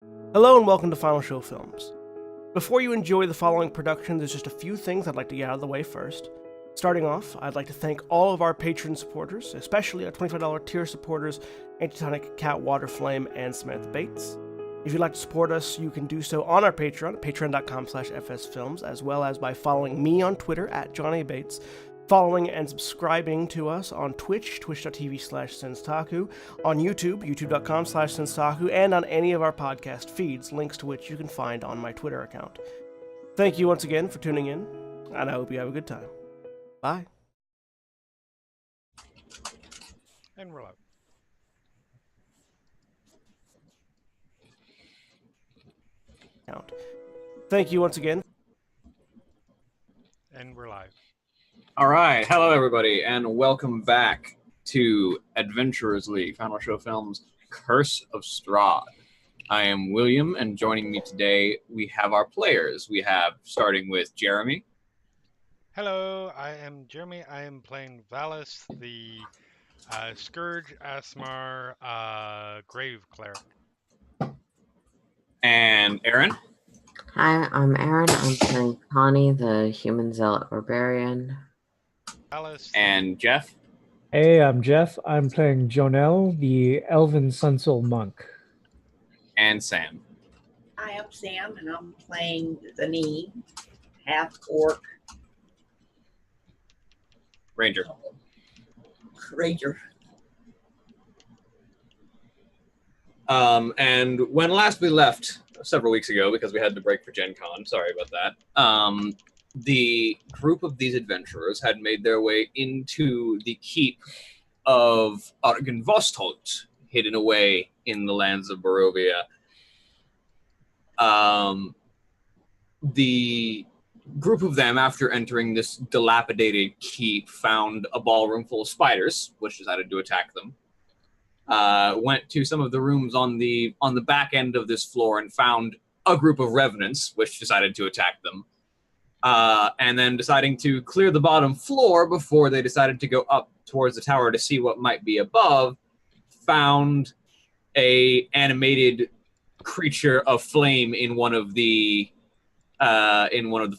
Hello and welcome to Final Show Films. Before you enjoy the following production, there's just a few things I'd like to get out of the way first. Starting off, I'd like to thank all of our patron supporters, especially our $25 tier supporters, Antitonic, Cat, Waterflame, and Samantha Bates. If you'd like to support us, you can do so on our Patreon, patreon.com/fsfilms, as well as by following me on Twitter @JohnnyBates, following and subscribing to us on Twitch, twitch.tv/Senstaku, on YouTube, youtube.com/Senstaku, and on any of our podcast feeds, links to which you can find on my Twitter account. Thank you once again for tuning in, and I hope you have a good time. Bye. And we're live. Thank you once again. And we're live. All right, hello everybody, and welcome back to Adventurers League, Final Show Films, Curse of Strahd. I am William, and joining me today, we have our players. We have, starting with Jeremy. Hello, I am Jeremy. I am playing Valis, the Scourge Asmar Grave Cleric. And Aaron. Hi, I'm Aaron. I'm playing Connie, the Human Zealot Barbarian. Valis. And Jeff. Hey, I'm Jeff. I'm playing Jonelle, the Elven Sunsoul Monk. And Sam. Hi, I'm Sam, and I'm playing the knee, half orc Ranger. ranger. And when last we left, several weeks ago, because we had to break for Gen Con, sorry about that, the group of these adventurers had made their way into the keep of Argenvostholt, hidden away in the lands of Barovia. The group of them, after entering this dilapidated keep, found a ballroom full of spiders, which decided to attack them. Went to some of the rooms on the back end of this floor and found a group of revenants, which decided to attack them. And then deciding to clear the bottom floor before they decided to go up towards the tower to see what might be above, found a animated creature of flame in one of the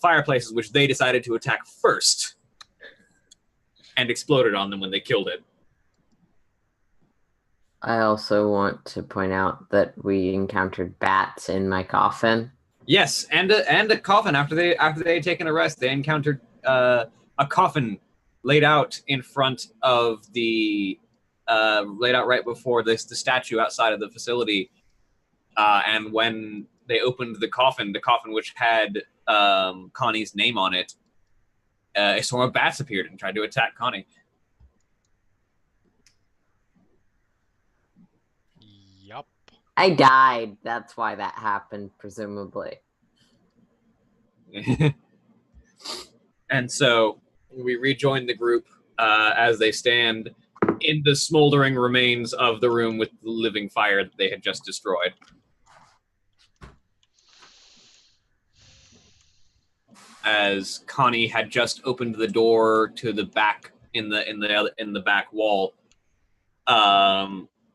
fireplaces, which they decided to attack first, and exploded on them when they killed it. I also want to point out that we encountered bats in my coffin. Yes, and a coffin. After they had taken a rest, they encountered a coffin laid out in front of the laid out right before the statue outside of the facility. And when they opened the coffin which had Connie's name on it, a swarm of bats appeared and tried to attack Connie. Yup. I died. That's why that happened, presumably. And so we rejoin the group as they stand in the smoldering remains of the room with the living fire that they had just destroyed. As Connie had just opened the door to the back in the back wall,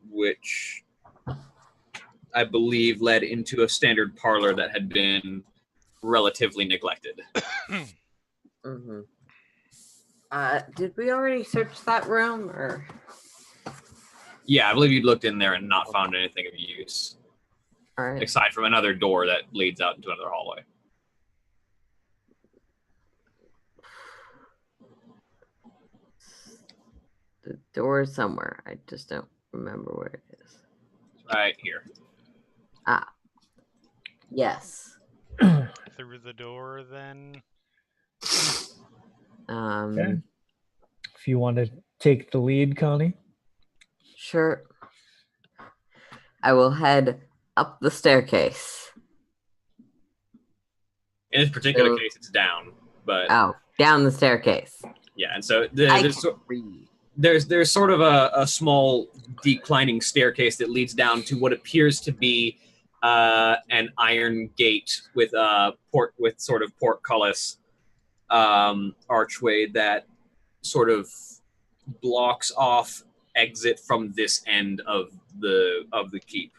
which I believe led into a standard parlor that had been relatively neglected. Mm-hmm. Did we already search that room, or? Yeah, I believe you'd looked in there and not found anything of use, All right. aside from another door that leads out into another hallway. The door is somewhere. I just don't remember where it is. Right here. Yes. Through the door, then. Okay. If you want to take the lead, Connie. Sure. I will head up the staircase. In this particular case, it's down, but Oh, down the staircase. yeah. And so I there's can read. there's sort of a small declining staircase that leads down to what appears to be an iron gate with sort of portcullis archway that sort of blocks off exit from this end of the keep.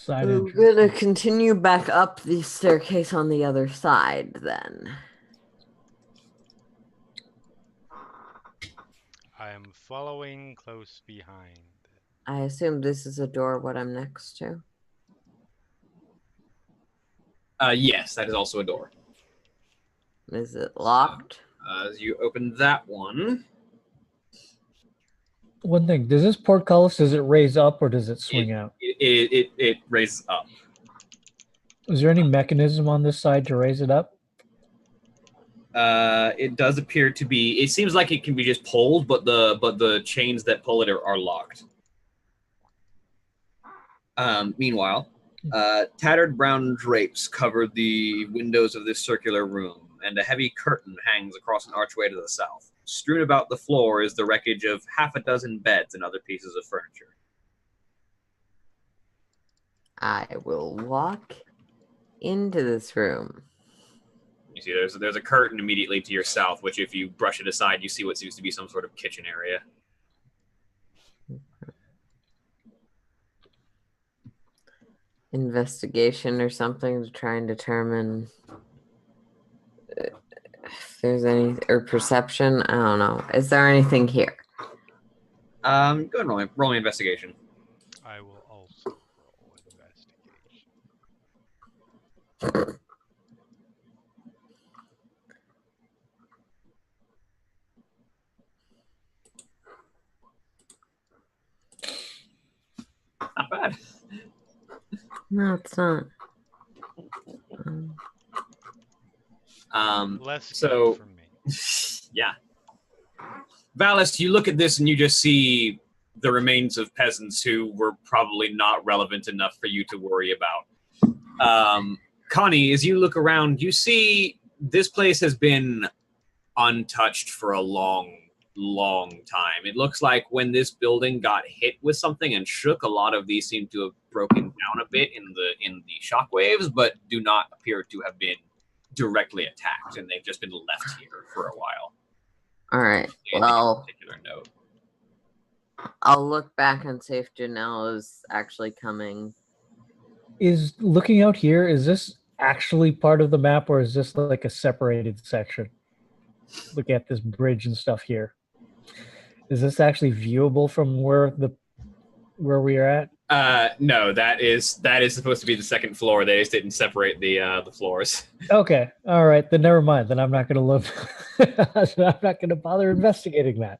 Side We're entrance. gonna continue back up the staircase on the other side then. I am following close behind. I assume this is a door what I'm next to. Yes, that is also a door. Is it locked? As you open that one, One thing, does this portcullis, does it raise up or does it swing out? it raises up. Is there any mechanism on this side to raise it up? It does appear to be. It seems like it can be just pulled, but the chains that pull it are locked. Meanwhile, tattered brown drapes cover the windows of this circular room, and a heavy curtain hangs across an archway to the south. Strewn about the floor is the wreckage of half a dozen beds and other pieces of furniture. I will walk into this room. You see, there's a curtain immediately to your south, which if you brush it aside, you see what seems to be some sort of kitchen area. Investigation or something to try and determine if there's any, or perception. I don't know. Is there anything here? Go ahead and roll me investigation. I will also roll investigation. Not bad. No, it's not. Less So good for me. yeah. Valis, you look at this and you just see the remains of peasants who were probably not relevant enough for you to worry about. Connie, as you look around, you see this place has been untouched for a long, long time. It looks like when this building got hit with something and shook, a lot of these seem to have broken down a bit in the shockwaves, but do not appear to have been directly attacked, and they've just been left here for a while. All right. In Well, particular note. I'll look back and see if Janelle is actually coming. Is looking out here, is this actually part of the map or is this like a separated section? Look at this bridge and stuff here. Is this actually viewable from where we are at? No, that is supposed to be the second floor. They just didn't separate the floors. Okay. All right. Then never mind. Then I'm not going to look. I'm not going to bother investigating that.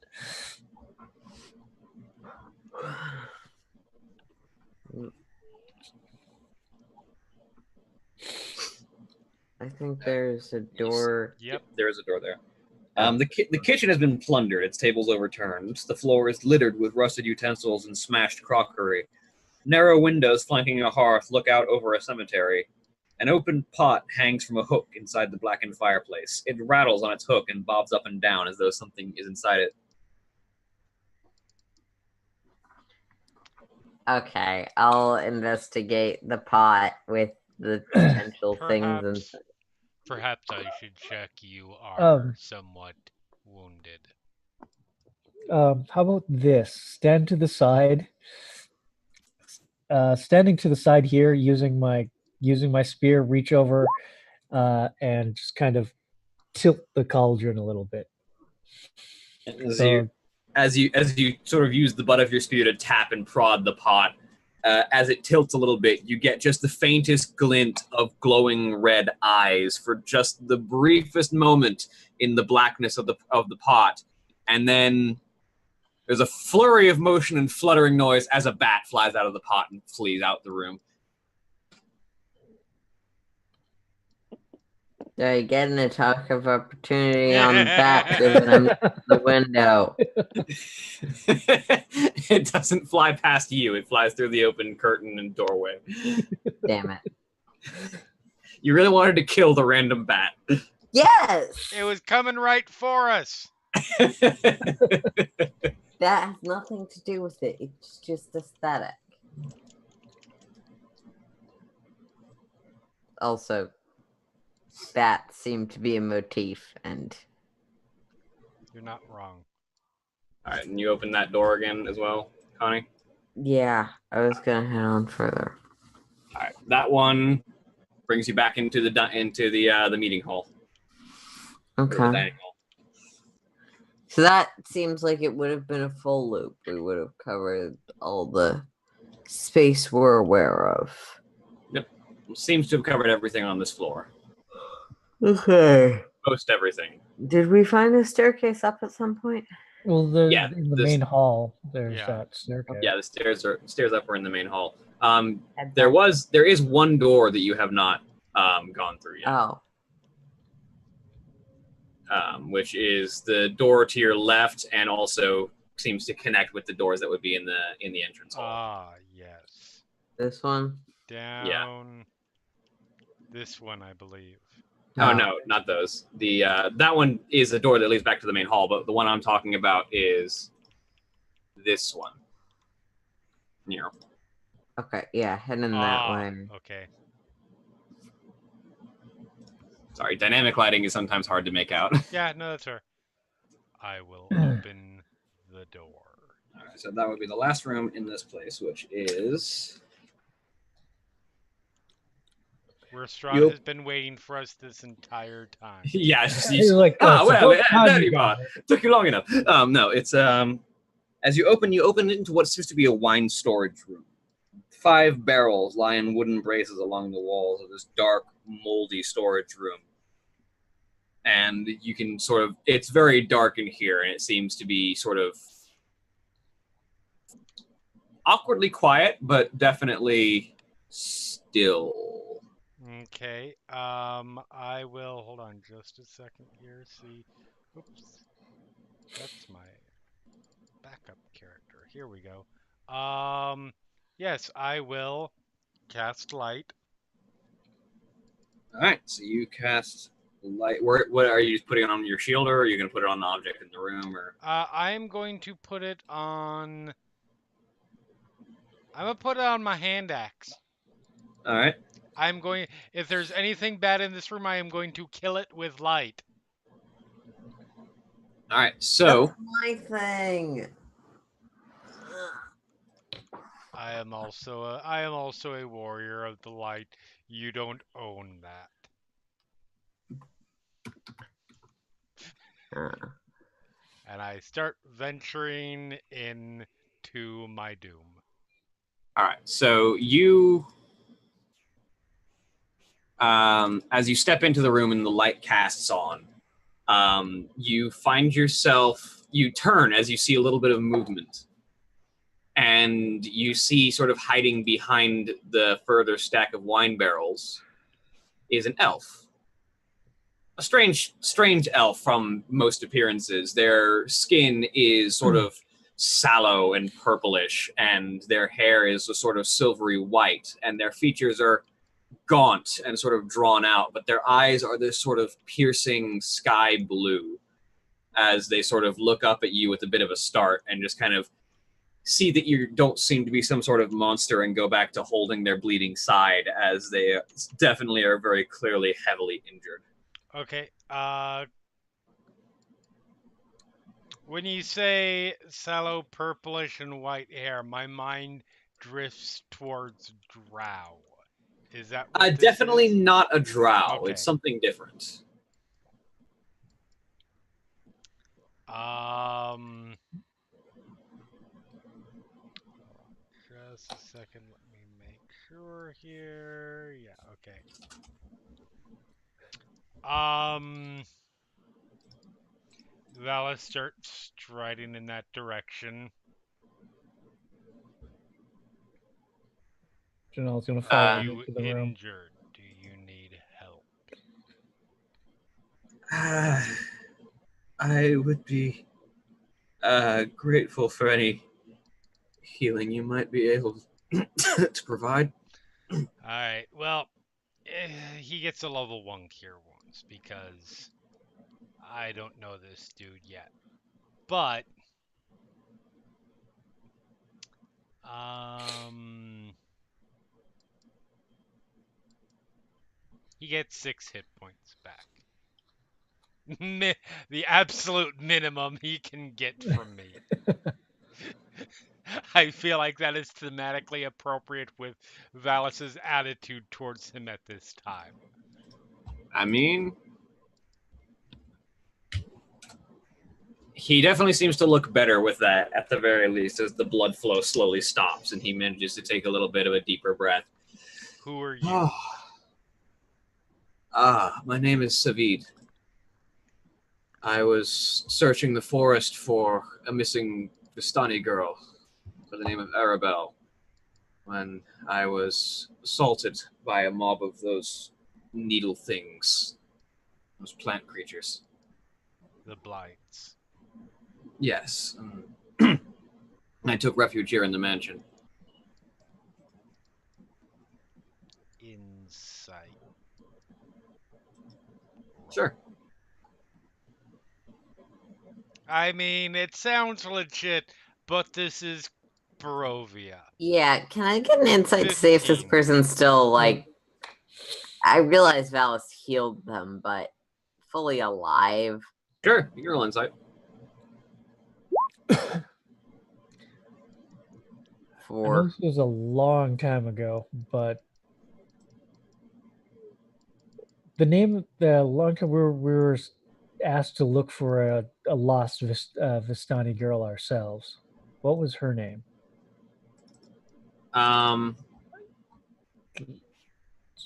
I think there's a door. Yep. There is a door there. The kitchen has been plundered, its tables overturned. The floor is littered with rusted utensils and smashed crockery. Narrow windows flanking a hearth look out over a cemetery. An open pot hangs from a hook inside the blackened fireplace. It rattles on its hook and bobs up and down as though something is inside it. Okay, I'll investigate the pot with the potential things and Perhaps I should check you are somewhat wounded. How about this? Stand to the side. Standing to the side here, using my spear, reach over, and just kind of tilt the cauldron a little bit. As you sort of use the butt of your spear to tap and prod the pot, as it tilts a little bit, you get just the faintest glint of glowing red eyes for just the briefest moment in the blackness of the pot, and then there's a flurry of motion and fluttering noise as a bat flies out of the pot and flees out the room. Do I get an attack of opportunity on the back given I'm the window? It doesn't fly past you. It flies through the open curtain and doorway. Damn it. You really wanted to kill the random bat. Yes! It was coming right for us. That has nothing to do with it. It's just aesthetic. Also, bats seem to be a motif, and You're not wrong. All right, and you open that door again as well, Connie? yeah, I was gonna head on further. All right, that one brings you back into the meeting hall. Or the Okay. dining hall. So that seems like it would have been a full loop. We would have covered all the space we're aware of. Yep, seems to have covered everything on this floor. Okay. Most everything. Did we find a staircase up at some point? Well, Yeah, in the this- main hall, there's Yeah. that staircase. Yeah, the stairs up are in the main hall. There is one door that you have not gone through yet. Oh. Which is the door to your left, and also seems to connect with the doors that would be in the entrance hall. Ah, yes. This one? Down. This one, I believe. Oh no, not those. The that one is a door that leads back to the main hall, but the one I'm talking about is this one. Here. Okay, yeah, heading that way. Okay. Sorry, dynamic lighting is sometimes hard to make out. Yeah, no, that's fair. I will open the door. All right, so that would be the last room in this place, which is Where Strahd has been waiting for us this entire time. yeah. He's like, well, now there you you are. got it. Took you long enough. No, it's as you open it into what seems to be a wine storage room. 5 barrels lie in wooden braces along the walls of this dark, moldy storage room. And you can it's very dark in here, and it seems to be sort of awkwardly quiet, but definitely still. Okay. I will hold on just a second here. See. Oops. That's my backup character. Here we go. Yes, I will cast light. All right, so you cast light. What are you putting it on your shield, or are you going to put it on the object in the room, or? I am going to put it on. I'm gonna put it on my hand axe. All right. If there's anything bad in this room, I am going to kill it with light. All right. So That's my thing. I am also a warrior of the light. You don't own that. And I start venturing into my doom. all right. So you, as you step into the room and the light casts on, you find yourself. You turn as you see a little bit of movement. And you see, sort of hiding behind the further stack of wine barrels, is an elf. A strange elf from most appearances. Their skin is sort of sallow and purplish, and their hair is a sort of silvery white, and their features are gaunt and sort of drawn out, but their eyes are this sort of piercing sky blue as they sort of look up at you with a bit of a start and just kind of see that you don't seem to be some sort of monster and go back to holding their bleeding side, as they definitely are very clearly heavily injured. Okay. When you say sallow, purplish, and white hair, my mind drifts towards drow. Is that what this Definitely is? not a drow. Okay. It's something different. Just a second, let me make sure here. Yeah, okay. Vala starts striding in that direction. Janelle's gonna follow Are you into the room. injured? Do you need help? I would be grateful for any healing you might be able to provide. Alright, well, he gets a level 1 cure wounds because I don't know this dude yet. But, he gets 6 hit points back. The absolute minimum he can get from me. I feel like that is thematically appropriate with Valis's attitude towards him at this time. I mean, he definitely seems to look better with that, at the very least, as the blood flow slowly stops and he manages to take a little bit of a deeper breath. Who are you? My name is Savid. I was searching the forest for a missing Vistani girl by the name of Arabelle when I was assaulted by a mob of those needle things, those plant creatures. The Blights. Yes. I took refuge here in the mansion. Insight. Sure. I mean, it sounds legit, but this is Barovia. Yeah, can I get an insight to see if this 15. person's still like? I realize Valis healed them, but fully alive. Sure, you can roll insight. I know For this was a long time ago, but the long time we were asked to look for a lost Vistani girl ourselves. What was her name?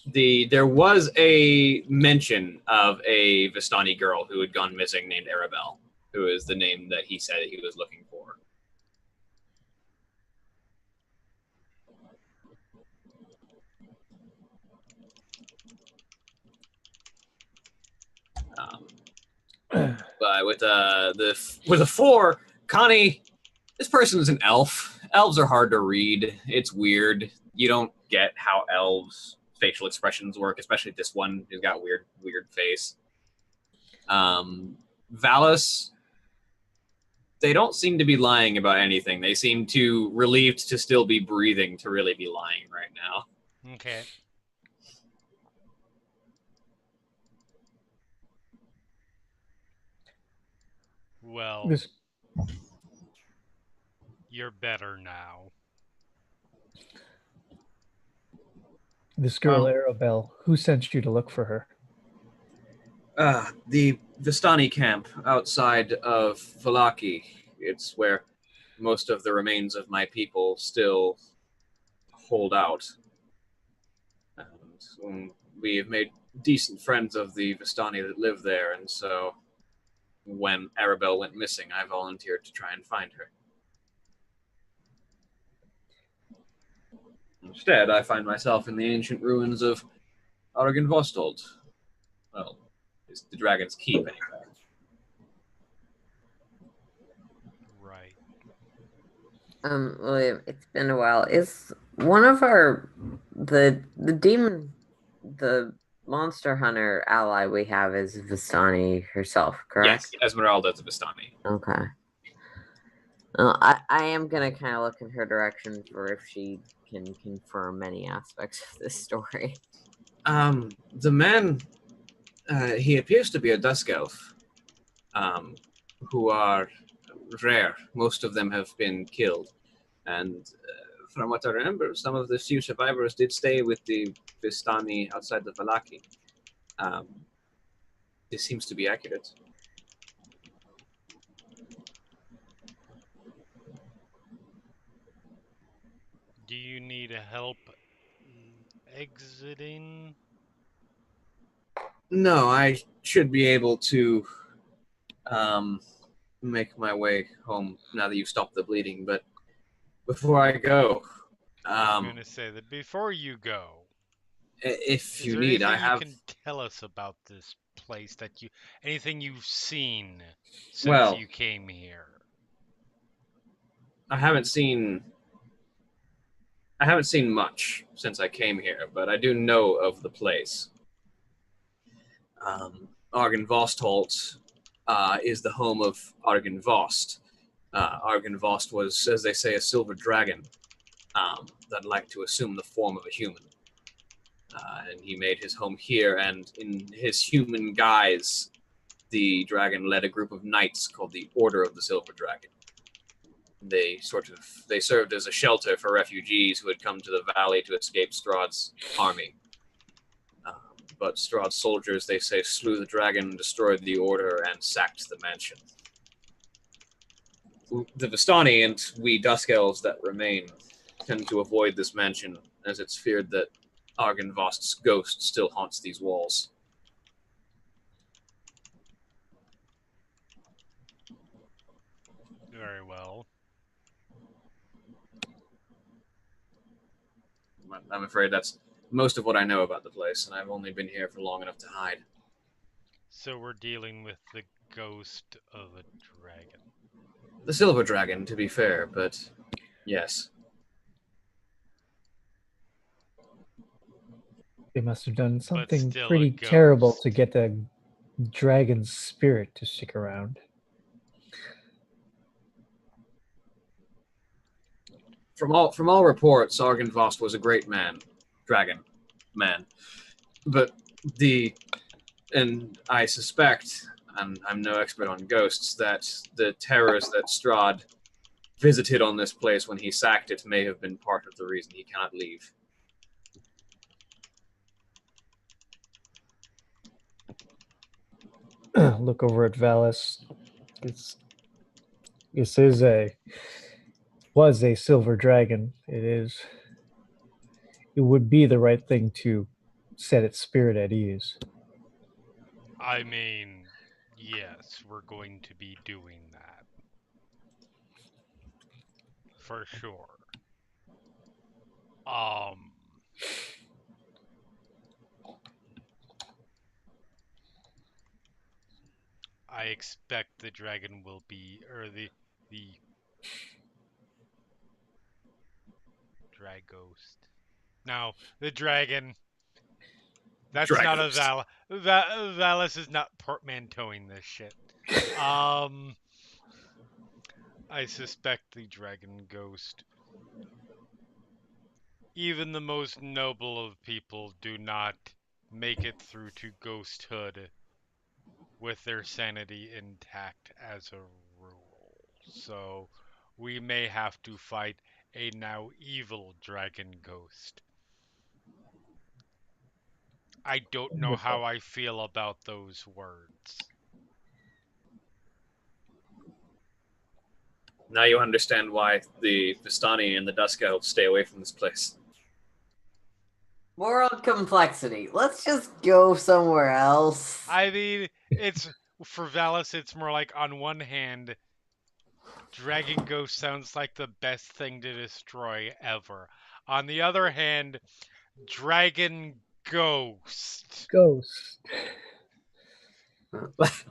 There was a mention of a Vistani girl who had gone missing named Arabelle, who is the name that he said he was looking for. But with a 4, Connie, this person is an elf. Elves are hard to read. It's weird. You don't get how elves' facial expressions work, especially this one who's got weird face. Valis, they don't seem to be lying about anything. They seem too relieved to still be breathing to really be lying right now. Okay. Well, This you're better now. girl, Well- Arabelle. Who sent you to look for her? The Vistani camp outside of Valaki. It's where most of the remains of my people still hold out. And we have made decent friends of the Vistani that live there, and so when Arabelle went missing, I volunteered to try and find her. Instead, I find myself in the ancient ruins of Argenvostold. Well, it's the Dragon's Keep, anyway. Right. William, it's been a while. Is one of our the demon, the monster hunter ally we have is Vistani herself, correct? Yes, Esmeralda's a Vistani. Okay. I am gonna kind of look in her direction for if she can confirm many aspects of this story. The man, he appears to be a dusk elf, who are rare. Most of them have been killed. And from what I remember, some of the few survivors did stay with the Vistani outside the Valaki. This seems to be accurate. Do you need help exiting? No, I should be able to make my way home now that you've stopped the bleeding. But before I go, I'm going to say that before you go, if is you there need, anything I have. you can tell us about this place anything you've seen since Well, you came here? I haven't seen much since I came here, but I do know of the place. Argenvostholt is the home of Argenvost. Argenvost was, as they say, a silver dragon that liked to assume the form of a human. And he made his home here, and in his human guise, the dragon led a group of knights called the Order of the Silver Dragon. They served as a shelter for refugees who had come to the valley to escape Strahd's army. But Strahd's soldiers, they say, slew the dragon, destroyed the order, and sacked the mansion. The Vistani and we Dusk Elves that remain tend to avoid this mansion, as it's feared that Argynvost's ghost still haunts these walls. Very well. I'm afraid that's most of what I know about the place, and I've only been here for long enough to hide. So we're dealing with the ghost of a dragon. The Silver Dragon, to be fair, but yes. They must have done something still a pretty terrible ghost. to get the dragon's spirit to stick around. From all reports, Argynvost was a great dragon man. But and I suspect, and I'm no expert on ghosts, that the terrors that Strahd visited on this place when he sacked it may have been part of the reason he cannot leave. Look over at Valis. This was a silver dragon. It would be the right thing to set its spirit at ease. I mean, yes, we're going to be doing that. For sure. I expect the dragon will be, or the Draghost. Now, the dragon. That's not a Valis is not portmanteauing this shit. I suspect the dragon ghost. Even the most noble of people do not make it through to ghosthood with their sanity intact as a rule. So we may have to fight a now evil dragon ghost. I don't know how I feel about those words. Now you understand why the Vistani and the Dusk Elves stay away from this place. World complexity. Let's just go somewhere else. I mean, it's for Valis, it's more like on one hand, Dragon Ghost sounds like the best thing to destroy ever. On the other hand, Dragon Ghost. Ghost.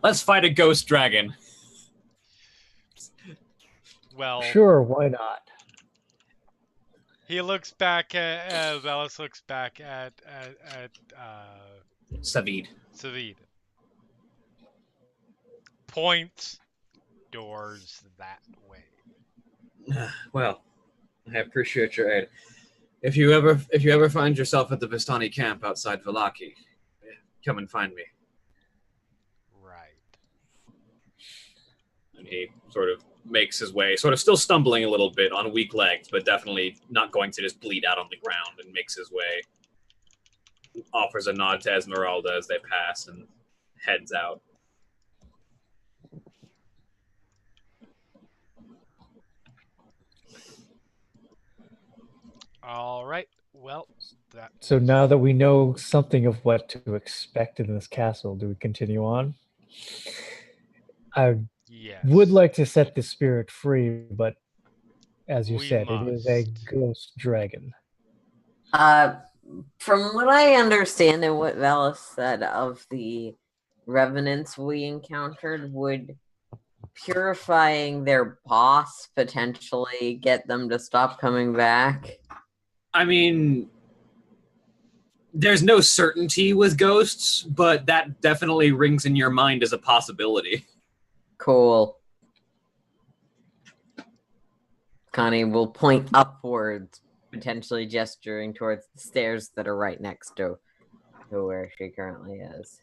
Let's fight a ghost dragon. Well, Sure, why not? he looks back at Valis looks back at Savid. Savid. Points doors that way. Well, I appreciate your aid. If you ever find yourself at the Vistani camp outside Vallaki, come and find me. Right. And he sort of makes his way, sort of still stumbling a little bit on weak legs, but definitely not going to just bleed out on the ground, and makes his way, offers a nod to Esmeralda as they pass, and heads out. All right. Well, So now that we know something of what to expect in this castle, do we continue on? I yes. would like to set the spirit free, but as you We said, it is a must. ghost dragon. From what I understand and what Valis said of the revenants we encountered, would purifying their boss potentially get them to stop coming back? I mean, there's no certainty with ghosts, but that definitely rings in your mind as a possibility. Cool. Connie will point upwards, potentially gesturing towards the stairs that are right next to where she currently is.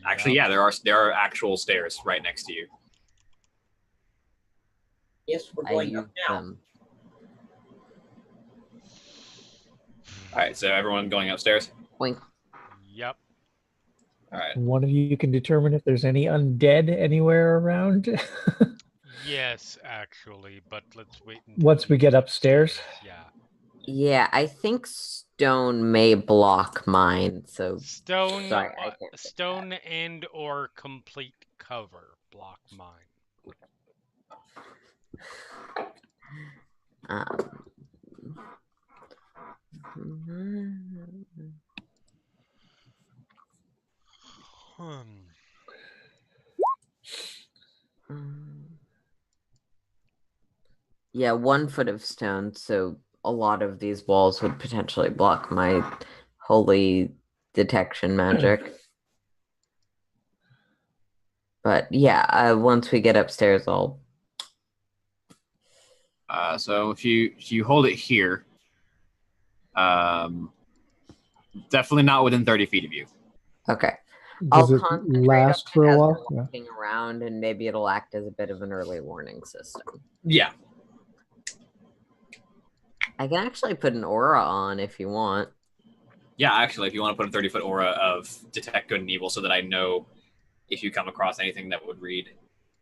Actually, yeah, there are actual stairs right next to you. Yes, we're I going use up now. them. All right, so everyone going upstairs. Boink. Yep. All right. One of you can determine if there's any undead anywhere around. Yes, actually, but let's wait until Once we get upstairs. Yeah. Yeah, I think stone may block mine. So Stone, sorry, I can't get stone and or complete cover block mine. Hmm. Yeah, 1 foot of stone, so a lot of these walls would potentially block my holy detection magic. But yeah, once we get upstairs, I'll. So if you hold it here, definitely not within 30 feet of you. Okay. Does I'll it concentrate last on for it a as while? we're Yeah. walking around, and maybe it'll act as a bit of an early warning system. Yeah. I can actually put an aura on if you want. Yeah, actually, if you want to put a 30-foot aura of detect good and evil so that I know if you come across anything that would read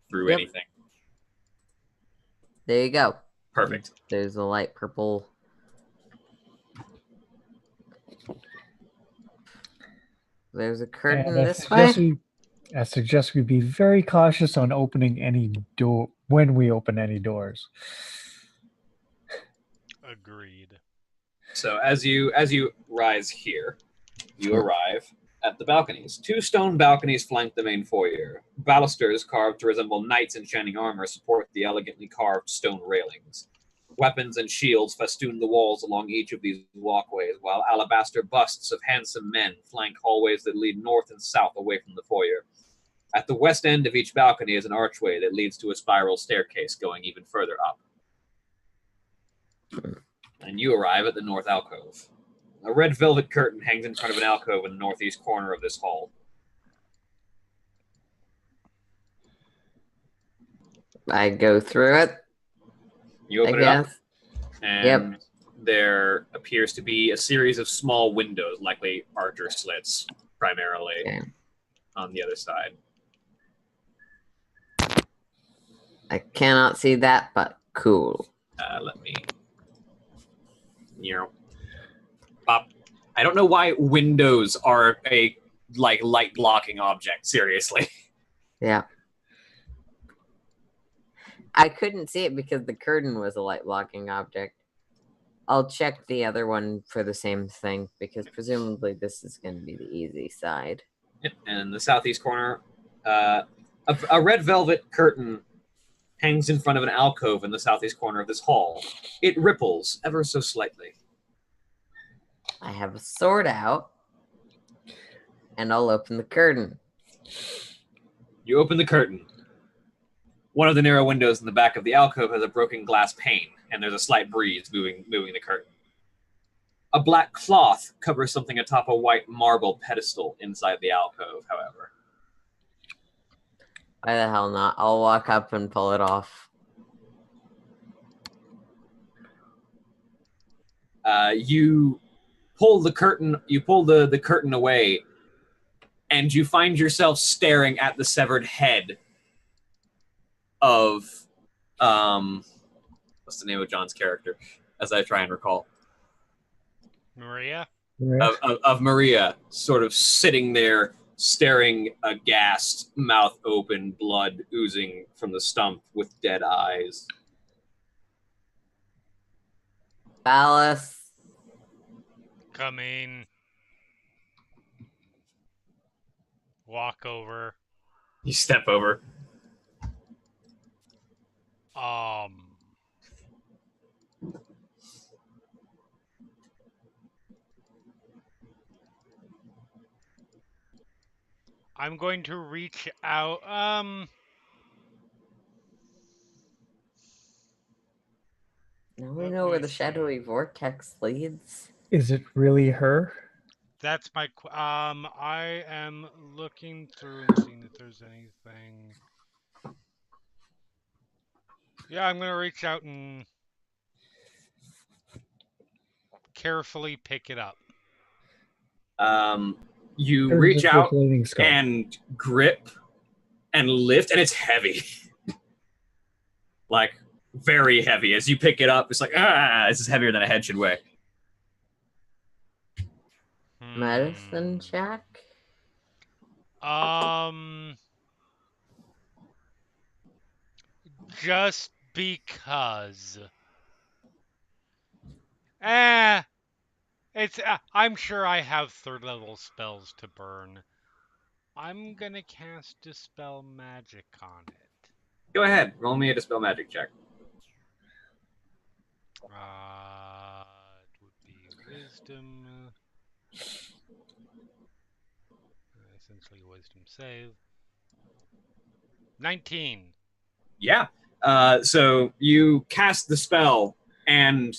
through Yep. anything. There you go. Perfect. There's a light purple. There's a curtain And this way. I suggest we be very cautious on opening any door when we open any doors. Agreed. So as you rise here, you arrive at the balconies. 2 stone balconies flank the main foyer. Balusters carved to resemble knights in shining armor support the elegantly carved stone railings. Weapons and shields festoon the walls along each of these walkways, while alabaster busts of handsome men flank hallways that lead north and south away from the foyer. At the west end of each balcony is an archway that leads to a spiral staircase going even further up. And you arrive at the north alcove. A red velvet curtain hangs in front of an alcove in the northeast corner of this hall. I go through it, You I open it up, guess. and there appears to be a series of small windows, likely archer slits, primarily, Okay. on the other side. I cannot see that, but cool. Let me... Pop. I don't know why windows are a light blocking object, seriously. Yeah. I couldn't see it because the curtain was a light blocking object. I'll check the other one for the same thing because presumably this is going to be the easy side. Yep. And in the southeast corner, a red velvet curtain hangs in front of an alcove in the southeast corner of this hall. It ripples ever so slightly. I have a sword out, and I'll open the curtain. You open the curtain. One of the narrow windows in the back of the alcove has a broken glass pane, and there's a slight breeze moving the curtain. A black cloth covers something atop a white marble pedestal inside the alcove, however. Why the hell not? I'll walk up and pull it off. You pull the curtain away, and you find yourself staring at the severed head of what's the name of John's character, as I try and recall. Maria? Of Maria, sort of sitting there, staring aghast, mouth open, blood oozing from the stump with dead eyes. Alice. Coming. Walk over. You step over. I'm going to reach out. Now we Let know where me the see. shadowy vortex leads. Is it really her? That's my. I am looking through and seeing if there's anything. Yeah, I'm gonna reach out and carefully pick it up. You Turns reach into a out flaming skull. and grip and lift, and it's heavy. Like, very heavy. As you pick it up, it's like, this is heavier than a head should weigh. Medicine check? Just because. It's. I'm sure I have third level spells to burn. I'm gonna cast Dispel Magic on it. Go ahead, roll me a Dispel Magic check. It would be Wisdom. Essentially, Wisdom save. 19. Yeah. So you cast the spell, and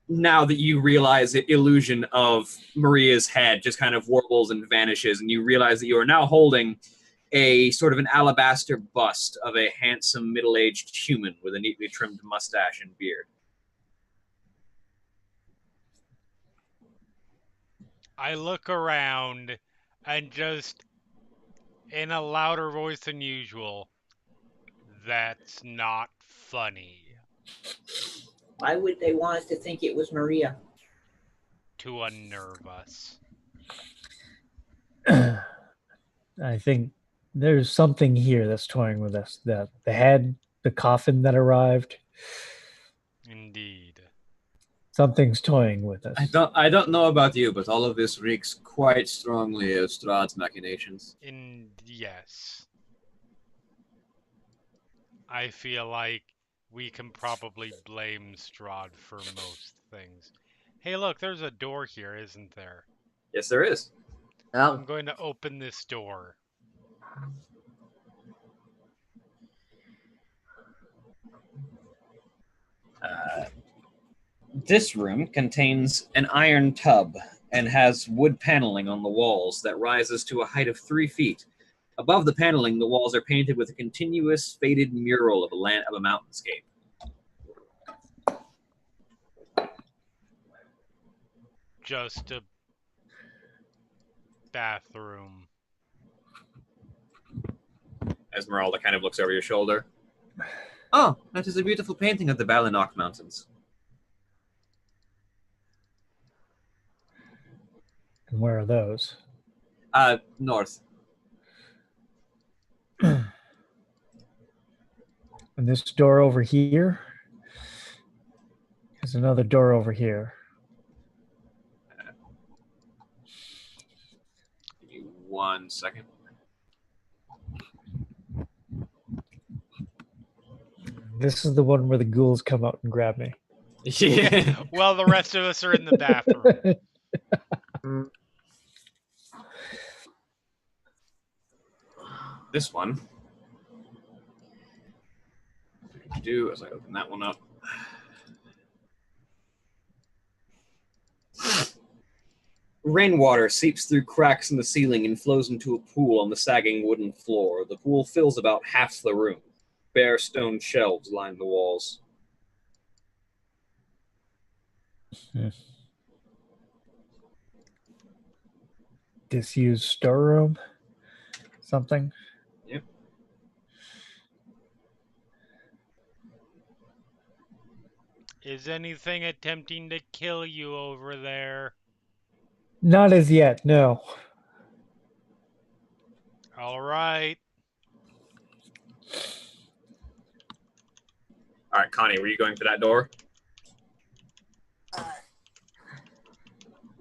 now that you realize the illusion of Maria's head just kind of warbles and vanishes, and you realize that you are now holding a sort of an alabaster bust of a handsome middle-aged human with a neatly trimmed mustache and beard. I look around and just, in a louder voice than usual, that's not funny. Why would they want us to think it was Maria? To unnerve us. I think there's something here that's toying with us. The head, the coffin that arrived. Indeed. Something's toying with us. I don't know about you, but all of this reeks quite strongly of Strahd's machinations. Yes. I feel like we can probably blame Strahd for most things. Hey, look, there's a door here, isn't there? Yes, there is. Oh, I'm going to open this door. This room contains an iron tub and has wood paneling on the walls that rises to a height of 3 feet. Above the paneling, the walls are painted with a continuous faded mural of a mountainscape. Just a bathroom. Esmeralda kind of looks over your shoulder. Oh, that is a beautiful painting of the Balinock Mountains. And where are those? North. And this door over here. There's another door over here. Give me 1 second. This is the one where the ghouls come out and grab me. Yeah. Well, the rest of us are in the bathroom. This one. What to do as I open that one up. Rainwater seeps through cracks in the ceiling and flows into a pool on the sagging wooden floor. The pool fills about half the room. Bare stone shelves line the walls. Disused storeroom. Something. Yep. Is anything attempting to kill you over there? Not as yet, no. All right. All right, Connie, were you going for that door?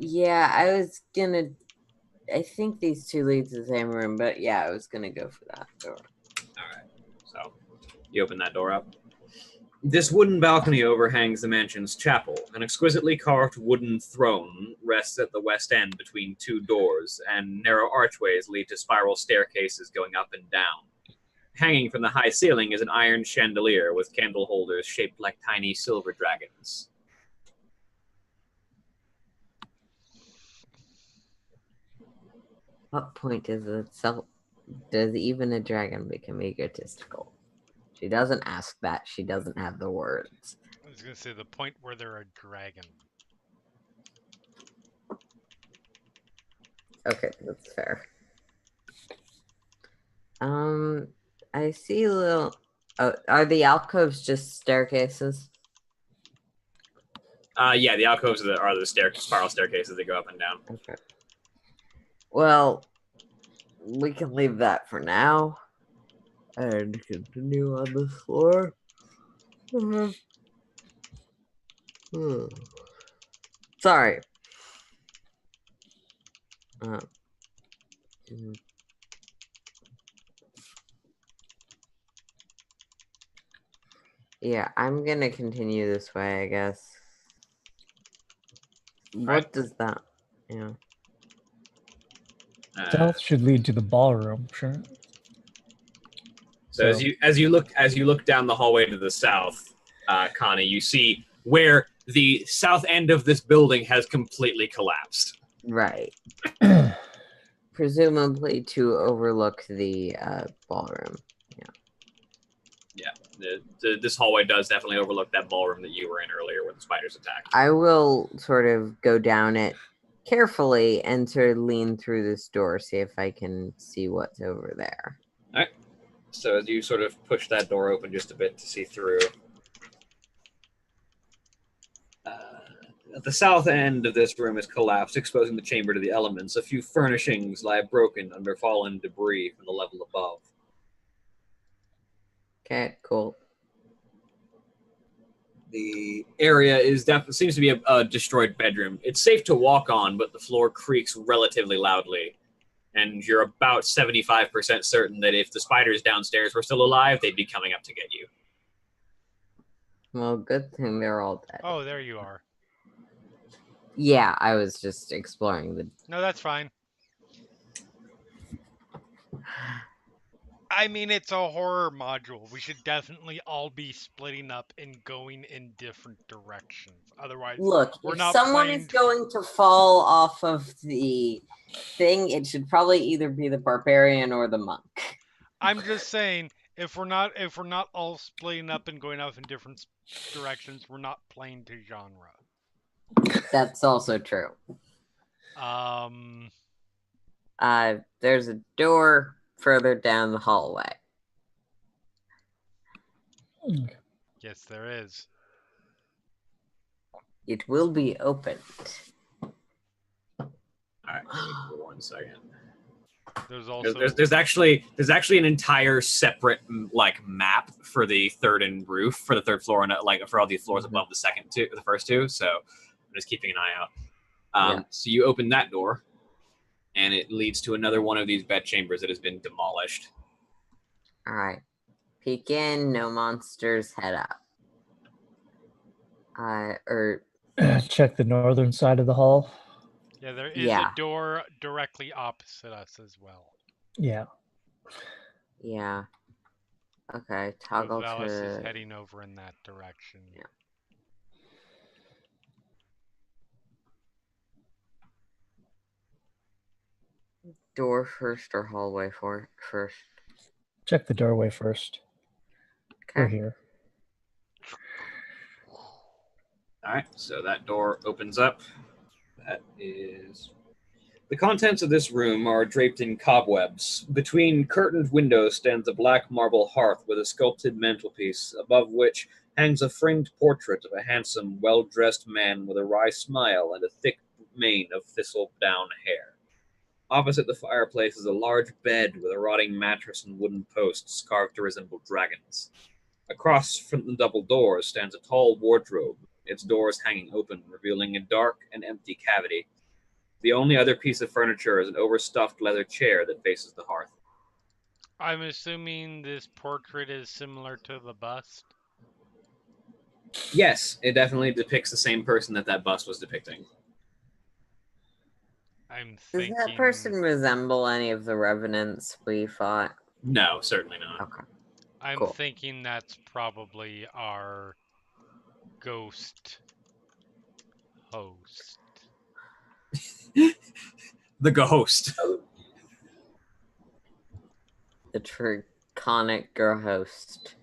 yeah, I was gonna. I think these two lead to the same room, but yeah, I was gonna go for that door. All right. So you open that door up. This wooden balcony overhangs the mansion's chapel. An exquisitely carved wooden throne rests at the west end between 2 doors, and narrow archways lead to spiral staircases going up and down. Hanging from the high ceiling is an iron chandelier with candle holders shaped like tiny silver dragons. What point does even a dragon become egotistical? She doesn't ask that. She doesn't have the words. I was gonna say the point where they're a dragon. Okay, that's fair. I see little. Oh, are the alcoves just staircases? Yeah, the alcoves are the spiral staircases that go up and down. Okay. Well, we can leave that for now and continue on the floor. Sorry. Mm. Yeah, I'm gonna continue this way, I guess. What Right. does that? Yeah. Stealth should lead to the ballroom, sure. So as you look down the hallway to the south, Connie, you see where the south end of this building has completely collapsed. Right. Presumably to overlook the ballroom. This hallway does definitely overlook that ballroom that you were in earlier where the spiders attacked. I will sort of go down it carefully and sort of lean through this door, see if I can see what's over there. All right. So as you sort of push that door open just a bit to see through, at the south end of this room is collapsed, exposing the chamber to the elements. A few furnishings lie broken under fallen debris from the level above. Okay, cool. The area seems to be a destroyed bedroom. It's safe to walk on, but the floor creaks relatively loudly. And you're about 75% certain that if the spiders downstairs were still alive, they'd be coming up to get you. Well, good thing they're all dead. Oh, there you are. Yeah, I was just exploring the... No, that's fine. I mean, it's a horror module. We should definitely all be splitting up and going in different directions. Otherwise, Look, we're if not someone playing... is going to fall off of the thing, it should probably either be the barbarian or the monk. I'm just saying, if we're not all splitting up and going off in different directions, we're not playing to genre. That's also true. There's a door further down the hallway. Yes, there is. It will be opened. All right, give me 1 second. There's also there's actually an entire separate map for the third floor and for all the floors above the first two. So I'm just keeping an eye out. So you open that door, and it leads to another one of these bed chambers that has been demolished. All right, peek in. No monsters. Head up. Check the northern side of the hall. Yeah, there is a door directly opposite us as well. Yeah. Yeah. Okay, toggle Alice to... is heading over in that direction. Yeah. Door first or hallway first? Check the doorway first. Okay. We're here. All right, so that door opens up. That is... The contents of this room are draped in cobwebs. Between curtained windows stands a black marble hearth with a sculpted mantelpiece, above which hangs a framed portrait of a handsome, well-dressed man with a wry smile and a thick mane of thistle-down hair. Opposite the fireplace is a large bed with a rotting mattress and wooden posts carved to resemble dragons. Across from the double doors stands a tall wardrobe, its doors hanging open, revealing a dark and empty cavity. The only other piece of furniture is an overstuffed leather chair that faces the hearth. I'm assuming this portrait is similar to the bust? Yes, it definitely depicts the same person that bust was depicting. I'm thinking... Does that person resemble any of the revenants we fought? No, certainly not. Okay. I'm thinking that's probably our ghost host. The ghost. The Triconic girl host.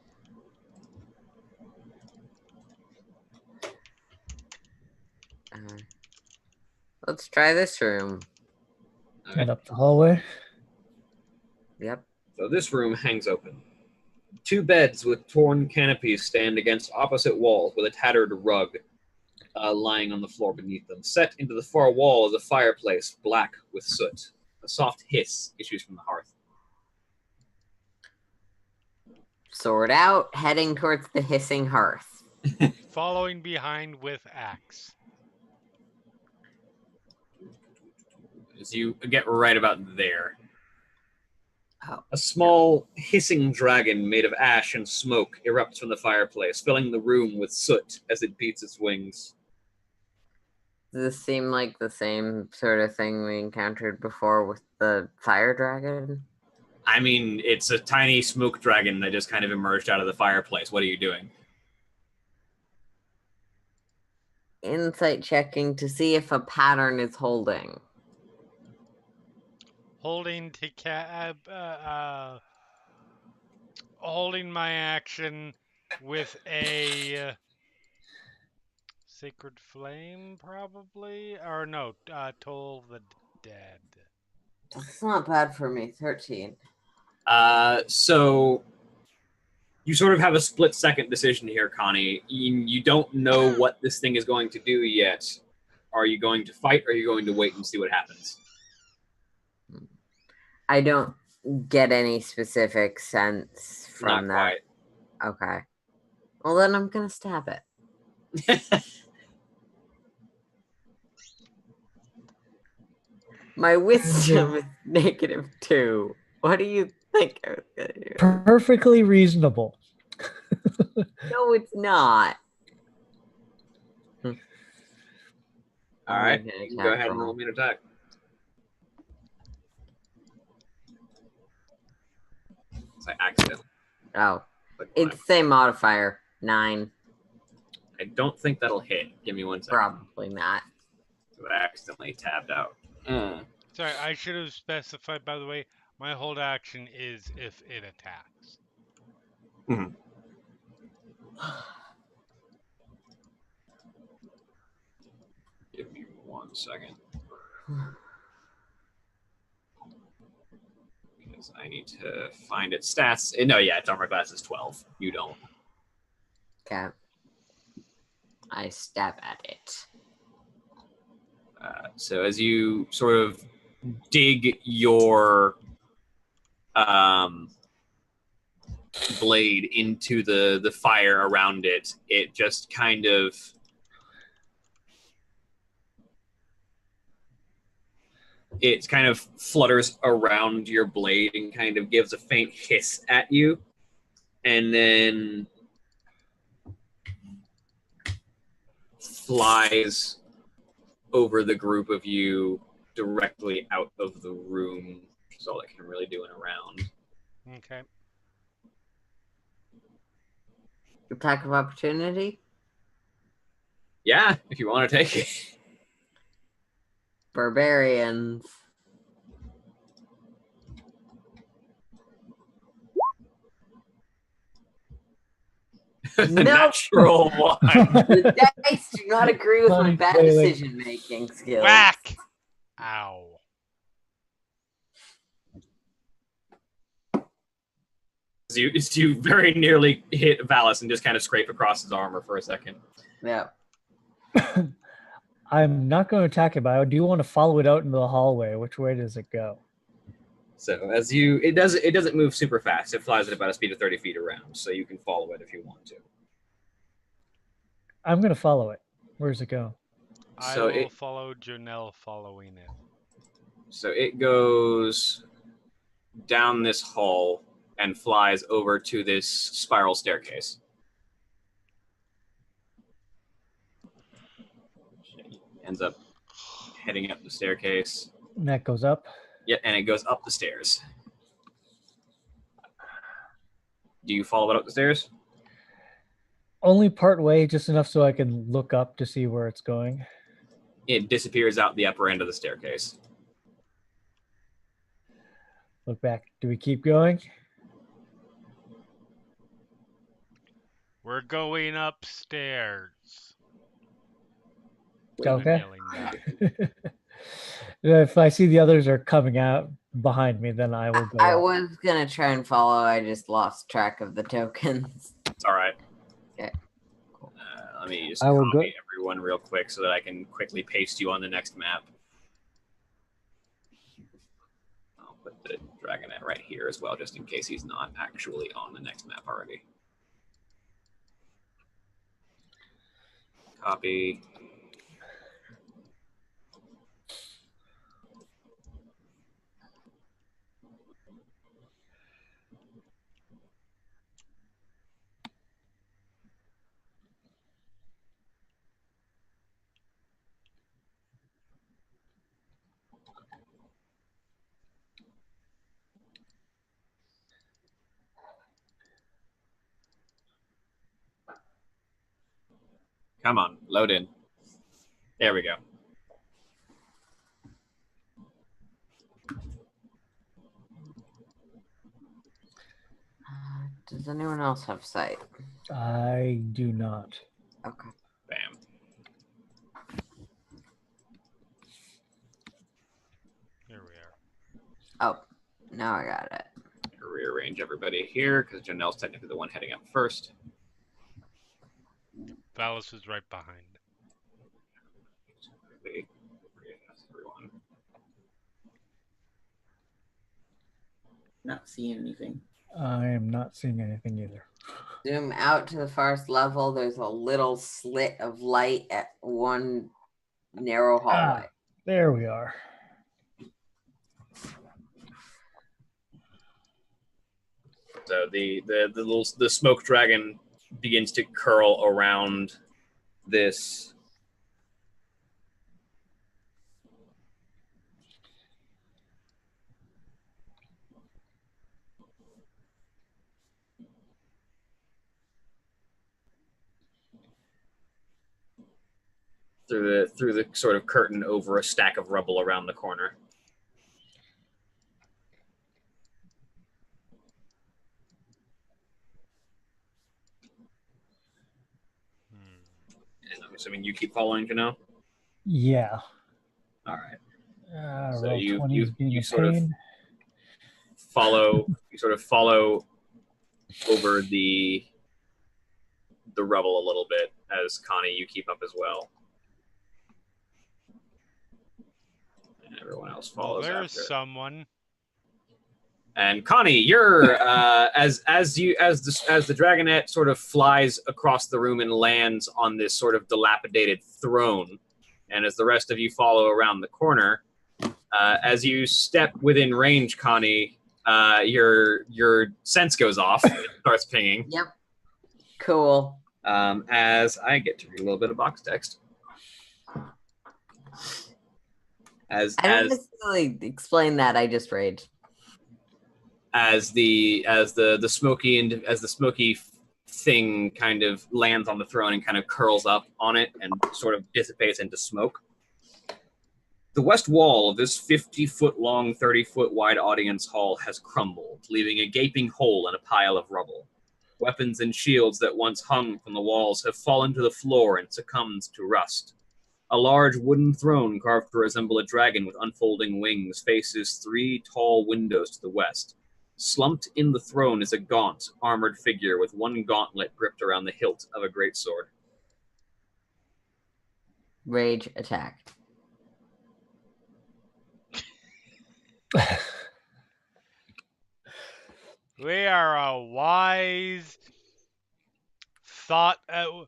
Let's try this room. And up the hallway. Yep. So this room hangs open. 2 beds with torn canopies stand against opposite walls with a tattered rug lying on the floor beneath them. Set into the far wall is a fireplace, black with soot. A soft hiss issues from the hearth. Sword out, heading towards the hissing hearth. Following behind with axe. As you get right about there, Oh. a small hissing dragon made of ash and smoke erupts from the fireplace, filling the room with soot as it beats its wings. Does this seem like the same sort of thing we encountered before with the fire dragon? I mean, it's a tiny smoke dragon that just kind of emerged out of the fireplace. What are you doing? Insight checking to see if a pattern is holding. Holding holding my action with a sacred flame, probably, or no, toll the dead. That's not bad for me. 13. So you sort of have a split-second decision here, Connie. You don't know what this thing is going to do yet. Are you going to fight, or are you going to wait and see what happens? I don't get any specific sense from Not that. Okay. Well, then I'm going to stab it. quite. My wisdom is -2. What do you think I was going to do? Perfectly reasonable. No, it's not. All right, Okay, you can go ahead and roll. roll me an attack. It's like accident. Oh, Like it's the same modifier. 9. I don't think that'll hit. Give me 1 second. Probably not. I accidentally tabbed out. Sorry, I should have specified, by the way, my hold action is if it attacks. Give me 1 second. Because I need to find its stats. No, yeah, its armor class is 12. You don't. Okay. I stab at it. So as you sort of dig your blade into the fire around it, it just kind of flutters around your blade and kind of gives a faint hiss at you, and then flies over the group of you directly out of the room, which is all it can really do in a round. Okay. Attack of opportunity? Yeah, if you want to take it. Barbarians. Natural one. The dice do not agree with my bad Wait. decision-making skills. Whack! Ow. You very nearly hit Valis and just kind of scrape across his armor for a second. Yeah. I'm not going to attack it, but I do want to follow it out into the hallway. Which way does it go? So as it doesn't move super fast. It flies at about a speed of 30 feet around, so you can follow it if you want to. I'm going to follow it. Where does it go? I will follow Janelle following it. So it goes down this hall and flies over to this spiral staircase. Ends up heading up the staircase. And that goes up. Yeah, and it goes up the stairs. Do you follow it up the stairs? Only part way, just enough so I can look up to see where it's going. It disappears out the upper end of the staircase. Look back. Do we keep going? We're going upstairs. I'm Okay. yelling back. If I see the others are coming out behind me, then I will go. I up. was gonna try and follow. I just lost track of the tokens. It's all right. Okay. Let me just I will copy go- everyone real quick so that I can quickly paste you on the next map. I'll put the Dragonet right here as well, just in case he's not actually on the next map already. Copy. Come on, load in. There we go. Does anyone else have sight? I do not. Okay. Bam. Here we are. Oh, now I got it. Rearrange everybody here because Janelle's technically the one heading up first. Valis was right behind. Everyone. Not seeing anything. I am not seeing anything either. Zoom out to the first level. There's a little slit of light at one narrow hallway. There we are. So the smoke dragon begins to curl around this through the sort of curtain over a stack of rubble around the corner. And I'm assuming you keep following, Janelle? Yeah. All right. So roll 20 you being a sort of pain. follow over the rubble a little bit as Connie, you keep up as well. And everyone else follows There's after. someone. And Connie, you're as the Dragonet sort of flies across the room and lands on this sort of dilapidated throne, and as the rest of you follow around the corner, as you step within range, Connie, your sense goes off. It starts pinging. Yep. Cool. As I get to read a little bit of box text. I don't necessarily explain that. I just raged. As the smoky thing kind of lands on the throne and kind of curls up on it and sort of dissipates into smoke. The west wall of this 50-foot long, 30-foot wide audience hall has crumbled, leaving a gaping hole in a pile of rubble. Weapons and shields that once hung from the walls have fallen to the floor and succumbed to rust. A large wooden throne carved to resemble a dragon with unfolding wings faces 3 tall windows to the west. Slumped in the throne is a gaunt, armored figure with one gauntlet gripped around the hilt of a greatsword. Rage attack. We are a wise, a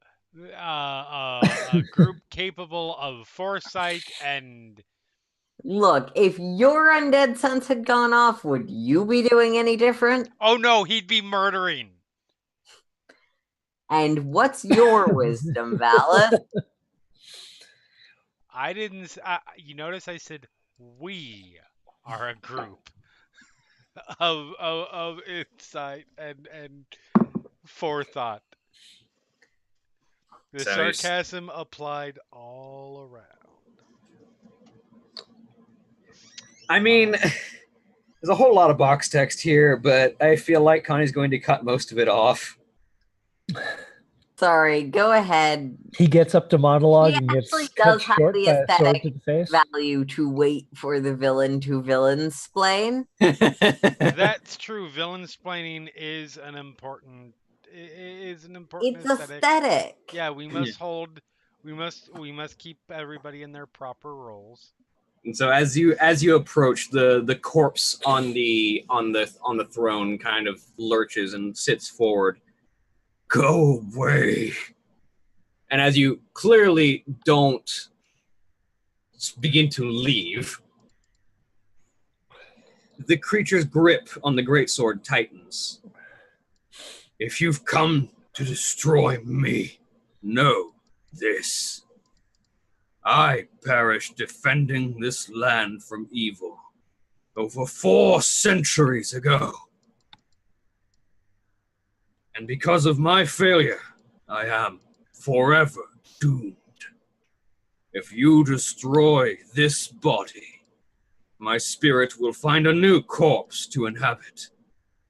group capable of foresight and. Look, if your undead sense had gone off, would you be doing any different? Oh no, he'd be murdering. And what's your wisdom, Valis? I didn't. You notice I said we are a group of insight and forethought. The So sarcasm applied all around. I mean, there's a whole lot of box text here, but I feel like Connie's going to cut most of it off. Sorry, go ahead. He gets up to monologue He and gets actually cut does have short the by a sword aesthetic to the face. value to wait for the villain to villain-splain. That's true. Villain splaining is an important It's aesthetic. aesthetic. Yeah, we must keep everybody in their proper roles. And so as you approach, the corpse on the throne kind of lurches and sits forward. Go away. And as you clearly don't begin to leave, the creature's grip on the greatsword tightens. If you've come to destroy me, know this. I perished defending this land from evil over 4 centuries ago. And because of my failure, I am forever doomed. If you destroy this body, my spirit will find a new corpse to inhabit,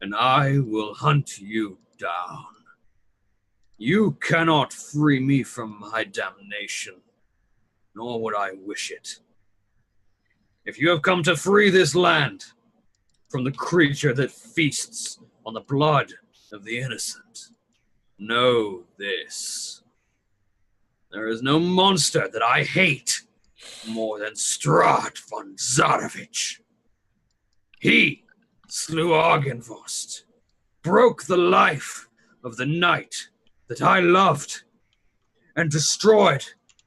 and I will hunt you down. You cannot free me from my damnation, nor would I wish it. If you have come to free this land from the creature that feasts on the blood of the innocent, know this. There is no monster that I hate more than Strahd von Zarovich. He slew Argenvost, broke the life of the knight that I loved, and destroyed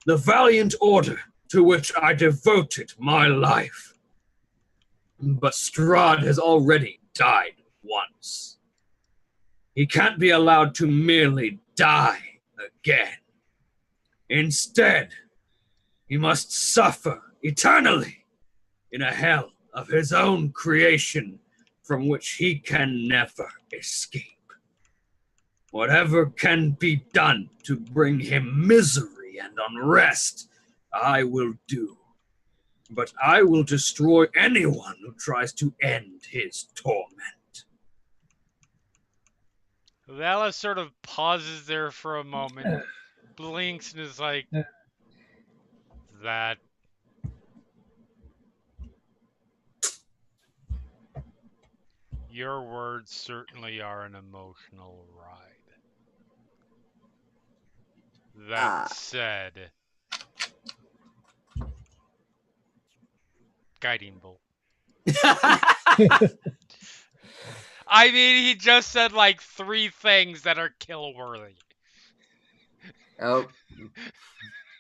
the valiant order to which I devoted my life. But Strahd has already died once. He can't be allowed to merely die again. Instead, he must suffer eternally in a hell of his own creation from which he can never escape. Whatever can be done to bring him misery and unrest, I will do. But I will destroy anyone who tries to end his torment. Vala sort of pauses there for a moment, blinks, and is like, that. Your words certainly are an emotional ride. That said, guiding bolt. I mean, he just said like 3 things that are kill worthy. Oh,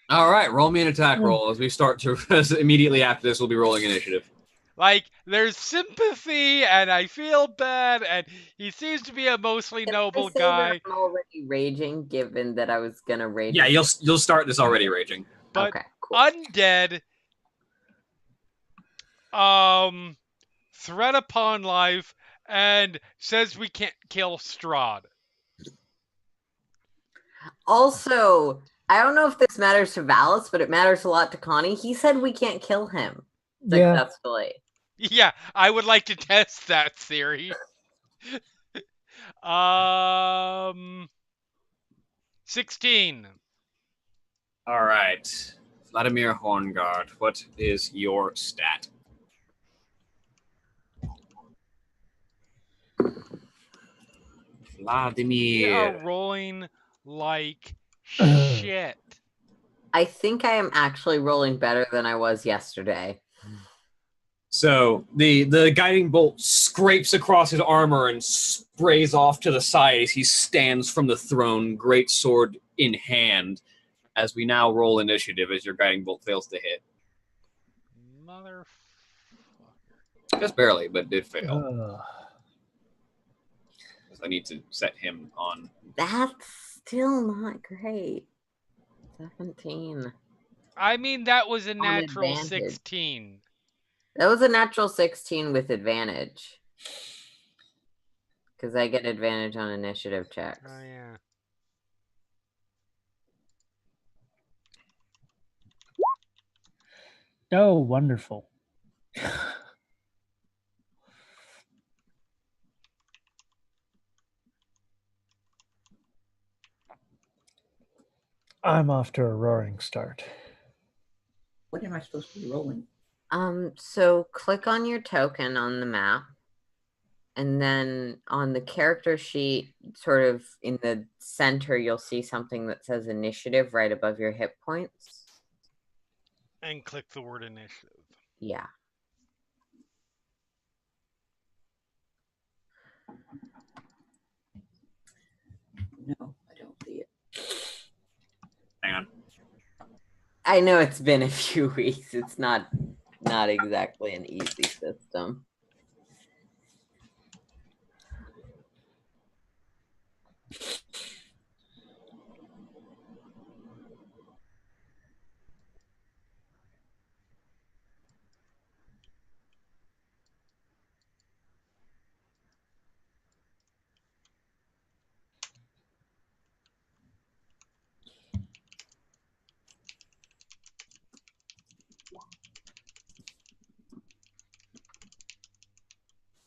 All right, roll me an attack roll as we start to. Immediately after this, we'll be rolling initiative. Like, there's sympathy, and I feel bad, and he seems to be a mostly can noble I say guy. that I'm already raging, given that I was gonna rage. Yeah, you'll start this already raging. But okay, cool. undead, threat upon life, and says we can't kill Strahd. Also, I don't know if this matters to Valis, but it matters a lot to Connie. He said we can't kill him Yeah. successfully. Yeah, I would like to test that theory. 16. All right, Vladimir Horngard, what is your stat? We Vladimir. are rolling like shit. I think I am actually rolling better than I was yesterday. So the guiding bolt scrapes across his armor and sprays off to the side as he stands from the throne, great sword in hand, as we now roll initiative as your guiding bolt fails to hit. Motherfucker. Just barely, but did fail. Ugh. I need to set him on. That's still not great. 17. I mean, that was a natural advantage. 16. That was a natural 16 with advantage. Because I get advantage on initiative checks. Oh, yeah. Oh, wonderful. I'm off to a roaring start. What am I supposed to be rolling? So click on your token on the map, and then on the character sheet, sort of in the center, you'll see something that says initiative right above your hit points. And click the word initiative. Yeah. No, I don't see it. Hang on. I know it's been a few weeks. It's not exactly an easy system.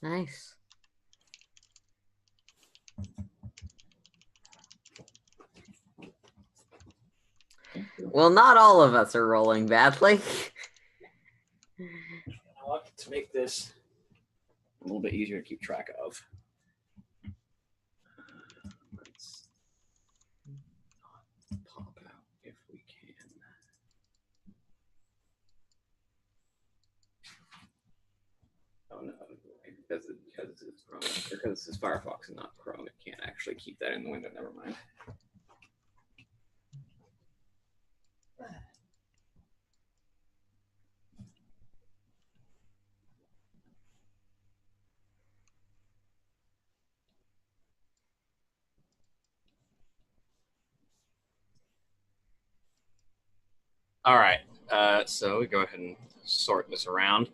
Nice. Well, not all of us are rolling badly. I want to make this a little bit easier to keep track of. Let's pop out if we can. Oh no, because it's Chrome. Because this is Firefox and not Chrome, it can't actually keep that in the window. Never mind. All right, so we go ahead and sort this around.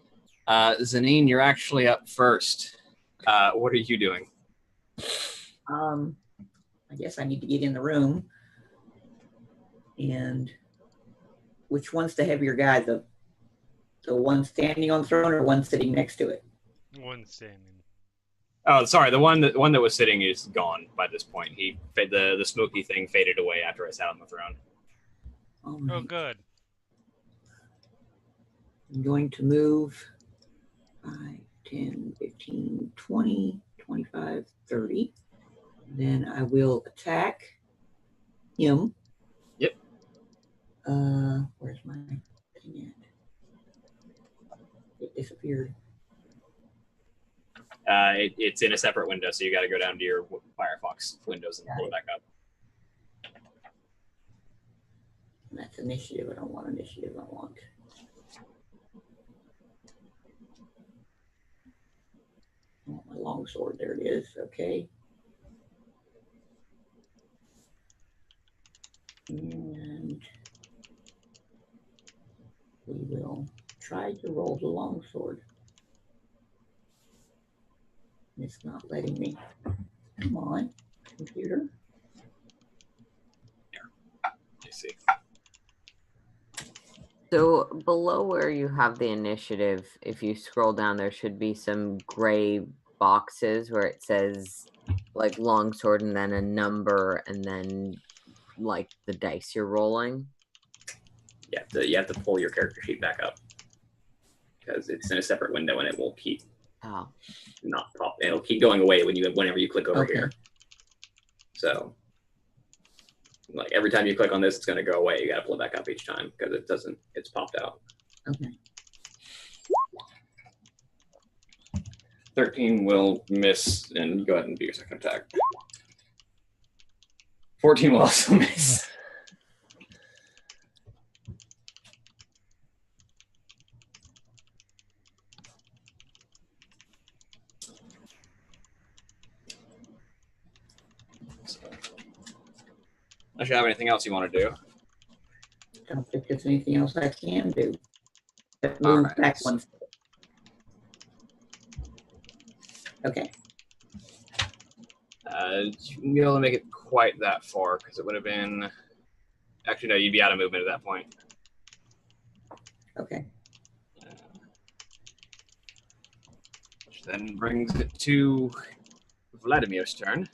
Zanine, you're actually up first. What are you doing? I guess I need to get in the room. And which one's the heavier guy? The one standing on the throne or one sitting next to it? One standing. Oh, sorry, the one that was sitting is gone by this point. The smoky thing faded away after I sat on the throne. All Oh, right. good. I'm going to move 5, 10, 15, 20, 25, 30. Then I will attack him. Yep. Where's my thing at? It disappeared. It's in a separate window, so you got to go down to your Firefox windows and pull it back up. And that's initiative. I don't want initiative. I want my longsword. There it is. Okay. And we will try to roll the longsword. It's not letting me. Come on, computer. You see. So below where you have the initiative, if you scroll down, there should be some gray boxes where it says like longsword and then a number and then like the dice you're rolling. You have to pull your character sheet back up because it's in a separate window and it will keep not pop. It'll keep going away whenever you click over here. So, like every time you click on this, it's going to go away. You got to pull it back up each time because it doesn't. It's popped out. Okay. 13 will miss, and go ahead and do your second attack. 14 will also miss. Unless you have anything else you want to do. I don't think there's anything else I can do. Move Alright. back one step. Okay. You wouldn't be able to make it quite that far because it would have been. Actually, no, you'd be out of movement at that point. Okay. Which then brings it to Vladimir's turn.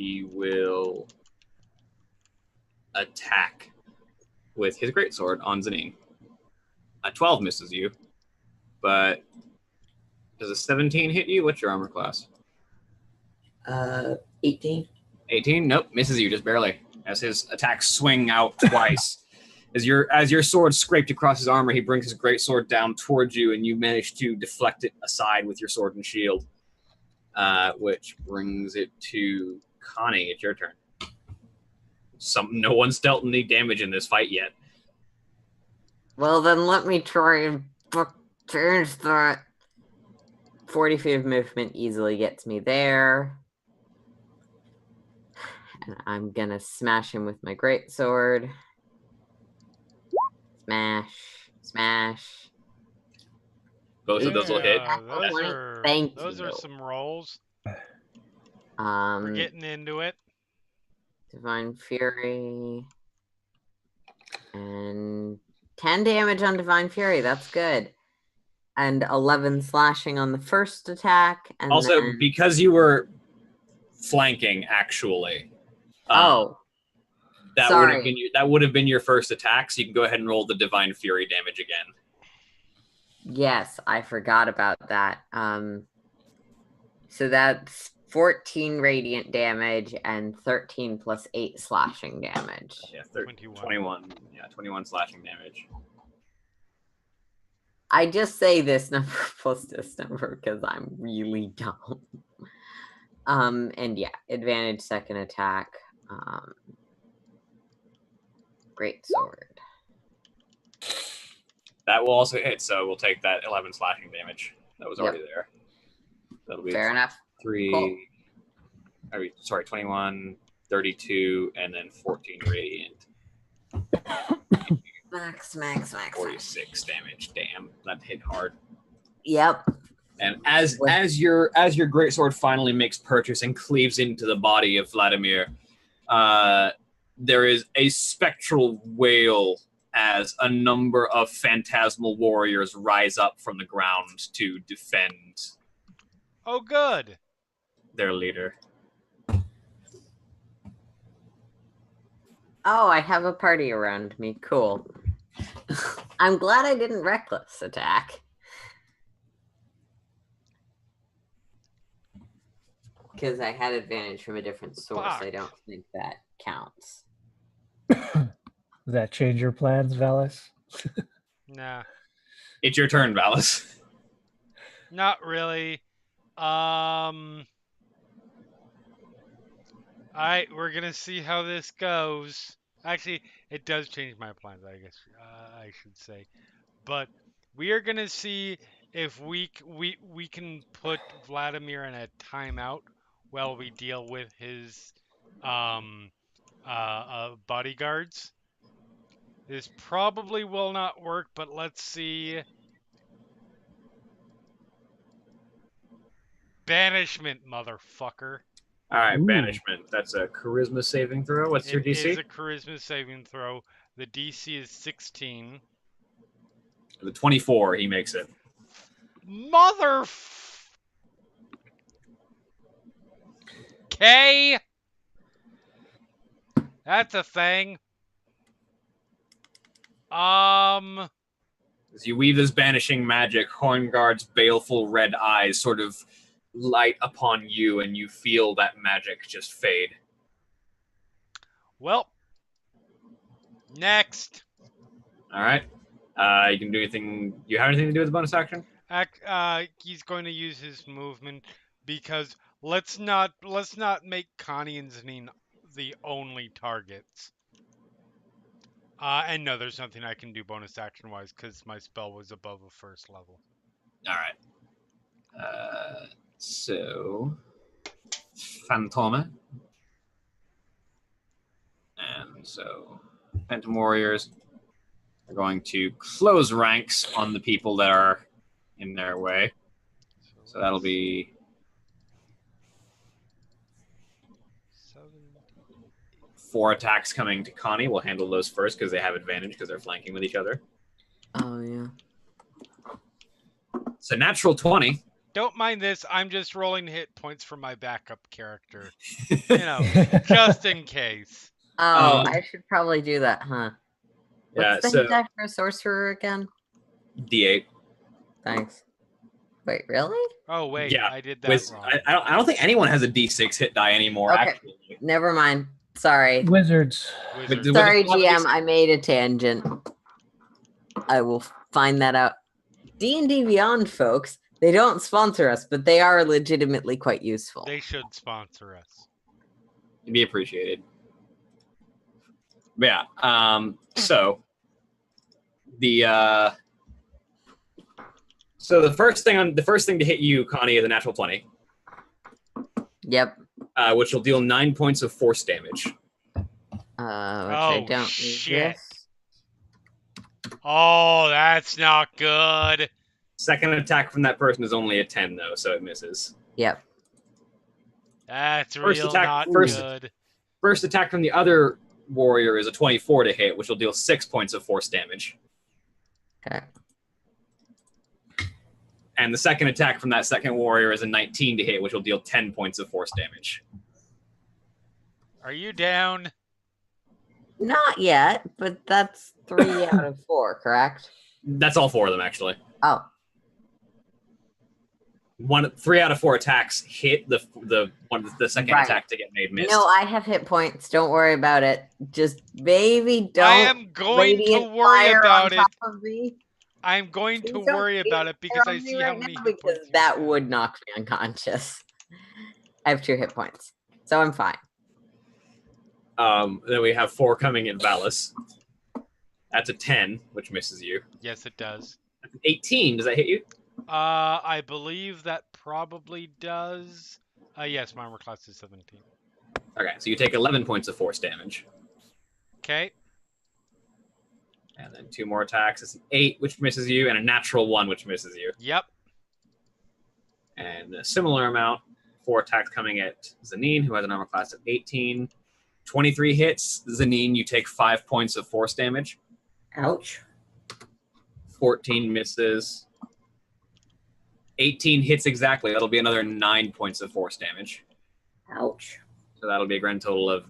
he will attack with his greatsword on Zanine. A 12 misses you, but does a 17 hit you? What's your armor class? 18. 18? Nope, misses you just barely. As his attacks swing out twice. As your sword scraped across his armor, he brings his greatsword down towards you, and you manage to deflect it aside with your sword and shield. Which brings it to Connie. It's your turn. No one's dealt any damage in this fight yet. Well, then let me try and change that. 40 feet of movement easily gets me there. And I'm gonna smash him with my greatsword. Smash. Smash. Both of those will hit. Those are some rolls. We're We're getting into it. Divine Fury. And 10 damage on Divine Fury. That's good. And 11 slashing on the first attack. And Also, then... because you were flanking, actually. That would have been your first attack, so you can go ahead and roll the Divine Fury damage again. Yes, I forgot about that. So that's 14 radiant damage and 13 plus 8 slashing damage. Yeah, 21. Yeah, 21 slashing damage. I just say this number plus this number because I'm really dumb. And yeah, advantage second attack. Great sword. That will also hit, so we'll take that 11 slashing damage that was already there. That'll be fair enough. 21, 32, and then 14 radiant. Max. 46 damage. Damn, that hit hard. Yep. And as your greatsword finally makes purchase and cleaves into the body of Vladimir, there is a spectral wail as a number of phantasmal warriors rise up from the ground to defend. Oh, good. Their leader. Oh, I have a party around me. Cool. I'm glad I didn't reckless attack. Because I had advantage from a different source. Fuck. I don't think that counts. Does that change your plans, Valis? Nah, It's your turn, Valis. not really. Alright, we're gonna see how this goes. Actually, it does change my plans, I guess I should say. But we are gonna see if we can put Vladimir in a timeout while we deal with his bodyguards. This probably will not work, but let's see. Banishment, motherfucker. All right, Ooh. banishment. That's a charisma saving throw. What's your It DC? is a charisma saving throw. The DC is 16. The 24, he makes it. Okay. That's a thing. As you weave this banishing magic, Hornguard's baleful red eyes sort of light upon you, and you feel that magic just fade. Well, next. All right. You can do anything. You have anything to do with the bonus action? He's going to use his movement because let's not make Connie and Zanine the only targets. And no, there's nothing I can do bonus action wise because my spell was above a first level. All right. So, Phantoma. And so, Phantom Warriors are going to close ranks on the people that are in their way. So that'll be 4 attacks coming to Connie. We'll handle those first because they have advantage because they're flanking with each other. Oh, yeah. So natural 20 Don't mind this. I'm just rolling hit points for my backup character. Just in case. Oh, I should probably do that, huh? Yeah, What's the so hit die for a sorcerer again? D8. Thanks. Wait, really? Oh wait, Yeah, I did that wrong. I don't think anyone has a D6 hit die anymore. Okay. Actually, Never mind. Sorry. Wizards. Wizard. With- Sorry, with- GM. I made a tangent. I will find that out. D&D Beyond, folks. They don't sponsor us, but they are legitimately quite useful. They should sponsor us. It'd be appreciated. But yeah. So the first thing to hit you, Connie, is a natural 20, Yep. which will deal 9 points of force damage. Which I don't shit. resist. Oh, that's not good. Second attack from that person is only a 10, though, so it misses. Yep. That's First real attack- not first- good. First attack from the other warrior is a 24 to hit, which will deal 6 points of force damage. Okay. And the second attack from that second warrior is a 19 to hit, which will deal 10 points of force damage. Are you down? Not yet, but that's 3 out of 4, correct? That's all 4 of them, actually. Oh. 3 out of 4 attacks hit the second Right. attack to get made missed. No, I have hit points. Don't worry about it. Just baby, don't. I am going to radiant worry fire about on it. top of me. I'm going to Please don't worry about it because fire I on me see how right many now, hit because points you that have. would knock me unconscious. I have 2 hit points, so I'm fine. Then we have 4 coming at Valis. That's a 10, which misses you. Yes, it does. 18, does that hit you? I believe that probably does. Yes, my armor class is 17. Okay, so you take 11 points of force damage. Okay. And then 2 more attacks. It's an 8, which misses you, and a natural 1, which misses you. Yep. And a similar amount, 4 attacks coming at Zanine, who has an armor class of 18. 23 hits. Zanine, you take 5 points of force damage. Ouch. 14 misses. 18 hits exactly. That'll be another 9 points of force damage. Ouch. So that'll be a grand total of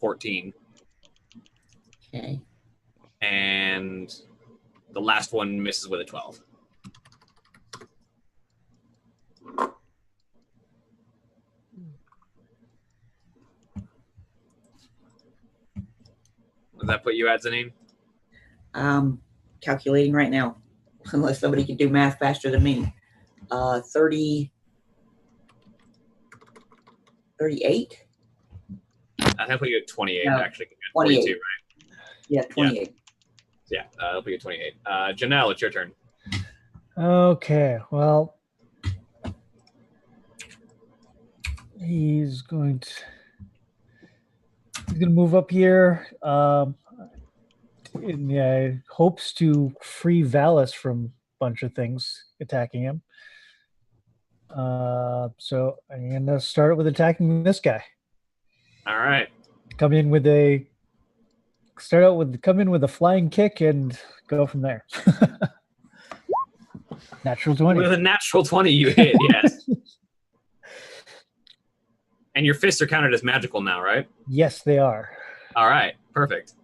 14. Okay. And the last one misses with a 12. Does that put you at, Zanine? Calculating right now, unless somebody can do math faster than me. 38? I think put you at 28, No, actually. 28. 42, right? Yeah, 28. Yeah, that'll be a 28. Janelle, it's your turn. Okay, well, he's going to move up here. And yeah, hopes to free Valis from a bunch of things attacking him. So I'm gonna start with attacking this guy. All right. Come in with a flying kick and go from there. Natural 20. With a natural 20, you hit, yes. And your fists are counted as magical now, right? Yes, they are. All right, perfect.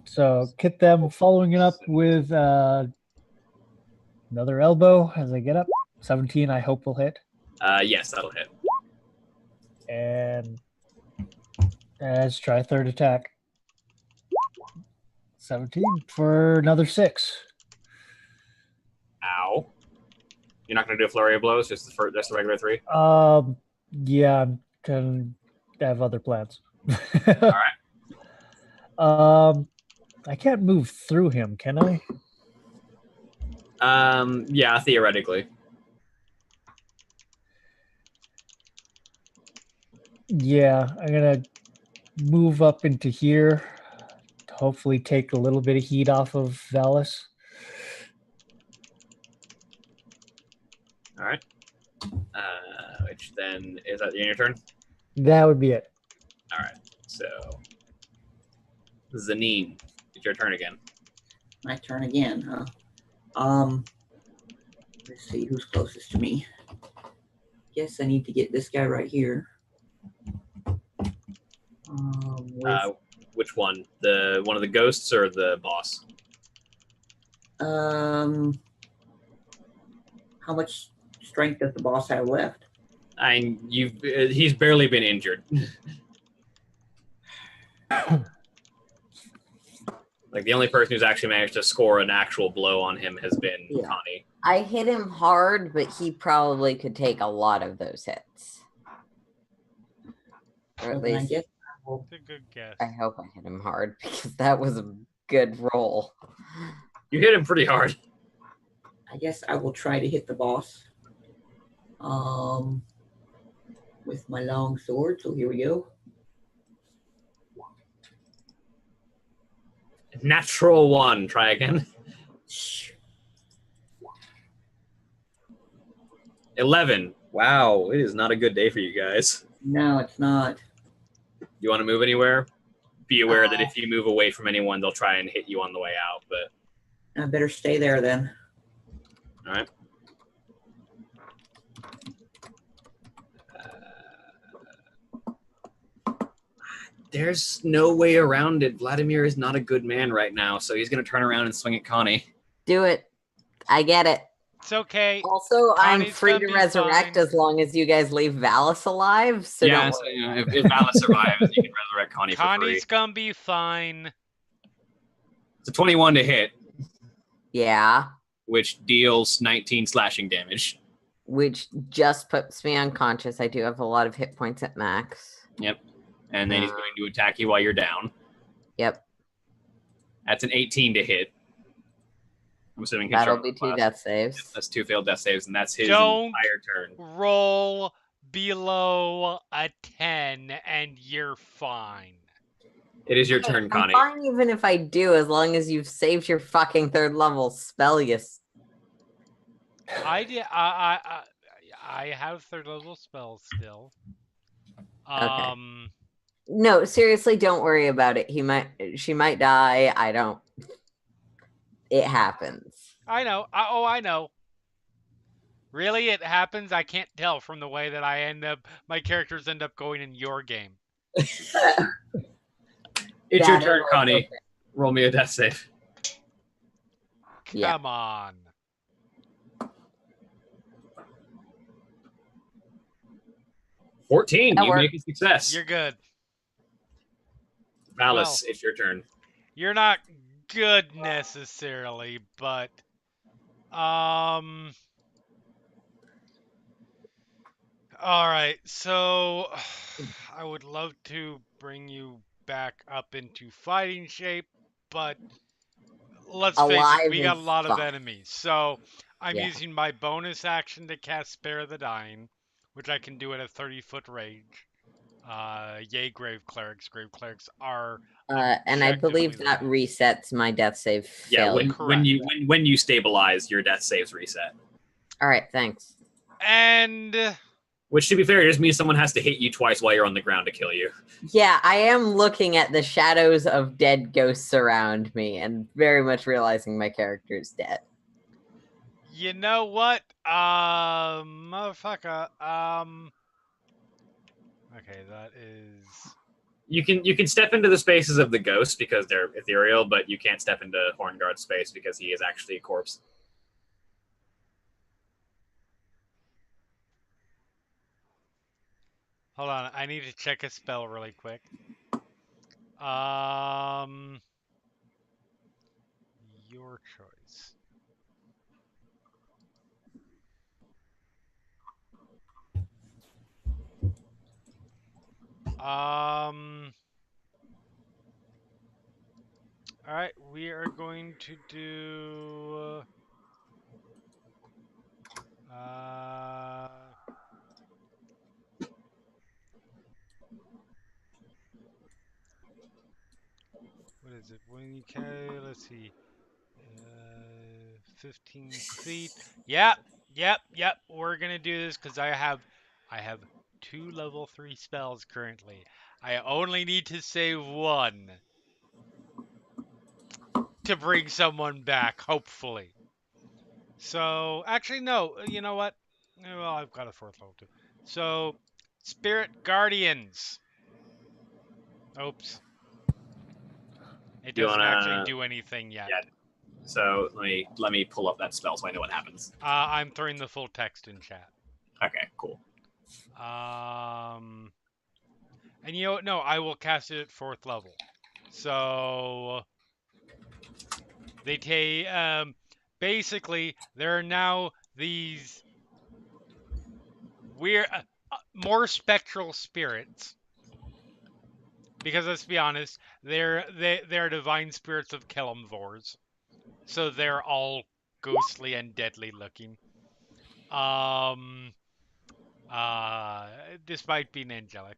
So hit them, following it up with another elbow as I get up. 17, I hope will hit. Yes, that'll hit. And let's try third attack. 17 for another 6. Ow. You're not going to do a flurry of blows, just the regular 3? Yeah, I'm gonna have other plans. All right. I can't move through him, can I? Yeah, theoretically. Yeah, I'm gonna move up into here. Hopefully take a little bit of heat off of Valis. All right. Which then, is that your turn? That would be it. All right. So, Zanine, it's your turn again. My turn again, huh? Let's see who's closest to me. Guess I need to get this guy right here. With Which one? The one of the ghosts or the boss? how much strength does the boss have left? He's barely been injured. Like the only person who's actually managed to score an actual blow on him has been Connie. I hit him hard, but he probably could take a lot of those hits. Or at least, It's a good guess. I hope I hit him hard because that was a good roll. You hit him pretty hard. I guess I will try to hit the boss. With my long sword. So here we go. Natural 1. Try again. 11. Wow, it is not a good day for you guys. No, it's not. You want to move anywhere? Be aware that if you move away from anyone, they'll try and hit you on the way out. But I better stay there then. all right. There's no way around it. Vladimir is not a good man right now, so he's going to turn around and swing at Connie. Do it. I get it. It's okay. Also, I'm Connie's free gonna to be resurrect fine. as long as you guys leave Valis alive. So yeah, don't so, worry. you know, if Valis survives, you can resurrect Connie for free. Connie's gonna be fine. It's a 21 to hit, Yeah, which deals 19 slashing damage. which just puts me unconscious. I do have a lot of hit points at max. Yep. And then he's going to attack you while you're down. Yep. That's an 18 to hit. I'm assuming That'll be 2 death saves. That's 2 failed death saves, and that's his Don't entire turn. roll below a 10 and you're fine. It is your turn, Connie. I'm fine even if I do, as long as you've saved your fucking 3rd level spell, I have 3rd level spells still. Okay. No, seriously, don't worry about it. She might die. I don't. It happens. I know. I know. Really, it happens. I can't tell from the way that my characters end up going in your game. It's your turn, Connie. Okay. Roll me a death save. Come on. $14. You make a success. You're good. Valis, it's your turn. You're not good necessarily, but all right, so I would love to bring you back up into fighting shape, but let's face it, we got a lot of enemies. So I'm using my bonus action to cast Spare the Dying, which I can do at a 30-foot range. Yay, Grave Clerics. Grave Clerics are and I believe that resets my death save. Yeah, when you stabilize, your death saves reset. All right, thanks. And which, to be fair, just means someone has to hit you twice while you're on the ground to kill you. Yeah, I am looking at the shadows of dead ghosts around me and very much realizing my character is dead. You know what? Motherfucker. Okay, that is... You can step into the spaces of the ghosts because they're ethereal, but you can't step into Hornguard's space because he is actually a corpse. Hold on, I need to check a spell really quick. Your choice. All right, we are going to do what is it? When you can, let's see, 15 feet. Yep. We're gonna do this because I have 2 level 3 spells currently. I only need to save 1. to bring someone back, hopefully. So, actually, no. You know what? Well, I've got a 4th level too. So, Spirit Guardians. Oops. It You doesn't actually wanna? do anything yet. Yeah. So let me pull up that spell so I know what happens. I'm throwing the full text in chat. Okay, cool. And you know what? No, I will cast it at 4th level. So they take basically there are now these weird more spectral spirits. Because let's be honest, they're divine spirits of Kelemvors. So they're all ghostly and deadly looking. Despite being angelic.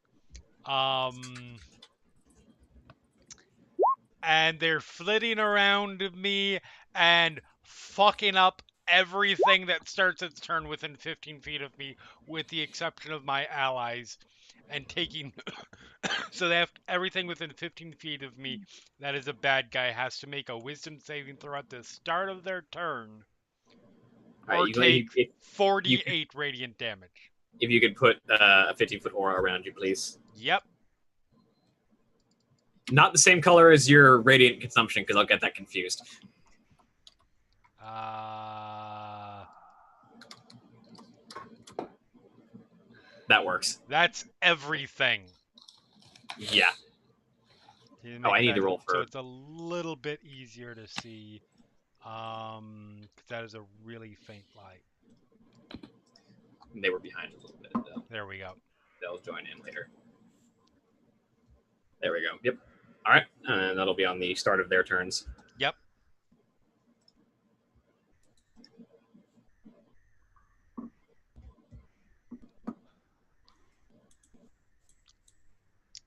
And they're flitting around me and fucking up everything that starts its turn within 15 feet of me, with the exception of my allies, and taking. So they have everything within 15 feet of me that is a bad guy has to make a wisdom saving throw at the start of their turn, All right, or take if 48 radiant damage. if you could put a 15-foot aura around you, please. Yep. Not the same color as your radiant consumption, because I'll get that confused. That works. That's everything. Yeah. You Oh, I make need that to roll so for. it's a little bit easier to see. 'Cause that is a really faint light. They were behind a little bit, though. There we go. They'll join in later. There we go. Yep. All right, and that'll be on the start of their turns. Yep.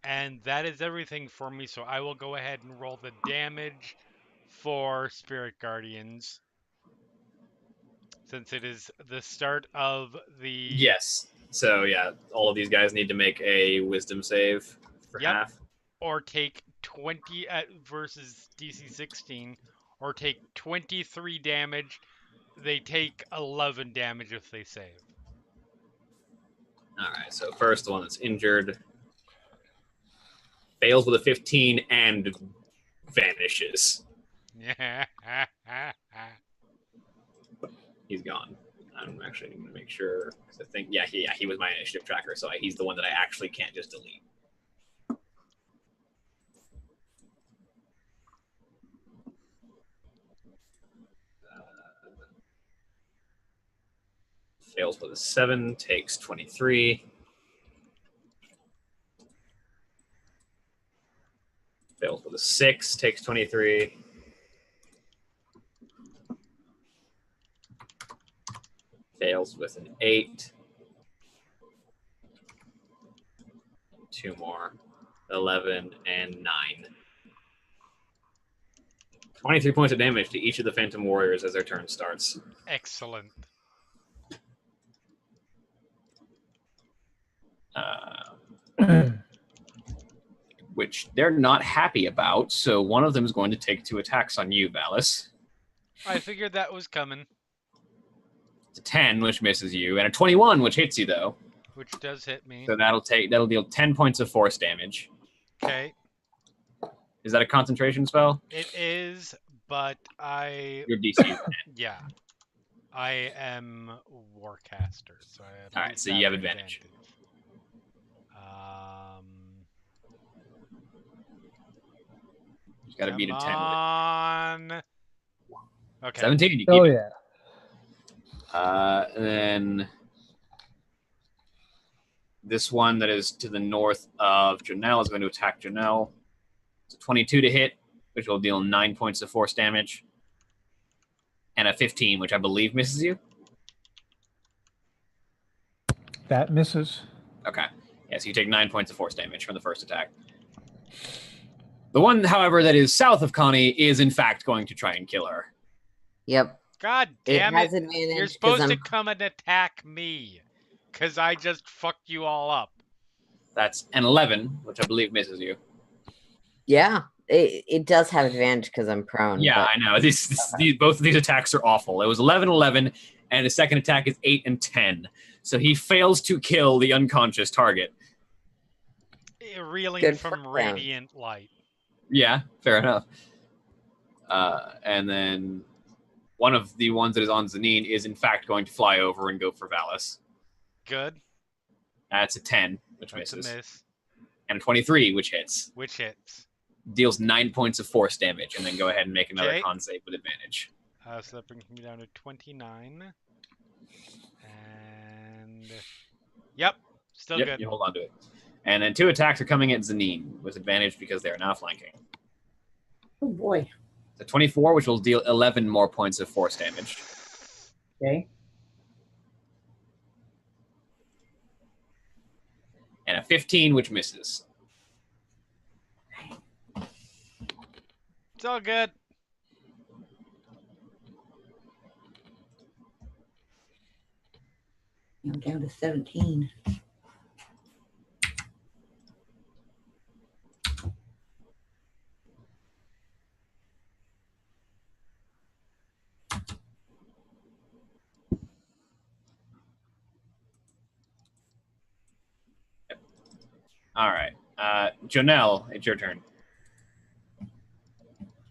And that is everything for me, so I will go ahead and roll the damage for Spirit Guardians, since it is the start of the... Yes. So, yeah, all of these guys need to make a wisdom save for Yep. half. Or take 20 versus DC 16, or take 23 damage. They take 11 damage if they save. All right, so first, the one that's injured fails with a 15 and vanishes. He's gone. I'm actually going to make sure, because I think, he was my initiative tracker, so he's the one that I actually can't just delete. Fails with a 7, takes 23. Fails with a 6, takes 23. Fails with an 8. 2 more. 11 and 9. 23 points of damage to each of the Phantom Warriors as their turn starts. Excellent. Which they're not happy about, so one of them is going to take 2 attacks on you, Valis. I figured that was coming. It's a 10, which misses you, and a 21, which hits you, though. Which does hit me. So that'll deal 10 points of force damage. Okay. Is that a concentration spell? It is, but Your DC is 10. Yeah. I am Warcaster, so I have... Alright, so you have advantage. You gotta beat a 10 with it. On. Okay. 17, you keep Oh it. yeah. And then this one that is to the north of Janelle is going to attack Janelle. It's a 22 to hit, which will deal 9 points of force damage. And a 15, which I believe misses you. That misses. Okay. Yeah, so you take 9 points of force damage from the first attack. The one, however, that is south of Connie is in fact going to try and kill her. Yep. God It damn has it. advantage. You're 'cause supposed to I'm- come and attack me. Because I just fucked you all up. That's an 11, which I believe misses you. Yeah. it does have advantage because I'm prone. Yeah, but I know. Both of these attacks are awful. It was 11-11, and his second attack is 8 and 10. So he fails to kill the unconscious target. Reeling Good from for him. radiant light. Yeah, fair enough. And then one of the ones that is on Zanine is in fact going to fly over and go for Valis. Good. That's a 10, which That's misses. a miss. And a 23, which hits. Which hits. Deals 9 points of force damage, and then go ahead and make another Okay. con save with advantage. So that brings me down to 29. And... Yep. Still Yep, good. you hold on to it. And then 2 attacks are coming at Zanine with advantage because they are now flanking. Oh boy. The 24, which will deal 11 more points of force damage. Okay. And a 15, which misses. It's all good. I'm down to 17. All right. Jonelle, it's your turn.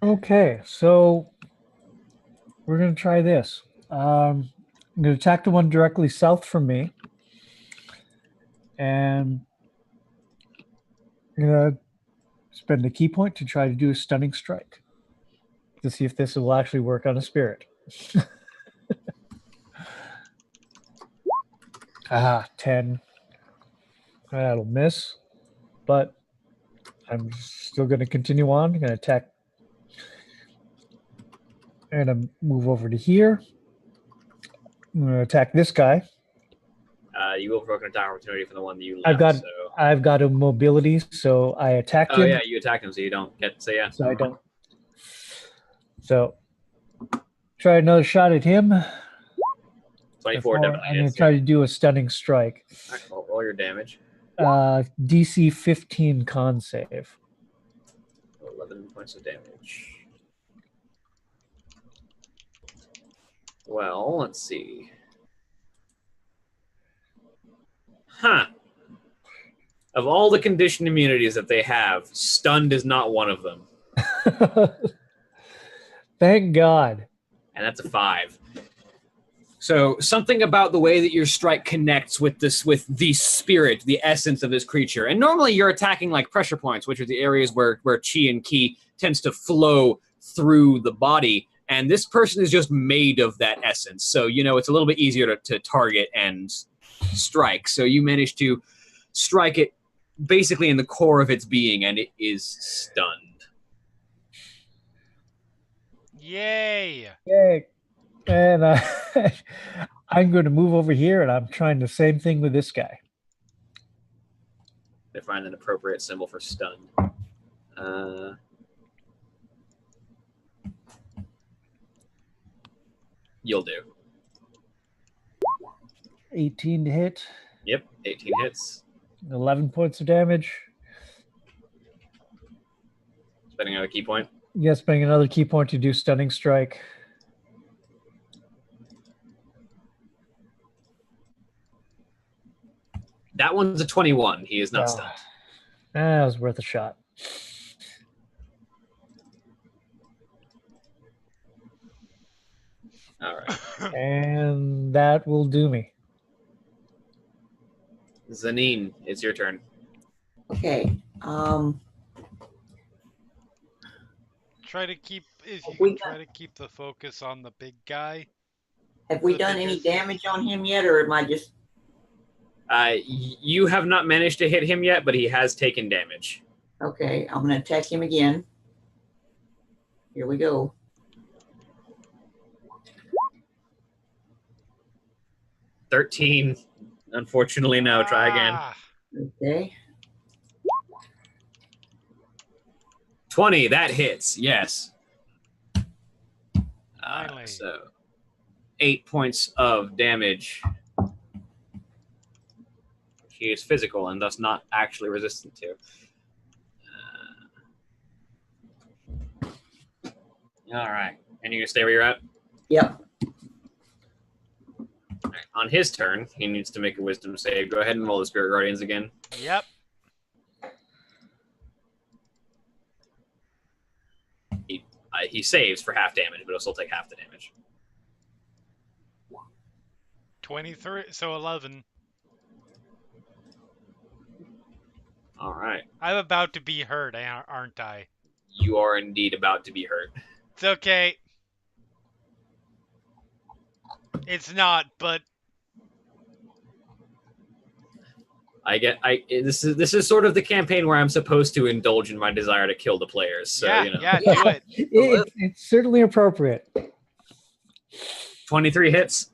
Okay, so we're going to try this. I'm going to attack the one directly south from me. And I'm going to spend a key point to try to do a stunning strike to see if this will actually work on a spirit. 10. That'll miss. But I'm still going to continue on. I'm going to attack. And I'm move over to here. I'm going to attack this guy. You will provoke an attack opportunity from the one that you left. I've got a mobility, so I attacked him. Oh yeah, you attacked him, so you don't get. So yeah. So I don't. So try another shot at him. 24 I'm definitely going hits. to try to do a stunning strike. All right, roll your damage. DC 15 con save. 11 points of damage. Well, let's see. Huh. Of all the conditioned immunities that they have, stunned is not one of them. Thank God. And that's a 5. So something about the way that your strike connects with the spirit, the essence of this creature. And normally you're attacking like pressure points, which are the areas where chi and ki tends to flow through the body. And this person is just made of that essence. So, it's a little bit easier to target and strike. So you manage to strike it basically in the core of its being, and it is stunned. Yay! Yay. And I'm going to move over here, and I'm trying the same thing with this guy. They find an appropriate symbol for stunned. You'll do. 18 to hit. Yep, 18 hits. 11 points of damage. Spending another key point. Yes, spending another key point to do stunning strike. That one's a 21. He is not stunned. That was worth a shot. All right. And that will do me. Zanine, it's your turn. Okay. Try to keep the focus on the big guy. Have we done any damage on him yet, or am I just... You have not managed to hit him yet, but he has taken damage. Okay, I'm going to attack him again. Here we go. $13. Unfortunately, no. Try again. Okay. 20. That hits. Yes. Finally. So 8 points of damage. He is physical and thus not actually resistant to. All right. And you're going to stay where you're at? Yep. All right. On his turn, he needs to make a wisdom save. Go ahead and roll the Spirit Guardians again. Yep. He saves for half damage, but he'll still take half the damage. 23, so 11. All right. I'm about to be hurt, aren't I? You are indeed about to be hurt. It's okay. It's not, but This is sort of the campaign where I'm supposed to indulge in my desire to kill the players. So, yeah, you know. yeah, do it. It's certainly appropriate. 23 hits.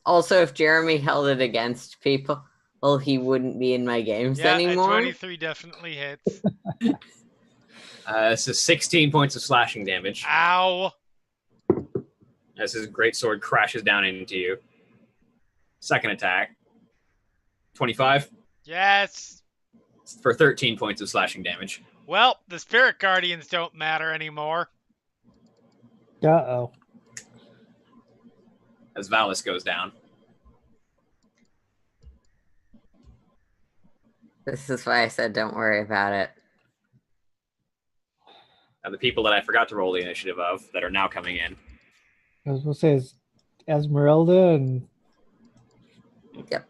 Also, if Jeremy held it against people, well, he wouldn't be in my games Yeah, anymore. 23 definitely hits. This is 16 points of slashing damage. Ow. As his greatsword crashes down into you. Second attack. 25 Yes. for 13 points of slashing damage. Well, the Spirit Guardians don't matter anymore. Uh-oh. As Valis goes down. This is why I said don't worry about it. The people that I forgot to roll the initiative of that are now coming in. I was going to say, is Esmeralda and... Yep.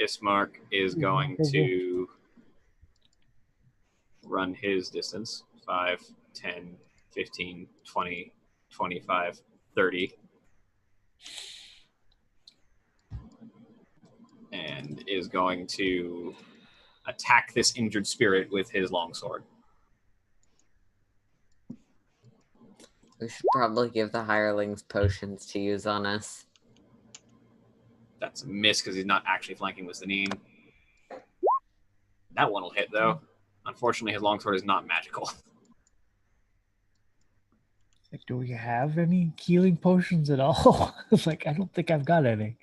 Ismark is going to run his distance. 5, 10, 15, 20, 25, 30. And is going to attack this injured spirit with his longsword. We should probably give the hirelings potions to use on us. That's a miss because he's not actually flanking with Zanine. That one will hit, though. Unfortunately, his longsword is not magical. Like, do we have any healing potions at all? It's like, I don't think I've got any.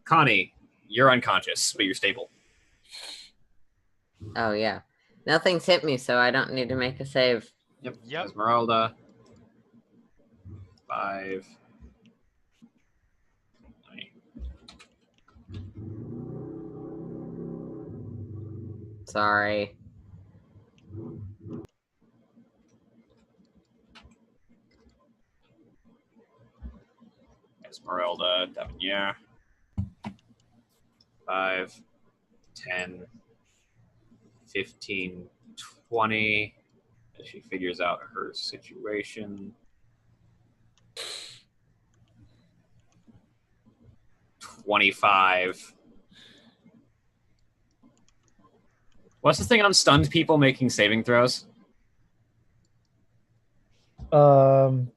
Connie, you're unconscious, but you're stable. Oh, yeah. Nothing's hit me, so I don't need to make a save. Yep. Yep. Esmeralda. 5. 9. Sorry. Esmeralda, Davignac. 5, 10, 15, 20. As she figures out her situation. 25. What's the thing on stunned people making saving throws? Hold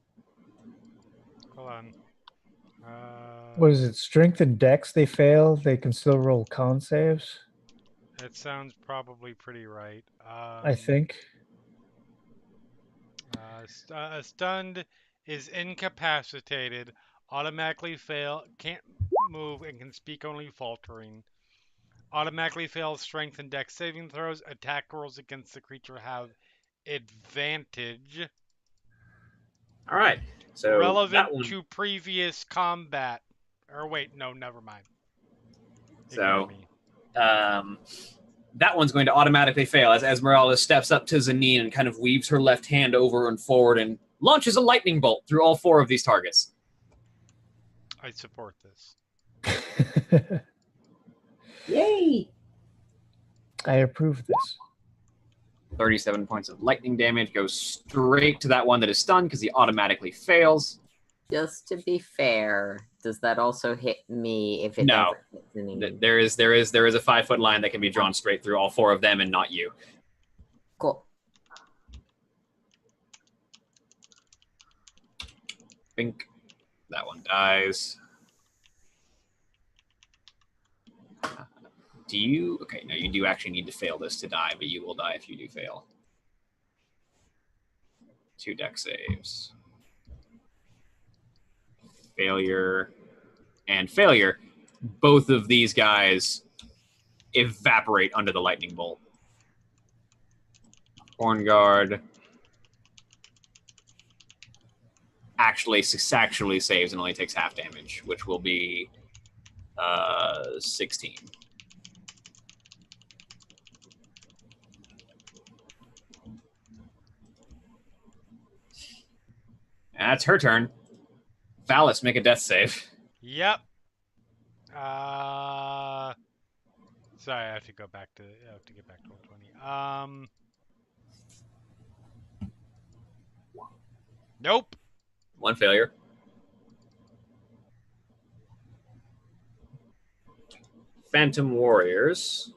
on. What is it? Strength and Dex? They fail. They can still roll con saves. That sounds probably pretty right. I think. A stunned is incapacitated, automatically fail, can't move, and can speak only faltering. Automatically fails strength and dex saving throws. Attack rolls against the creature have advantage. All right. So Relevant that one, to previous combat. Or wait, no, never mind. So- Ignore me. that one's going to automatically fail as Esmeralda steps up to Zanine and kind of weaves her left hand over and forward and launches a lightning bolt through all 4 of these targets. I support this. Yay! I approve this. 37 points of lightning damage goes straight to that one that is stunned because he automatically fails. Just to be fair, does that also hit me if it No. doesn't hit Zanine? There is a 5-foot line that can be drawn straight through all 4 of them and not you. Cool. Bink. That one dies. Do you? Okay, no, you do actually need to fail this to die, but you will die if you do fail. 2 dex saves. Failure and failure. Both of these guys evaporate under the lightning bolt. Horn Guard actually saves and only takes half damage, which will be 16. That's her turn. Valis, make a death save. Yep. Sorry, I have to go back to. I have to get back to 120. Nope. One failure. Phantom Warriors.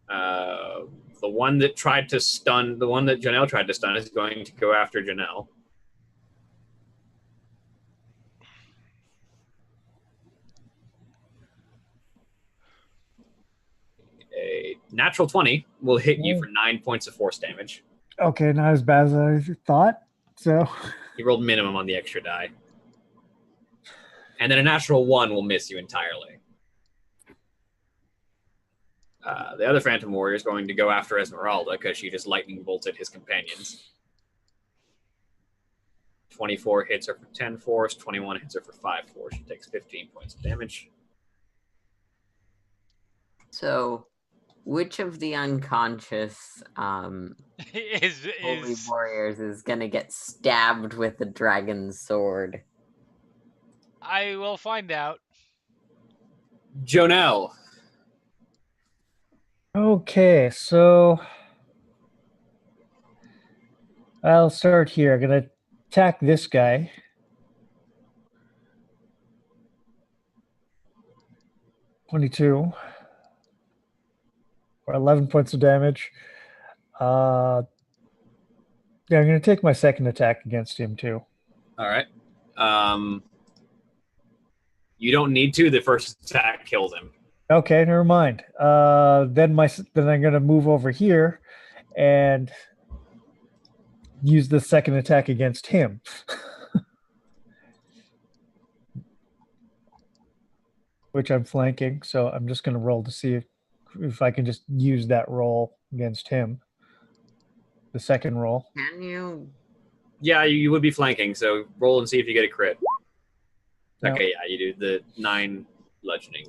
The one that Janelle tried to stun is going to go after Janelle. A natural 20 will hit you for 9 points of force damage. Okay, not as bad as I thought. So You rolled minimum on the extra die. And then a natural 1 will miss you entirely. The other Phantom Warrior is going to go after Esmeralda because she just lightning bolted his companions. 24 hits her for 10 force, 21 hits her for 5 force. She takes 15 points of damage. So, which of the unconscious holy is warriors is gonna get stabbed with the dragon's sword? I will find out. Jonelle. okay, so I'll start here. I'm gonna attack this guy. $22 for 11 points of damage. Yeah, I'm gonna take my second attack against him too. All right. You don't need to. The first attack kills him. Okay, never mind. Then I'm gonna move over here and use the second attack against him. Which I'm flanking, so I'm just gonna roll to see if I can just use that roll against him. The second roll. Can you? Yeah, you would be flanking, so roll and see if you get a crit. Yep. Okay, yeah, you do the 9 bludgeoning.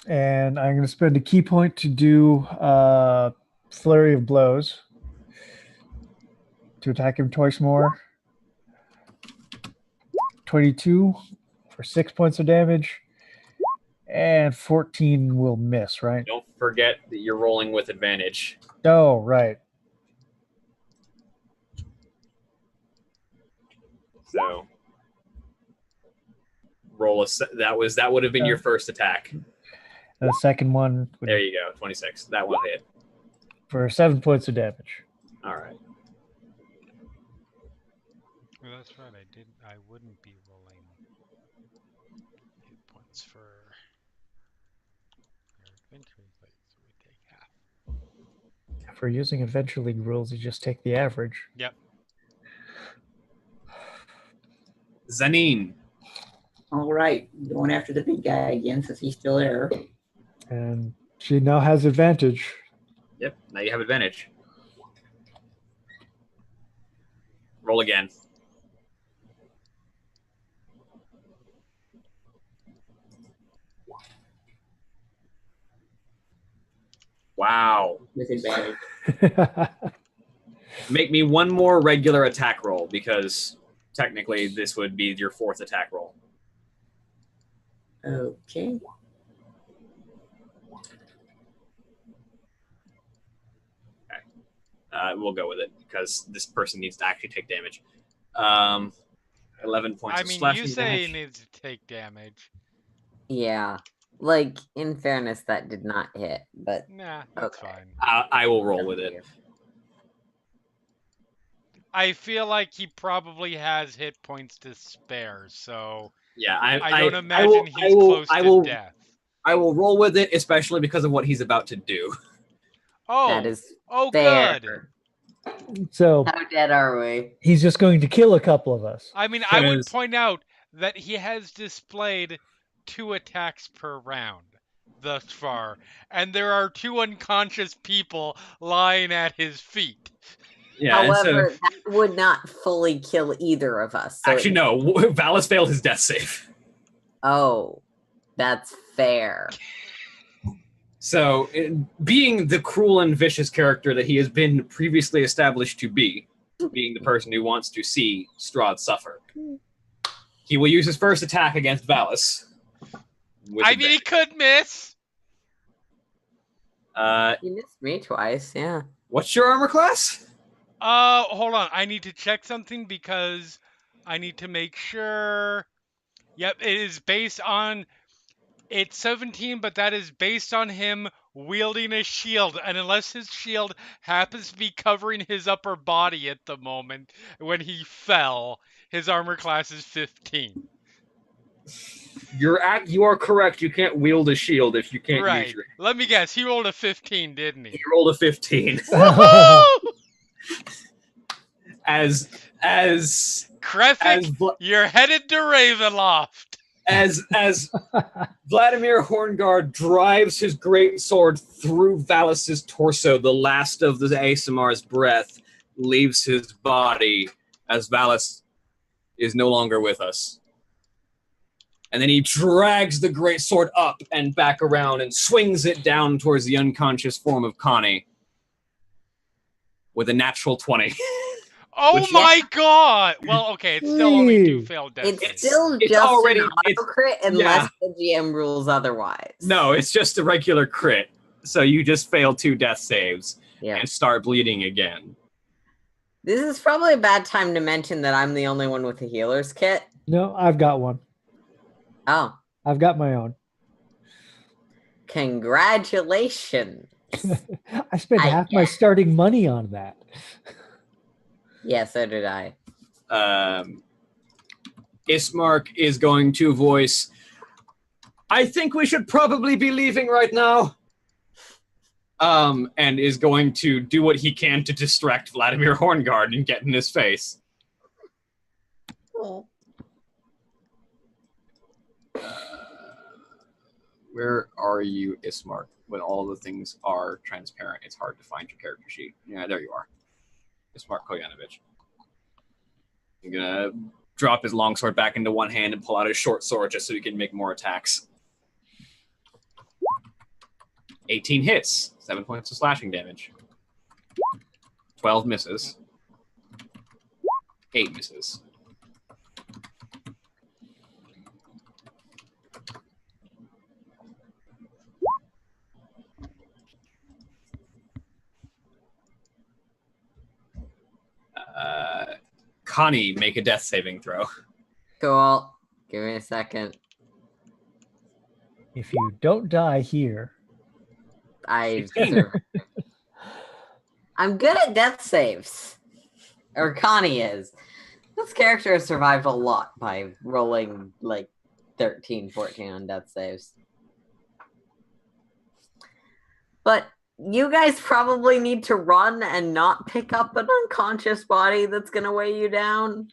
And I'm going to spend a key point to do Flurry of Blows to attack him twice more. 22 for 6 points of damage. And 14 will miss, right? Don't forget that you're rolling with advantage. Oh, right. So roll that would have been your first attack. The second one would There you go, 26. That one hit. for 7 points of damage. All right. Well, that's right. I wouldn't be rolling hit points for your adventure, but so we take half. For using Adventure League rules, you just take the average. Yep. Zanine. All right, going after the big guy again since he's still there. And she now has advantage. Yep, now you have advantage. Roll again. Wow. With advantage. Make me one more regular attack roll because technically this would be your 4th attack roll. Okay. We'll go with it because this person needs to actually take damage. 11 points I of mean, slashing you say he damage. needs to take damage. Yeah. Like, in fairness, that did not hit, but Nah, that's Okay. fine. I will roll with it. I feel like he probably has hit points to spare, so Yeah, I don't imagine he's close to death. I will roll with it, especially because of what he's about to do. Oh, that is good. fair. So How dead are we? he's just going to kill a couple of us. I mean, I would Because- point out that he has displayed 2 attacks per round. thus far, and there are 2 unconscious people lying at his feet. Yeah, and so However, that would not fully kill either of us. So actually no, Valis failed his death save. Oh, that's fair. So, being the cruel and vicious character that he has been previously established to be, being the person who wants to see Strahd suffer, he will use his first attack against Valis. I mean, he could miss. You missed me twice, yeah. What's your armor class? Hold on. I need to check something because I need to make sure. Yep, it is based on. It's 17, but that is based on him wielding a shield. And unless his shield happens to be covering his upper body at the moment when he fell, his armor class is 15. You are correct. You can't wield a shield if you can't Right. use your. Let me guess. He rolled a 15, didn't he? You rolled a 15. Woohoo! As Krefik, you're headed to Ravenloft. as Vladimir Horngard drives his great sword through Valis's torso, the last of the ASMR's breath leaves his body as Valis is no longer with us. And then he drags the great sword up and back around and swings it down towards the unconscious form of Connie with a natural 20. Oh my god! Well, okay, it's still only 2 failed death It's saves. still it's just already- an auto crit unless the GM rules otherwise. No, it's just a regular crit. So you just fail 2 death saves Yeah. and start bleeding again. This is probably a bad time to mention that I'm the only one with a healer's kit. No, I've got one. Oh, I've got my own. congratulations. I spent half my starting money on that. Yeah, so did I. Ismark is going to voice, I think we should probably be leaving right now. And is going to do what he can to distract Vladimir Horngard and get in his face. Oh. Where are you, Ismark? When all the things are transparent, it's hard to find your character sheet. Yeah, there you are. Ismark Koyanovich. He's gonna drop his longsword back into one hand and pull out his short sword just so he can make more attacks. 18 hits, 7 points of slashing damage. 12 misses. 8 misses. Connie, make a death saving throw. Cool. Give me a second. If you don't die here, I'm good at death saves. Or Connie is. This character has survived a lot by rolling like 13, 14 on death saves. But you guys probably need to run and not pick up an unconscious body that's going to weigh you down.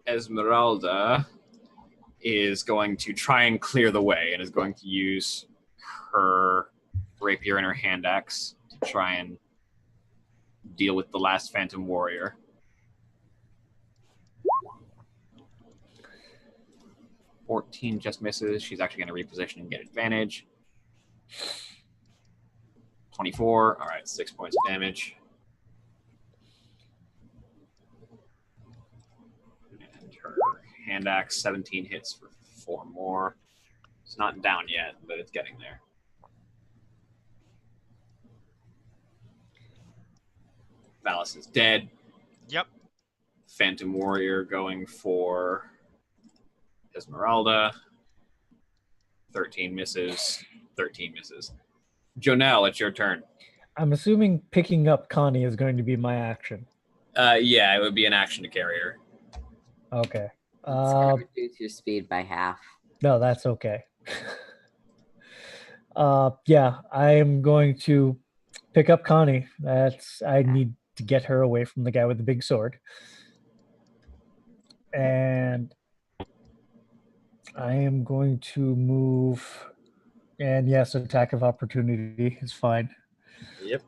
Esmeralda is going to try and clear the way and is going to use her rapier and her hand axe to try and deal with the last Phantom Warrior. 14 just misses. She's actually going to reposition and get advantage. 24. All right, 6 points of damage. And her hand axe, 17 hits for 4 more. It's not down yet, but it's getting there. Valis is dead. Yep. Phantom Warrior going for Esmeralda. 13 misses. 13 misses. Jonelle, it's your turn. I'm assuming picking up Connie is going to be my action. Yeah, it would be an action to carry her. Okay. It's going to reduce your speed by half. No, that's okay. Yeah, I am going to pick up Connie. I need to get her away from the guy with the big sword. And I am going to move. And yes, attack of opportunity is fine. Yep.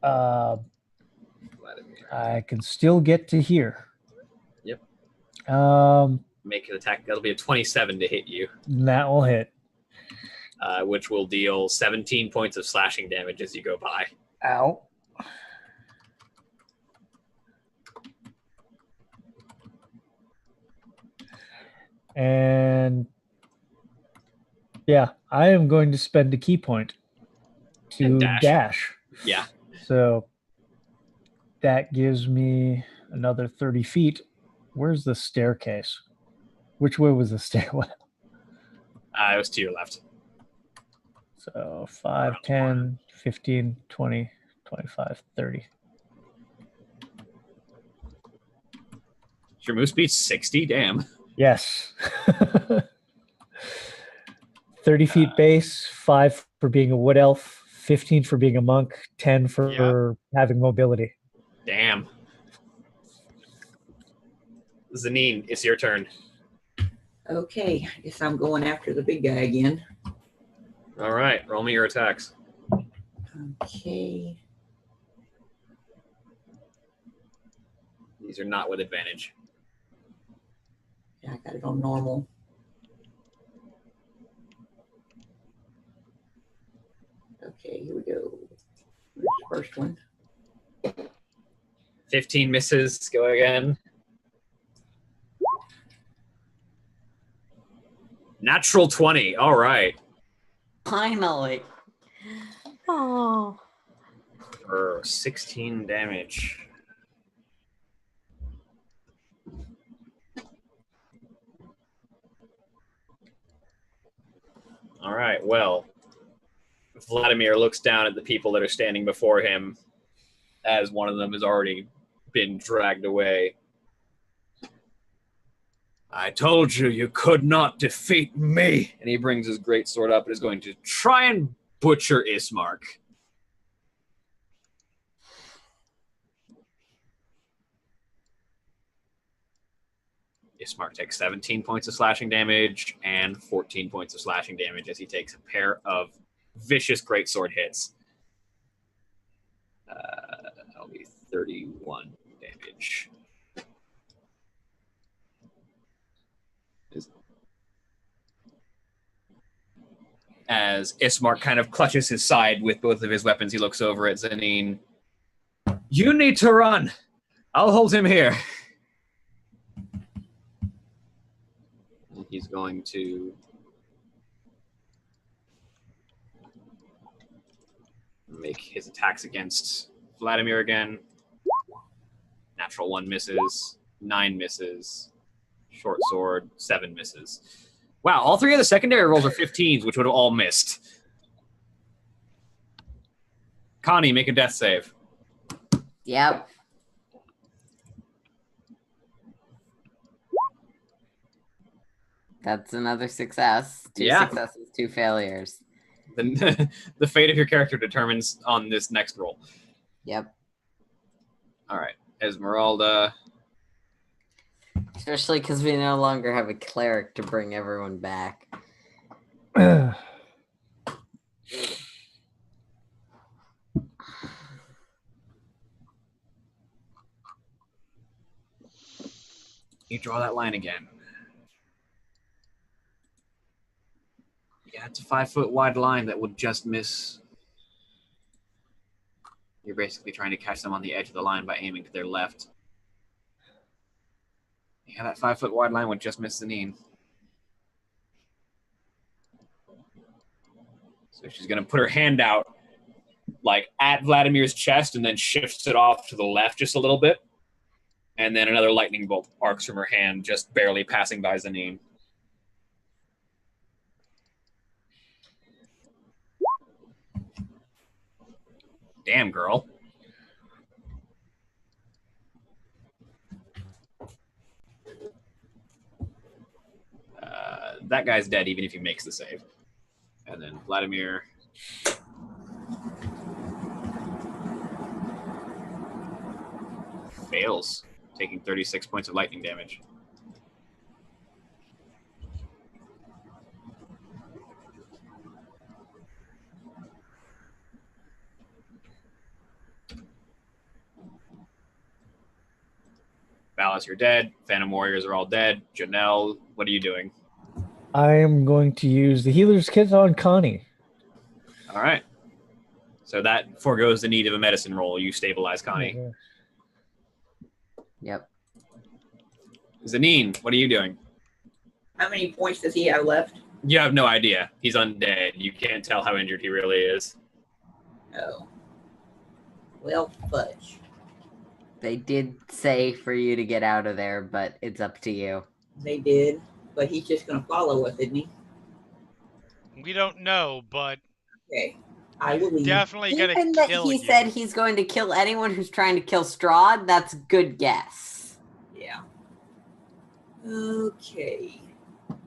Vladimir. Vladimir. I can still get to here. Yep. Um, Make an attack. That'll be a 27 to hit you, that will hit. which will deal 17 points of slashing damage as you go by. Ow. And yeah, I am going to spend a key point to And dash. dash. Yeah. So that gives me another 30 feet. Where's the staircase? Which way was the stairwell? It was to your left. So 5, 10, 15, 20, 25, 30. Your move speed's 60? Damn. Yes. 30 feet base, 5 for being a wood elf, 15 for being a monk, 10 for having mobility. Damn. Zanine, it's your turn. Okay, I guess I'm going after the big guy again. All right, roll me your attacks. Okay. These are not with advantage. Yeah, I got it on normal. Okay, here we go. First one. 15 misses. Go again. Natural 20. All right. Finally. Oh. For 16 damage. All right, well, Vladimir looks down at the people that are standing before him as one of them has already been dragged away. I told you you could not defeat me. And he brings his greatsword up and is going to try and butcher Ismark. Ismark takes 17 points of slashing damage and 14 points of slashing damage as he takes a pair of vicious greatsword hits. That'll be 31 damage. As Ismark kind of clutches his side with both of his weapons, he looks over at Zanine. You need to run. I'll hold him here. And he's going to make his attacks against Vladimir again. Natural 1 misses, 9 misses, short sword, 7 misses. Wow, all 3 of the secondary rolls are 15s, which would have all missed. Connie, make a death save. Yep. That's another success. 2 successes, 2 failures. The fate of your character determines on this next roll. Yep. All right, Esmeralda. Especially because we no longer have a cleric to bring everyone back. You draw that line again. Yeah, it's a 5-foot wide line that would just miss. You're basically trying to catch them on the edge of the line by aiming to their left. Yeah, that 5-foot wide line would just miss Zanine. So she's going to put her hand out, like, at Vladimir's chest and then shifts it off to the left just a little bit. And then another lightning bolt arcs from her hand, just barely passing by Zanine. Damn, girl. That guy's dead even if he makes the save. And then Vladimir. fails, taking 36 points of lightning damage. Valis, you're dead. Phantom Warriors are all dead. Janelle, what are you doing? I am going to use the healer's kit on Connie. All right. So that foregoes the need of a medicine roll. You stabilize Connie. Okay. Yep. Zanine, what are you doing? How many points does he have left? You have no idea. He's undead. You can't tell how injured he really is. Oh. Well, fudge. They did say for you to get out of there, but it's up to you. They did, but he's just going to follow us, isn't he? We don't know, but Okay. I will leave. definitely gonna Even that kill he you. said he's going to kill anyone who's trying to kill Strahd, that's a good guess. Yeah. Okay. If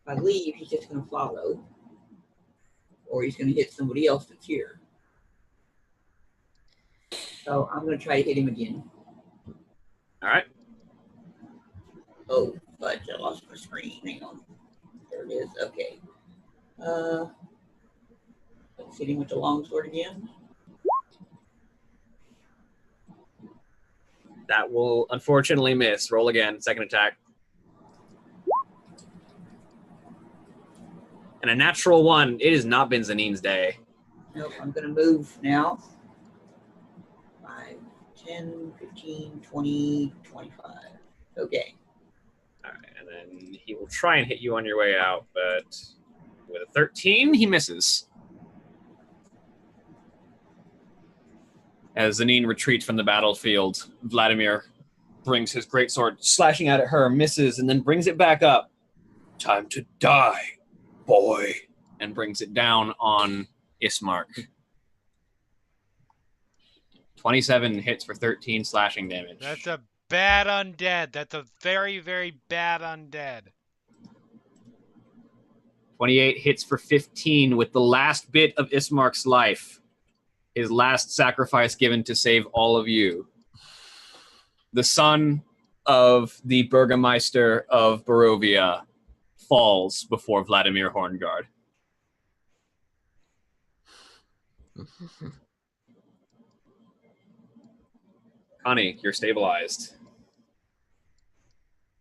I leave, he's just going to follow. Or he's going to hit somebody else that's here. So I'm going to try to hit him again. All right. Oh, fudge, I lost my screen. Hang on. There it is. Okay. Let's hit him with the longsword again. That will unfortunately miss. Roll again. Second attack. And a natural one. It has not been Zanine's day. Nope, I'm going to move now. 5, 10, 15, 20, 25. Okay. All right. And then he will try and hit you on your way out, but with a 13, he misses. As Zanine retreats from the battlefield, Vladimir brings his greatsword, slashing out at her, misses, and then brings it back up. Time to die, boy. And brings it down on Ismark. 27 hits for 13 slashing damage. That's a bad undead. That's a very, very bad undead. 28 hits for 15 with the last bit of Ismark's life. His last sacrifice given to save all of you. The son of the Burgomeister of Barovia falls before Vladimir Horngard. Connie, you're stabilized.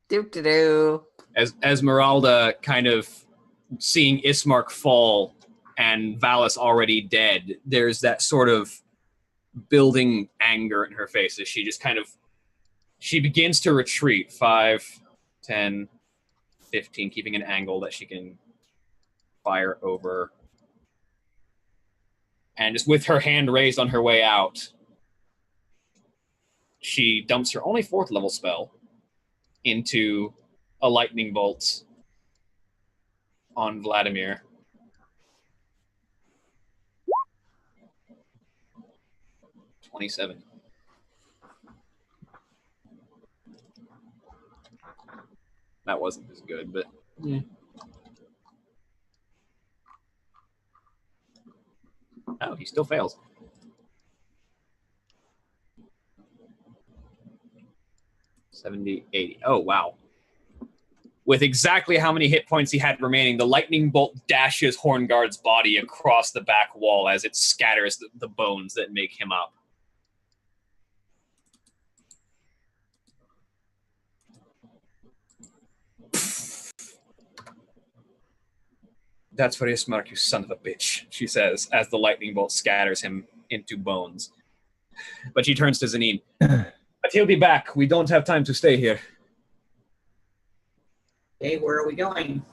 Doo-doo-doo. As Esmeralda kind of seeing Ismark fall and Valis already dead, there's that sort of building anger in her face as she just kind of, she begins to retreat 5, 10, 15, keeping an angle that she can fire over. And just with her hand raised on her way out, she dumps her only 4th level spell into a lightning bolt on Vladimir. $27. That wasn't as good, but yeah. Oh, he still fails. 70, 80. Oh, wow. With exactly how many hit points he had remaining, the lightning bolt dashes Horngard's body across the back wall as it scatters the bones that make him up. That's for Ismark, you son of a bitch, she says, as the lightning bolt scatters him into bones. But she turns to Zanine. But he'll be back. We don't have time to stay here. Okay, where are we going?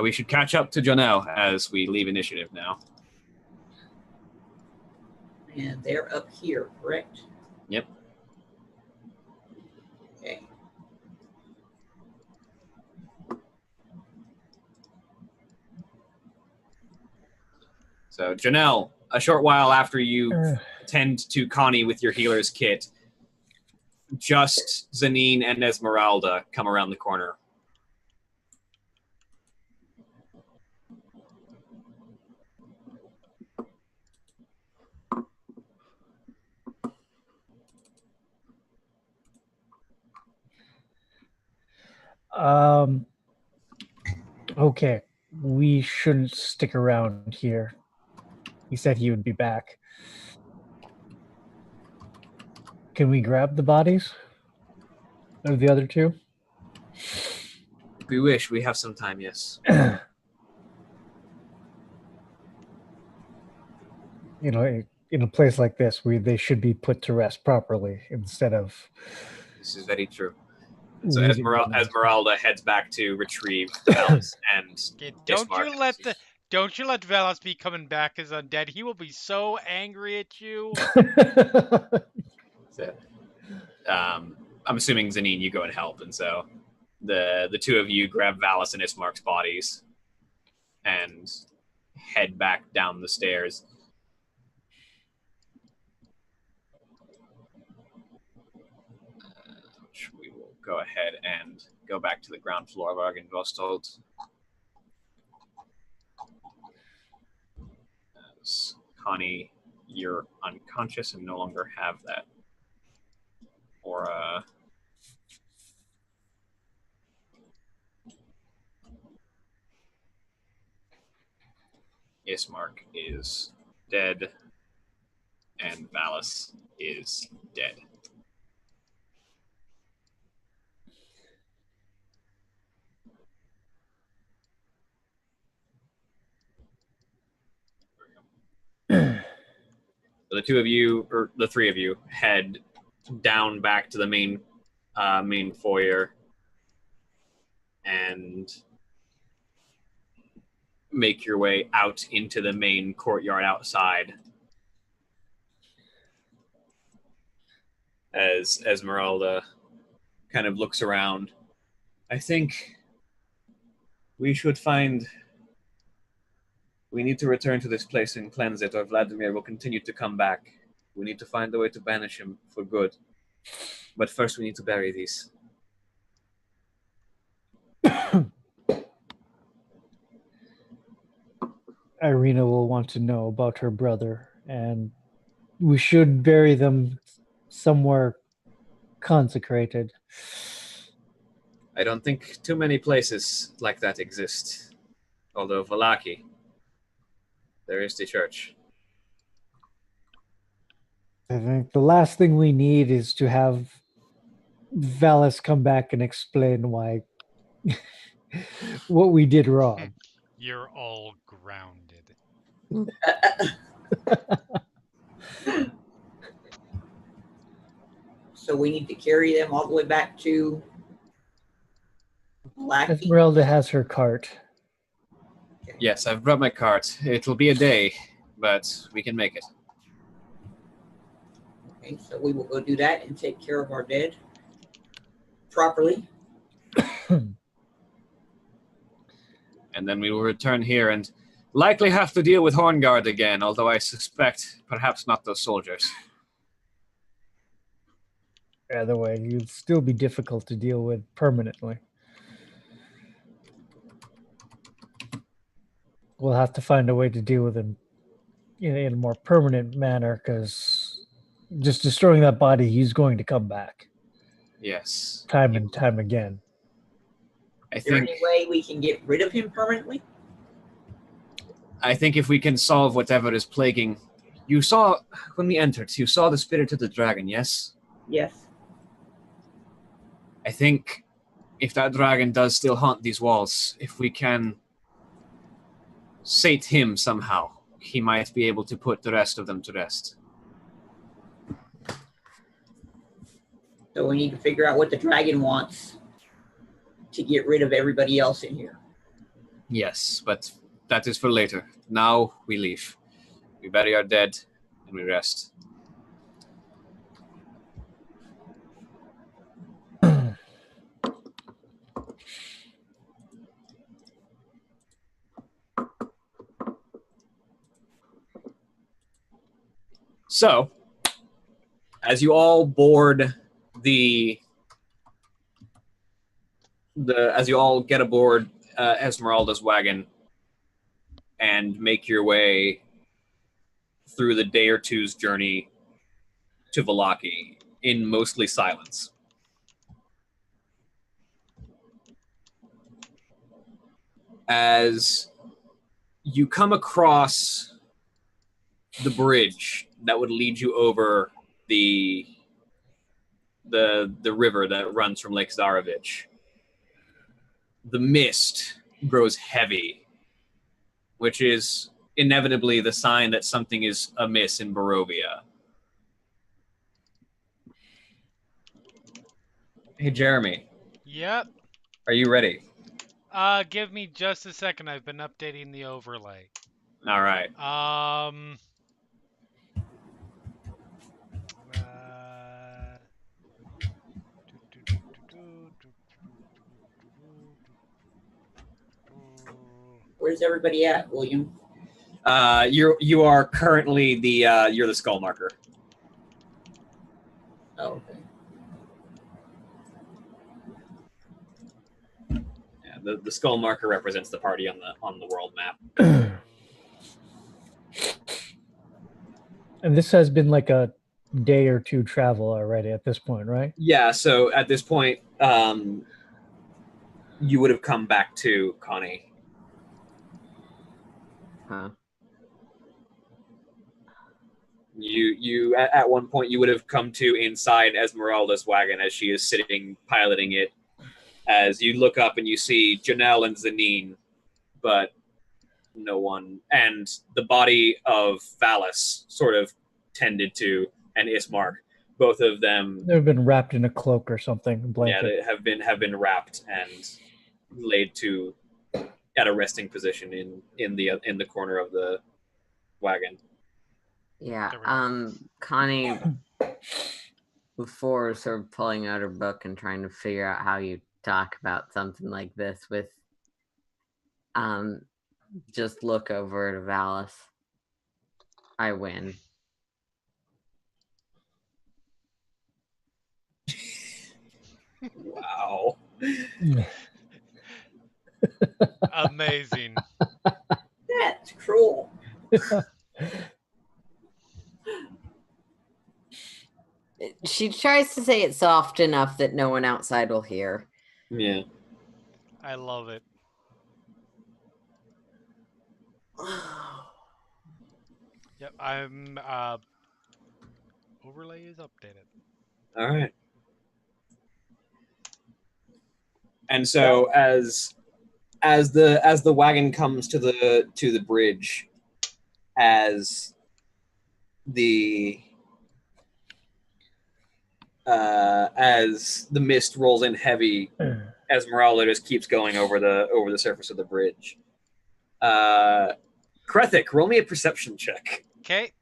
We should catch up to Janelle as we leave initiative now. And they're up here, correct? Yep. Okay. So, Janelle, a short while after you tend to Connie with your healer's kit, just Zanine and Esmeralda come around the corner. Okay. We shouldn't stick around here. He said he would be back. Can we grab the bodies of the other two? If we wish, we have some time, yes. You know, in a place like this, they should be put to rest properly instead of. This is very true. So leaving them. Esmeralda heads back to retrieve Valis and Okay, Ismark. don't you let Valis be coming back as undead. He will be so angry at you. So, I'm assuming Zanine, you go and help, and so the two of you grab Valis and Ismark's bodies and head back down the stairs. Which we will go ahead and go back to the ground floor of Argenvostold. As Connie, you're unconscious and no longer have that aura. Ismark is dead, and Valis is dead. So the two of you, or the three of you, head down back to the main foyer and make your way out into the main courtyard outside. As Esmeralda kind of looks around, I think we need to return to this place and cleanse it, or Vladimir will continue to come back. We need to find a way to banish him for good. But first we need to bury these. Irina will want to know about her brother, and we should bury them somewhere consecrated. I don't think too many places like that exist. Although Valaki, there is the church. I think the last thing we need is to have Valis come back and explain why what we did wrong. You're all grounded. So we need to carry them all the way back to Lackey. Esmeralda has her cart. Yes, I've brought my cart. It'll be a day, but we can make it. Okay, so we will go do that and take care of our dead properly. And then we will return here and likely have to deal with Hornguard again, although I suspect perhaps not those soldiers. Either way, you'd still be difficult to deal with permanently. We'll have to find a way to deal with him in a more permanent manner, because just destroying that body, he's going to come back. Yes. Time and time again. Is there any way we can get rid of him permanently? I think if we can solve whatever is plaguing... You saw, when we entered, you saw the spirit of the dragon, yes? Yes. I think if that dragon does still haunt these walls, if we can sate him somehow, he might be able to put the rest of them to rest. So we need to figure out what the dragon wants to get rid of everybody else in here. Yes, but that is for later. Now we leave. We bury our dead and we rest. So, as you all board as you all get aboard Esmeralda's wagon and make your way through the day or two's journey to Valaki in mostly silence. as you come across the bridge that would lead you over the river that runs from Lake Zarovich. The mist grows heavy, which is inevitably the sign that something is amiss in Barovia. Hey, Jeremy, Yep. are you ready? Give me just a second. I've been updating the overlay. All right. Where's everybody at, William? You are currently you're the skull marker. Oh, okay. Yeah, the skull marker represents the party on the world map. And this has been like a day or two travel already at this point, right? Yeah. So at this point, you would have come back to Connie. Huh. You at one point you would have come to inside Esmeralda's wagon as she is sitting piloting it. As you look up and you see Janelle and Zanine, but no one, and the body of Valis sort of tended to, and Ismark, both of them. They've been wrapped in a cloak or something, blanket. Yeah, they have been wrapped and laid to at a resting position in the corner of the wagon. Yeah. There we go. Connie, before sort of pulling out her book and trying to figure out how you talk about something like this with, just look over to Valis. I win. Wow. Amazing. That's cruel. She tries to say it soft enough that no one outside will hear. Yeah. I love it. Yep, I'm overlay is updated. All right. And so as the wagon comes to the bridge, as the mist rolls in heavy, Esmeralda just keeps going over the surface of the bridge. Krethic, roll me a perception check. Okay.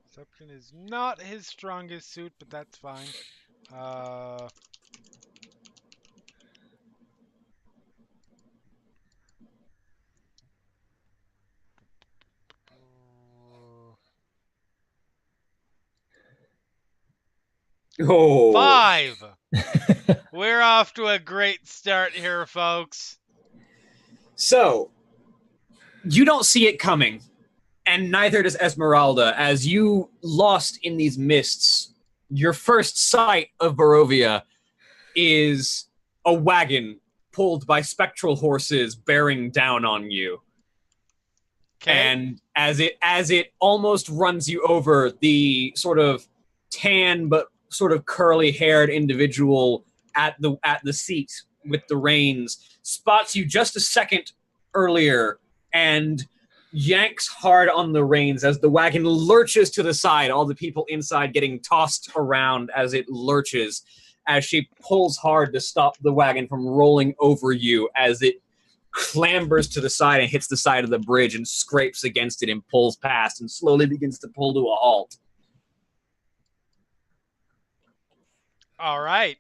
Perception is not his strongest suit, but that's fine. Oh. 5. We're off to a great start here, folks. So, you don't see it coming, and neither does Esmeralda. As you lost in these mists, your first sight of Barovia is a wagon pulled by spectral horses bearing down on you. Okay. And as it almost runs you over, the sort of tan but sort of curly-haired individual at the seat with the reins spots you just a second earlier and yanks hard on the reins as the wagon lurches to the side, all the people inside getting tossed around as it lurches, as she pulls hard to stop the wagon from rolling over you as it clambers to the side and hits the side of the bridge and scrapes against it and pulls past and slowly begins to pull to a halt. All right.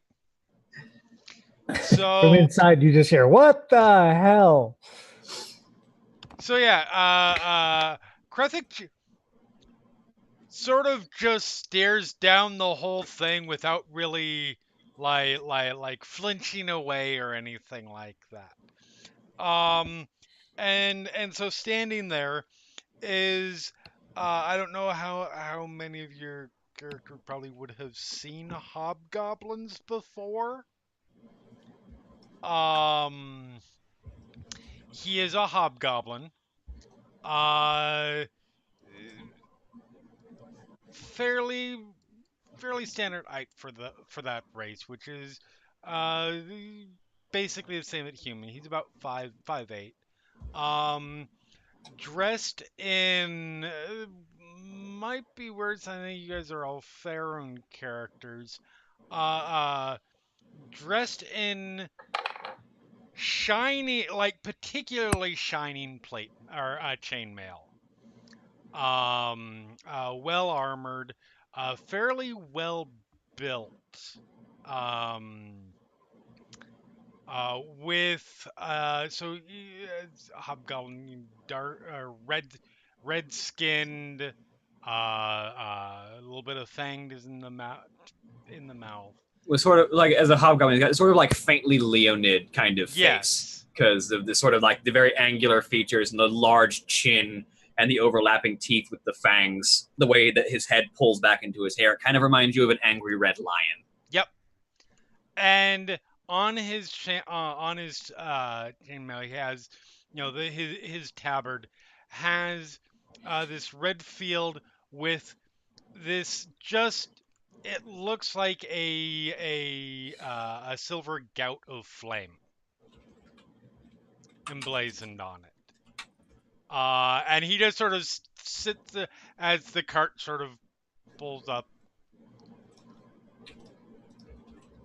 So From inside, you just hear, "What the hell?" So yeah, Krethic sort of just stares down the whole thing without really like flinching away or anything like that. And so standing there is I don't know how many of your character probably would have seen hobgoblins before. He is a hobgoblin. Uh, fairly standard height for that race, which is uh basically the same as human. He's about 5'8". Dressed in might be words. I think you guys are all Faerun characters. Uh, uh, Dressed in shiny, like particularly shining plate or chainmail. Well armored, fairly well built. Um, with hobgoblin, dark, red skinned, a little bit of fanged is in the mouth. Was sort of like as a hobgoblin, he's got sort of like faintly Leonid kind of face Yes. because of the sort of like the very angular features and the large chin and the overlapping teeth with the fangs. The way that his head pulls back into his hair kind of reminds you of an angry red lion. Yep. And on his chainmail, he has, his tabard has this red field with this just. It looks like a silver gout of flame emblazoned on it. And he just sort of sits as the cart sort of pulls up.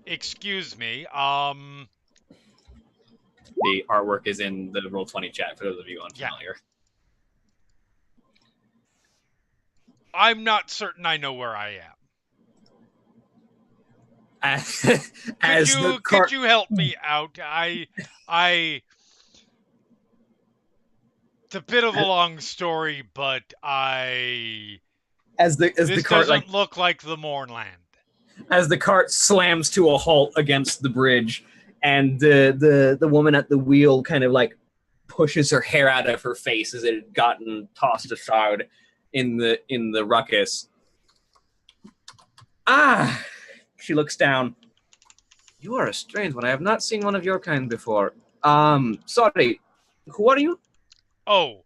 Excuse me. The artwork is in the Roll20 chat for those of you unfamiliar. I'm not certain I know where I am. Could you help me out? It's a bit of a long story, but as the cart doesn't look like the Mournland. As the cart slams to a halt against the bridge, and the woman at the wheel kind of like pushes her hair out of her face as it had gotten tossed aside in the ruckus. She looks down. You are a strange one. I have not seen one of your kind before. Sorry. Who are you? Oh,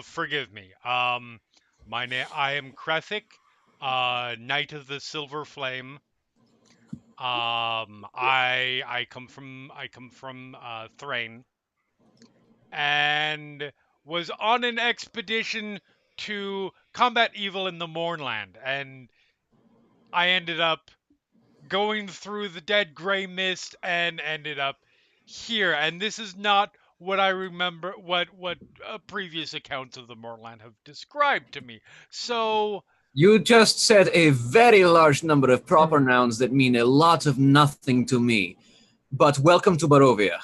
forgive me. My name. I am Krethic, Knight of the Silver Flame. I come from Thrain, and was on an expedition to combat evil in the Mournland, and I ended up going through the dead gray mist and ended up here. And this is not what I remember, what previous accounts of the Mournland have described to me. So You just said a very large number of proper nouns that mean a lot of nothing to me. But welcome to Barovia.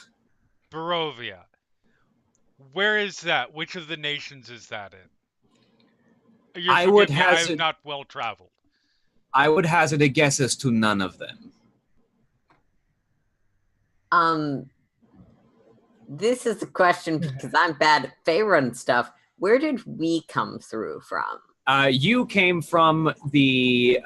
Barovia. Where is that? Which of the nations is that in? I would I hazard- am not well traveled. I would hazard a guess as to none of them. This is a question because I'm bad at Faerun stuff. Where did we come through from? You came from the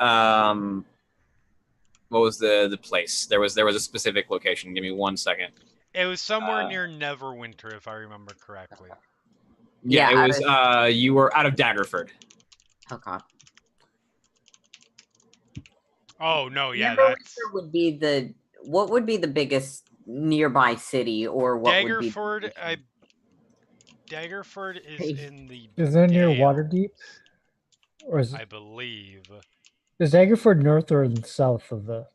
what was the place? There was a specific location. Give me 1 second. It was somewhere near Neverwinter, if I remember correctly. Yeah, it was. You were out of Daggerford. Oh God. Oh no, yeah, Neverwinter would be what would be the biggest nearby city, or what Daggerford. would be Daggerford is in the. Is that near Dale, Waterdeep? Or is I believe. Is Daggerford north or south of the?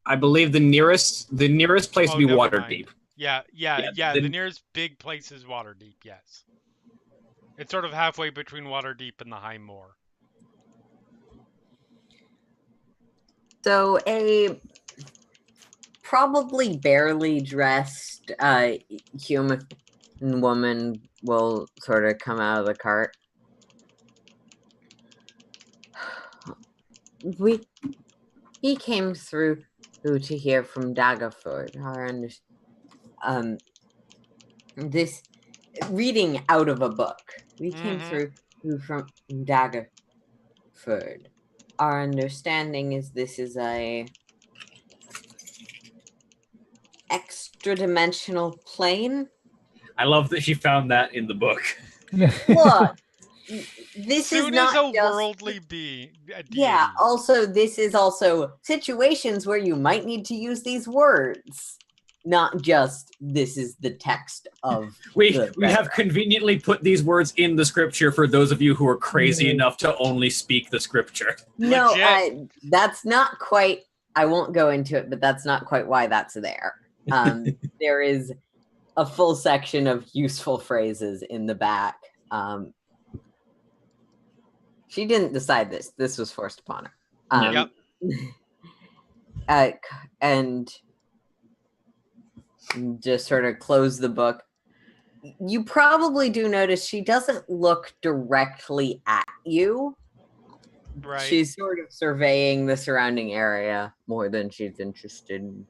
I believe the nearest place would be never Waterdeep. mind. Yeah. The nearest big place is Waterdeep. Yes, it's sort of halfway between Waterdeep and the High Moor. So a probably barely dressed human woman will sort of come out of the cart. We came through to hear from Daggerford. This reading out of a book. We came through Who from Daggerford. Our understanding is this is a extra-dimensional plane. I love that she found that in the book. Look, this is Soon not as a just... worldly being, a deity. Yeah, also, this is also situations where you might need to use these words. Not just, this is the text of We the have letter. conveniently put these words in the scripture for those of you who are crazy enough to only speak the scripture. No, Legit. that's not quite... I won't go into it, but that's not quite why that's there. There is a full section of useful phrases in the back. She didn't decide this. This was forced upon her. Yep. And just sort of close the book. You probably do notice she doesn't look directly at you. Right. She's sort of surveying the surrounding area more than she's interested in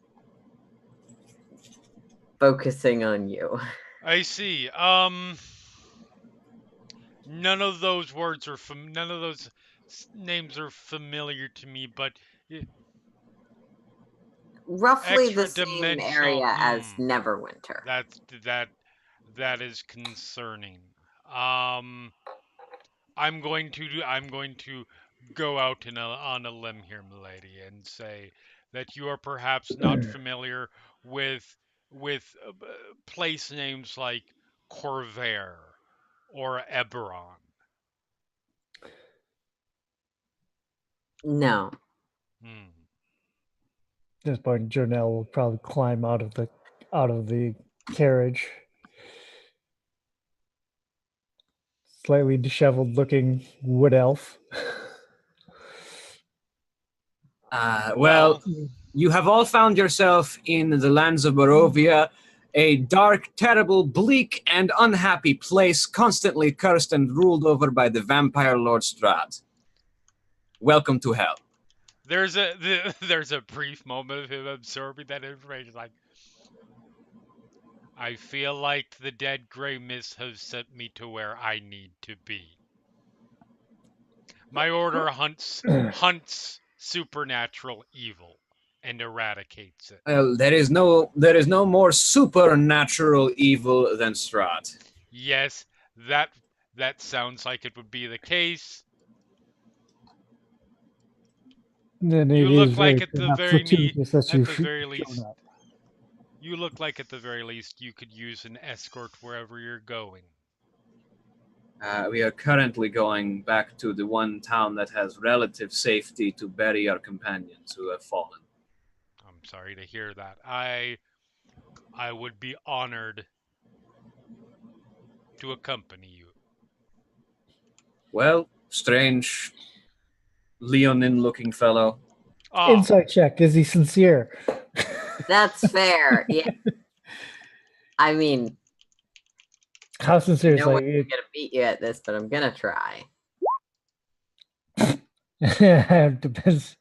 focusing on you. I see. None of those words are none of those names are familiar to me, but Roughly the extra same dimensional. area as Neverwinter. That is concerning. I'm going to go out on a limb here, milady, and say that you are perhaps not familiar with place names like Corvair or Eberron. No. Hmm. At this point, Jonelle will probably climb out of the carriage. Slightly disheveled looking wood elf. Well, you have all found yourself in the lands of Barovia, a dark, terrible, bleak, and unhappy place, constantly cursed and ruled over by the vampire Lord Strahd. Welcome to hell. There's a brief moment of him absorbing that information, like, I feel like the dead gray mist has sent me to where I need to be. My order hunts supernatural evil and eradicates it. Well, there is no more supernatural evil than Strahd. Yes, that sounds like it would be the case. Then You it look is like very at the perhaps very fortuitous that at you've the very shown least up. you look like at the very least you could use an escort wherever you're going. We are currently going back to the one town that has relative safety to bury our companions who have fallen. I'm sorry to hear that. I would be honored to accompany you. Well, strange, leonine-looking fellow. Oh, Insight check. Is he sincere? That's fair. Yeah. I mean, How sincere is no like one's gonna beat you at this, but I'm gonna try. it depends.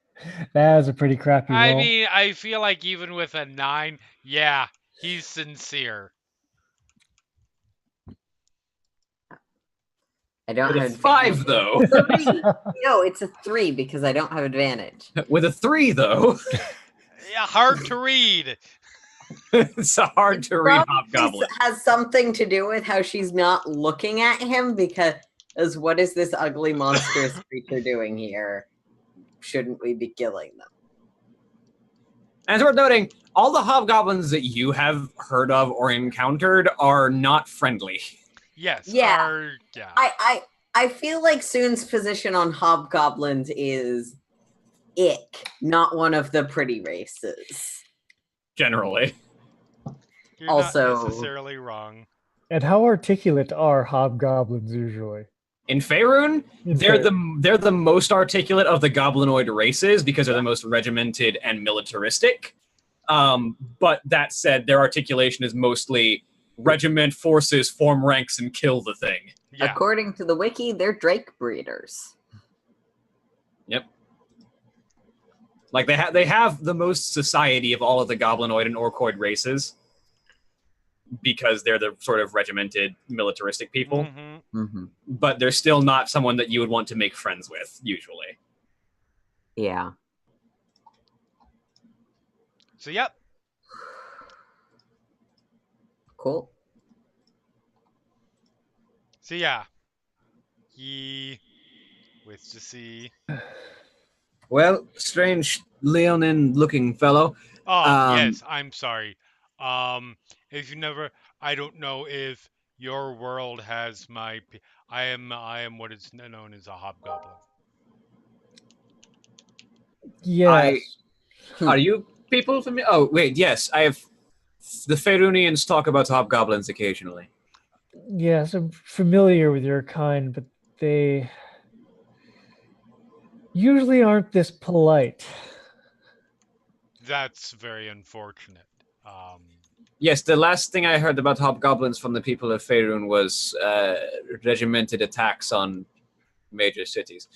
That was a pretty crappy I roll. mean, I feel like even with a 9, yeah, he's sincere. I don't With a have 5, though. 3. No, it's a 3 because I don't have advantage. With a 3, though. Yeah, hard to read. It's a hard to read Probably hobgoblin. has something to do with how she's not looking at him because what is this ugly monstrous creature doing here? Shouldn't we be killing them? And it's worth noting, all the hobgoblins that you have heard of or encountered are not friendly. Yes. Yeah. Yeah. I feel like Soon's position on hobgoblins is ick, not one of the pretty races. Generally. You're Also- not necessarily wrong. And how articulate are hobgoblins usually? In Faerun, they're the most articulate of the goblinoid races because they're the most regimented and militaristic. But that said, their articulation is mostly regiment forces, form ranks, and kill the thing. Yeah. According to the wiki, they're Drake breeders. Yep. Like they have the most society of all of the goblinoid and orcoid races. because they're the sort of regimented, militaristic people. Mm-hmm. Mm-hmm. But they're still not someone that you would want to make friends with, usually. Yeah. So, yep. Cool. So, yeah. He waits to see. Well, strange leonine-looking fellow. Oh, yes, I'm sorry. If you never, I don't know if your world has my. I am what is known as a hobgoblin. Yes. Are you people from? Oh, wait, yes, I have. The Faerunians talk about hobgoblins occasionally. Yes, I'm familiar with your kind, but they usually aren't this polite. That's very unfortunate. Yes, the last thing I heard about hobgoblins from the people of Faerun was regimented attacks on major cities.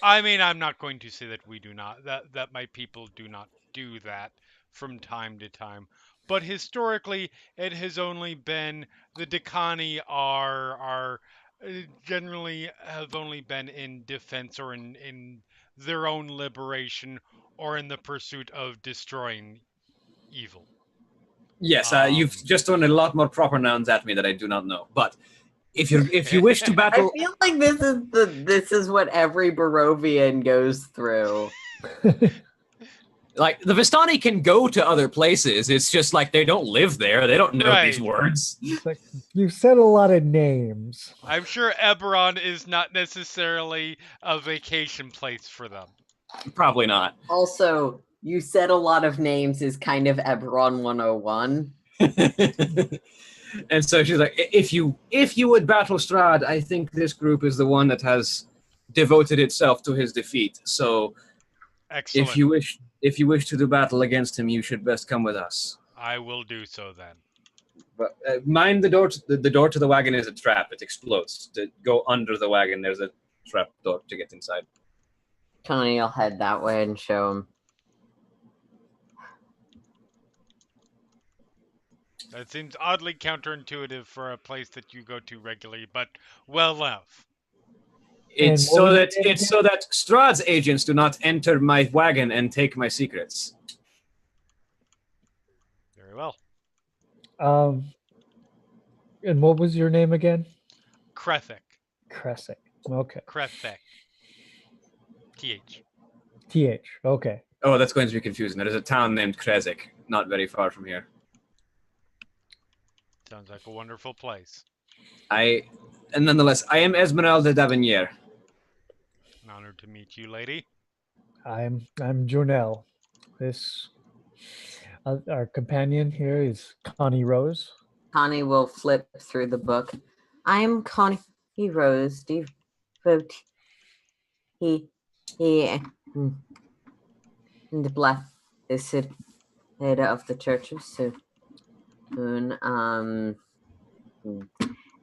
I mean, I'm not going to say that we do not that my people do not do that from time to time, but historically, it has only been the Decani are generally have only been in defense or in their own liberation or in the pursuit of destroying evil. Yes, you've just thrown a lot more proper nouns at me that I do not know. But if you wish to I battle, feel like this is what every Barovian goes through. like the Vistani can go to other places. It's just like they don't live there. They don't know these Right. words. It's like, you've said a lot of names. I'm sure Eberron is not necessarily a vacation place for them. Probably not. Also, you said a lot of names is kind of Eberron 101. And so she's like, if you would battle Strahd, I think this group is the one that has devoted itself to his defeat. So Excellent. if you wish to do battle against him, you should best come with us. I will do so then. But mind the door. The door to the wagon is a trap. It explodes. To go under the wagon, there's a trap door to get inside. Tony will head that way and show him. That seems oddly counterintuitive for a place that you go to regularly, but well enough. It's And what so was that your name it's so that Strahd's agents do not enter my wagon and take my secrets. Very well. And what was your name again? Krethek. Kresic. Okay. Krethek. TH. TH. Okay. Oh, that's going to be confusing. There is a town named Krezek, not very far from here. Sounds like a wonderful place. And nonetheless, I am Esmeralda d'Avenier. An honor to meet you, lady. I'm Jonelle. This our companion here is Connie Rose. Connie will flip through the book. I am Connie Rose, devote. He the blessed head of the Church of Soon. And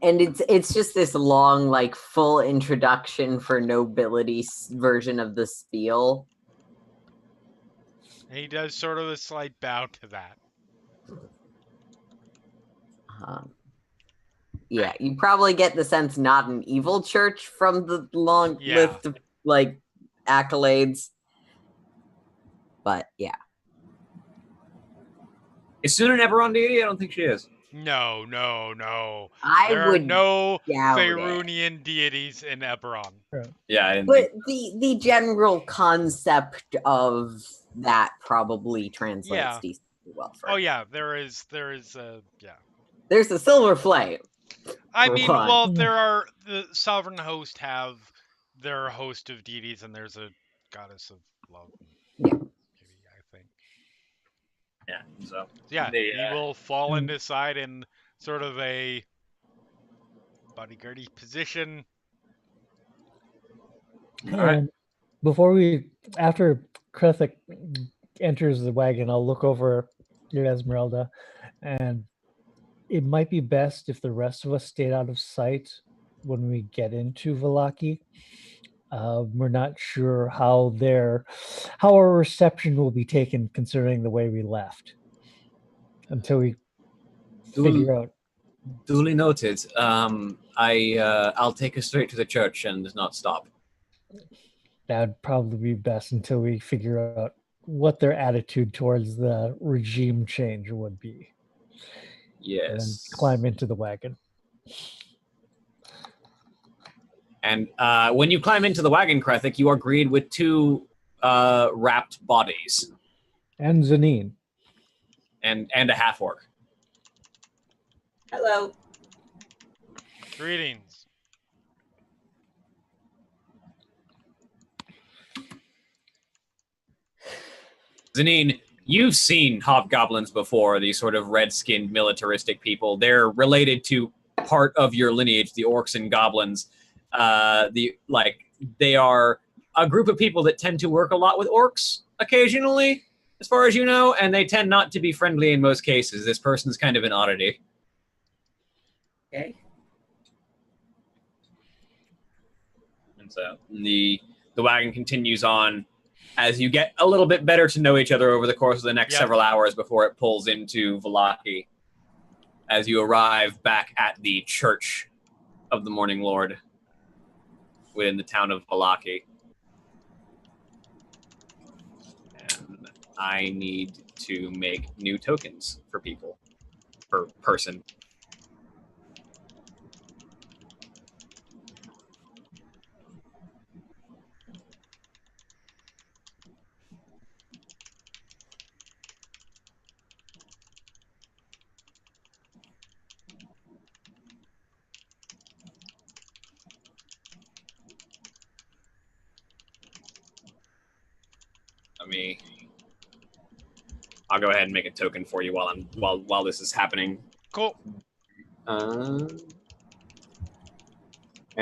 it's just this long, like, full introduction for nobility version of the spiel. And he does sort of a slight bow to that. Yeah, you probably get the sense not an evil church from the long Yeah. list of, like, accolades. But, yeah. Is Soon an Eberron deity? I don't think she is. No. I There would are no doubt it. Faerunian deities in Eberron. Yeah, I didn't But think. the general concept of that probably translates Yeah. decently well for Oh it. yeah, there is yeah. There's a silver flame. I For mean, one. well, there are the sovereign host have their host of deities, and there's a goddess of love. Yeah. Maybe, I think. Yeah. So Yeah, They, he will fall into side in sort of a bodyguardy position. Alright. And after Krethik enters the wagon, I'll look over at Esmeralda, and it might be best if the rest of us stayed out of sight when we get into Vallaki. We're not sure how our reception will be taken, considering the way we left. until we Duly, figure out. duly noted. I'll take us straight to the church and not stop. That'd probably be best until we figure out what their attitude towards the regime change would be. And then Yes. climb into the wagon. And when you climb into the wagon, Krethik, you are greeted with two wrapped bodies And Zanine. and a half orc. Hello. Greetings. Zanine, you've seen hobgoblins before, these sort of red-skinned militaristic people. They're related to part of your lineage, the orcs and goblins. They are a group of people that tend to work a lot with orcs occasionally, as far as you know, and they tend not to be friendly in most cases. This person's kind of an oddity. Okay. And so the wagon continues on as you get a little bit better to know each other over the course of the next several hours before it pulls into Vallaki. As you arrive back at the Church of the Morning Lord within the town of Vallaki. And I need to make new tokens for people, per person. I'll go ahead and make a token for you while this is happening. Cool. And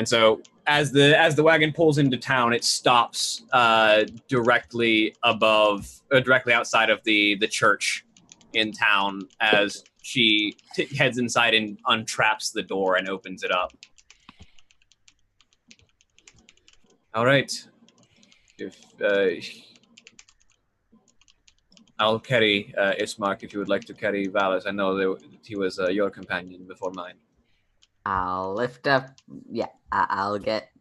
so as the wagon pulls into town, it stops directly outside of the church in town as she heads inside and untraps the door and opens it up. All right. If I'll carry Ismark if you would like to carry Valis. I know that he was your companion before mine. I'll lift up. Yeah, I'll get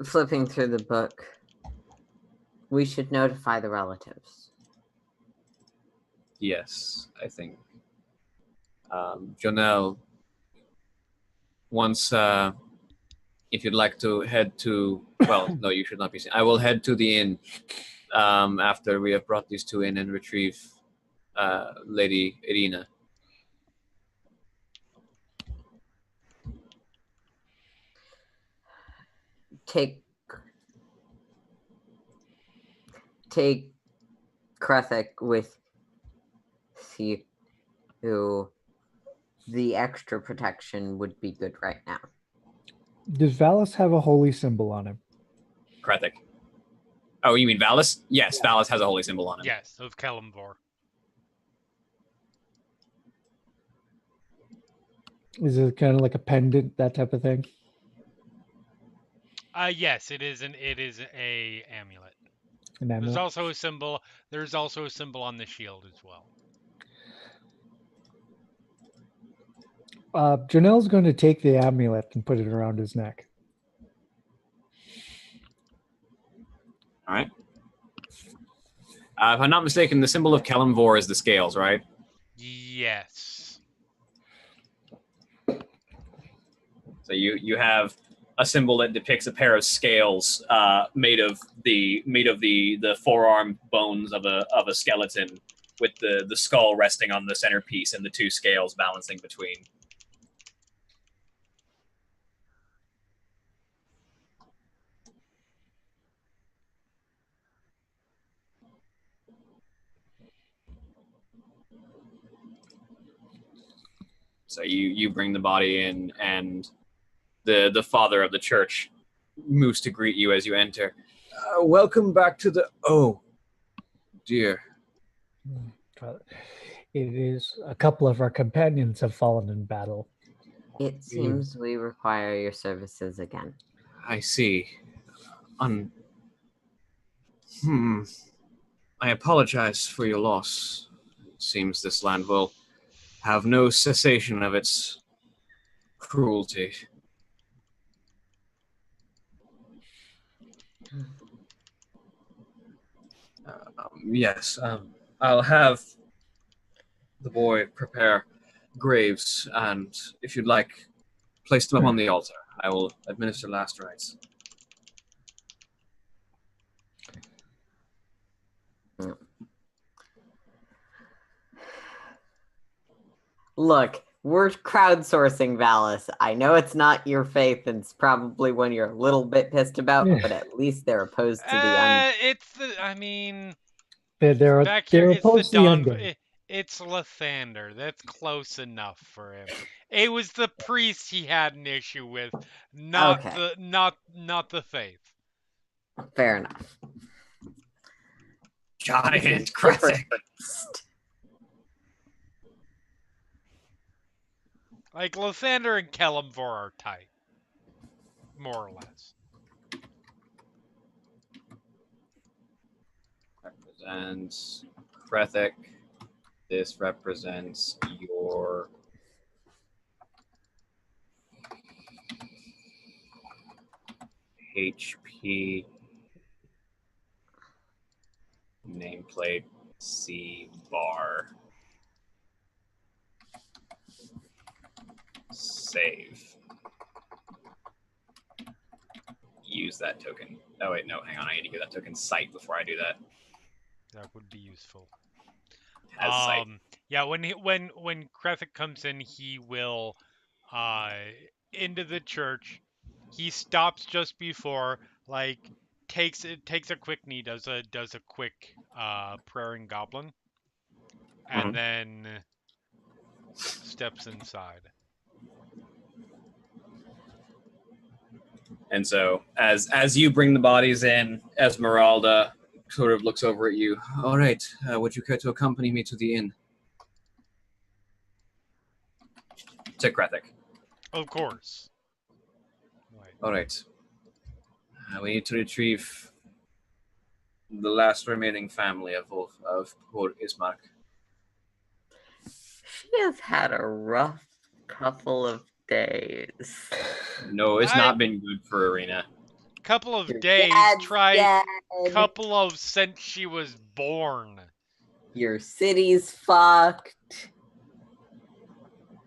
flipping through the book. We should notify the relatives. Yes, I think. Jonelle, once, if you'd like to head to, well, no, you should not be seen. I will head to the inn after we have brought these two in and retrieve Lady Irina. Take Krethik with you. The extra protection would be good right now. Does Valis have a holy symbol on him? Krethik. Oh, you mean Valis? Yes, yeah. Valis has a holy symbol on him. Yes, of Kalimvor. Is it kind of like a pendant, that type of thing? Yes, it is a amulet. An amulet? There's also a symbol. There's also a symbol on the shield as well. Janelle's going to take the amulet and put it around his neck. All right. If I'm not mistaken, the symbol of Kalimvor is the scales, right? Yes. So you have a symbol that depicts a pair of scales made of the forearm bones of a skeleton, with the skull resting on the centerpiece and the two scales balancing between. So you bring the body in, and the father of the church moves to greet you as you enter. Welcome back to the... Oh, dear. It is a couple of our companions have fallen in battle. It seems we require your services again. I see. I apologize for your loss. It seems this land will have no cessation of its cruelty. Yes, I'll have the boy prepare graves, and if you'd like, place them up on the altar. I will administer last rites. Look, we're crowdsourcing Valis. I know it's not your faith, and it's probably one you're a little bit pissed about, Yeah. but at least they're opposed to the It's the. I mean, They're back here, it's the opposed to the Don. undead. It's Lathander. That's close enough for him. It was the priest he had an issue with, not Okay. the faith. Fair enough. Giant Kretic. Like Lathander and Kelemvor are tight, more or less. Represents Kretic. This represents your HP nameplate C bar. Save. Use that token. Oh wait, no, hang on. I need to get that token sight before I do that. That would be useful. Has sight. Yeah, when Krethik comes in, he will into the church. He stops just before, like takes a quick knee, does a quick prayer in Goblin, and then steps inside. And so, as you bring the bodies in, Esmeralda sort of looks over at you. All right, would you care to accompany me to the inn? To Kretic. Of course. Right. All right. We need to retrieve the last remaining family of poor Ismark. She has had a rough couple of days. No, it's not been good for Arena. Couple of Your days. dad's Try dead. couple of since she was born. Your city's fucked.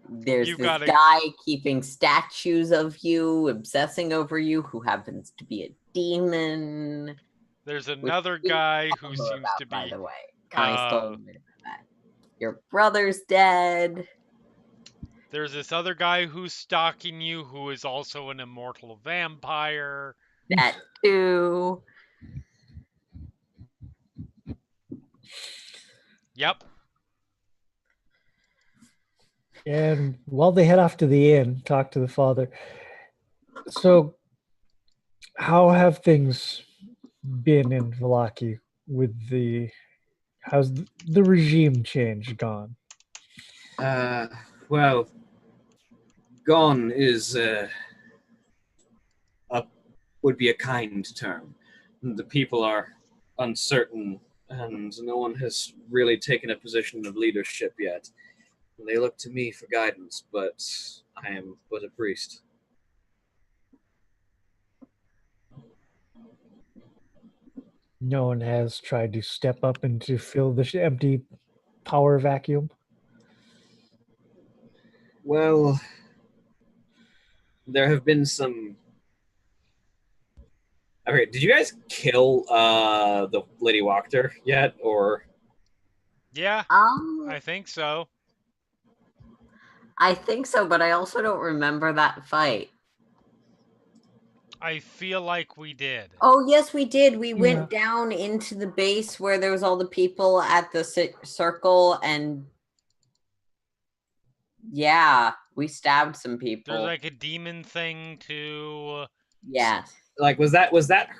There's You've this gotta- guy keeping statues of you, obsessing over you, who happens to be a demon. There's another guy who Tell her seems about, to by be the way, Connie uh, stole me that. Your brother's dead. there's this other guy who's stalking you who is also an immortal vampire. That too. Yep. And while they head off to the inn, talk to the father. So, how have things been in Vallaki with how's the regime change gone? Well, gone is would be a kind term. The people are uncertain, and no one has really taken a position of leadership yet. They look to me for guidance, but I am but a priest. No one has tried to step up and to fill the empty power vacuum. Well, there have been some. Okay, did you guys kill the Lady Wachter yet, or? Yeah, I I think so. think so, but I also don't remember that fight. I feel like we did. Oh, yes, we did. We Yeah. went down into the base where there was all the people at the circle, and yeah, we stabbed some people. There's like a demon thing too. Yes. Like, was that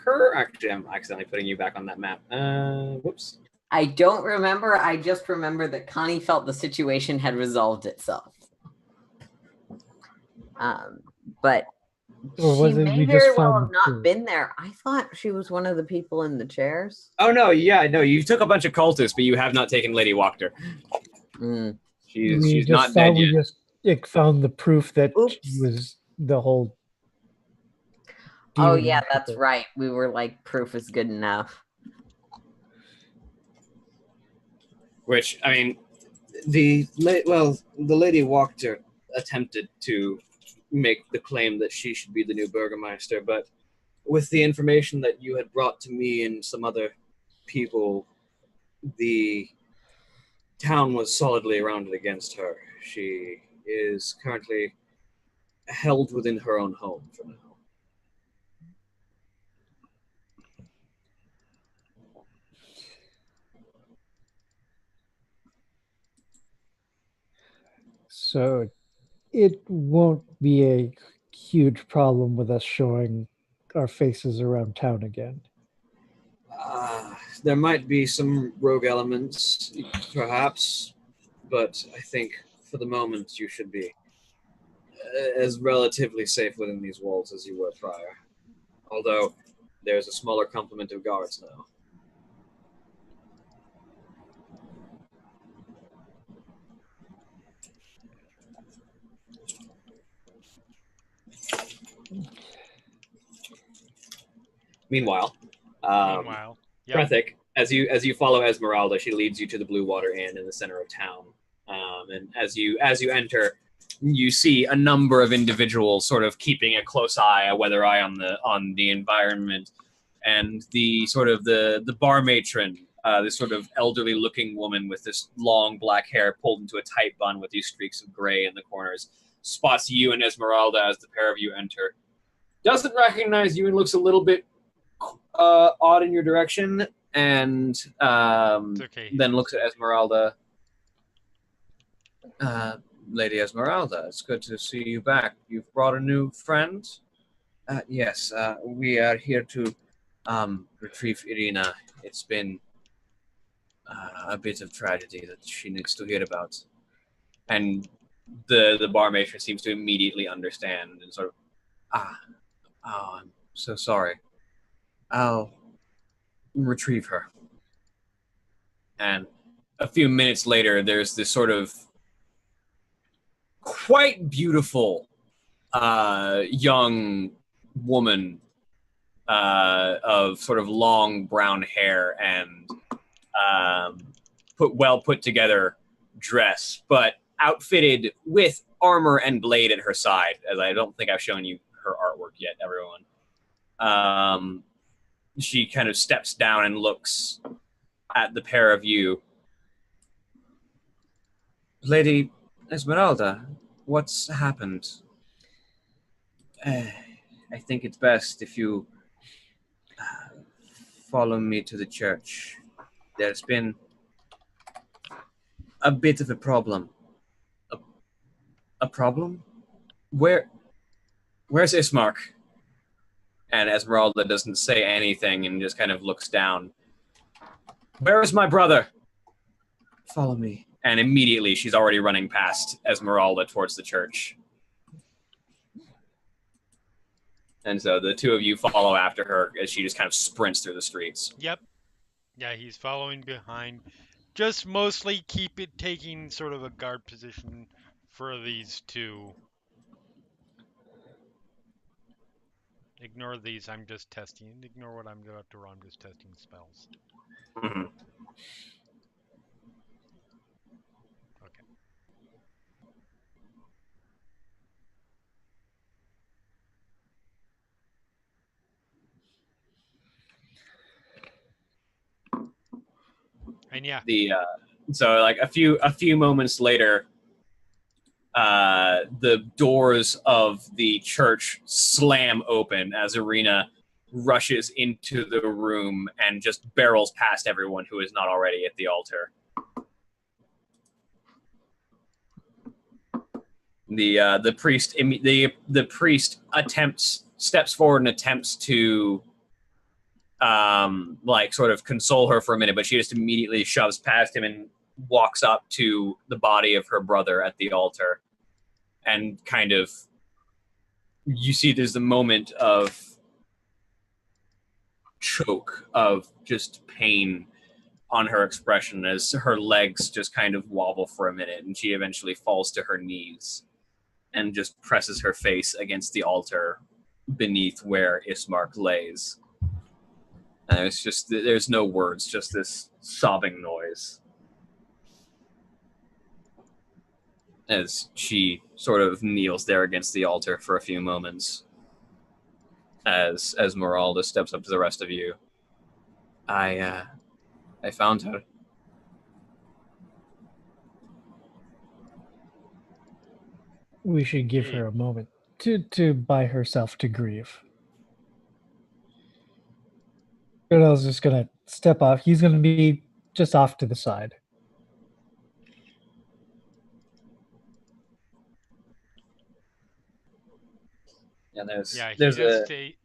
her? Actually, I'm accidentally putting you back on that map. Whoops. I don't remember. I just remember that Connie felt the situation had resolved itself. But Or She was it may we very just well found have the not proof? been there. I thought she was one of the people in the chairs. Oh no, yeah, no, you took a bunch of cultists, but you have not taken Lady Wachter. Mm. We She's just not thought dead we yet. just found the proof that she Oops. was the whole. Oh demon yeah, that's worshipper. right. We were like, proof is good enough. Which, I mean, the Lady Wachter attempted to make the claim that she should be the new Burgermeister, but with the information that you had brought to me and some other people, the town was solidly rounded against her. She is currently held within her own home for now. So it won't be a huge problem with us showing our faces around town again. There might be some rogue elements, perhaps, but I think for the moment you should be as relatively safe within these walls as you were prior. Although there's a smaller complement of guards now. Meanwhile, Meanwhile, yep. Brethik, as you follow Esmeralda, she leads you to the Blue Water Inn in the center of town. And as you enter, you see a number of individuals sort of keeping a close eye, a weather eye on the environment, and the bar matron, this sort of elderly looking woman with this long black hair pulled into a tight bun with these streaks of gray in the corners, spots you and Esmeralda as the pair of you enter. Doesn't recognize you and looks a little bit odd in your direction, and Okay, then looks at Esmeralda. Lady Esmeralda, it's good to see you back. You've brought a new friend? Yes, we are here to retrieve Irina. It's been a bit of tragedy that she needs to hear about. And the bar matron seems to immediately understand and sort of, I'm so sorry. I'll retrieve her. And a few minutes later, there's this sort of quite beautiful young woman of sort of long brown hair and put together dress, but outfitted with armor and blade at her side. As I don't think I've shown you her artwork yet, everyone. She kind of steps down and looks at the pair of you. Lady Esmeralda, what's happened? I think it's best if you follow me to the church. There's been a bit of a problem. A problem? Where's Ismark? And Esmeralda doesn't say anything and just kind of looks down. Where is my brother? Follow me. And immediately she's already running past Esmeralda towards the church. And so the two of you follow after her as she just kind of sprints through the streets. Yep. Yeah, he's following behind. Just mostly taking sort of a guard position for these two. Ignore these, I'm just testing. Ignore what I'm about to roll, I'm just testing spells. Mm-hmm. Okay. And yeah. So like a few moments later, the doors of the church slam open as Irina rushes into the room and just barrels past everyone who is not already at the altar. The priest steps forward and attempts to sort of console her for a minute, but she just immediately shoves past him and walks up to the body of her brother at the altar and kind of you see there's the moment of choke, of just pain on her expression as her legs just kind of wobble for a minute, and she eventually falls to her knees and just presses her face against the altar beneath where Ismark lays. And there's no words, just this sobbing noise as she sort of kneels there against the altar for a few moments. As Esmeralda steps up to the rest of you. I found her. We should give her a moment to by herself to grieve. Gurnell's just gonna step off. He's gonna be just off to the side. And there's Yeah, there's a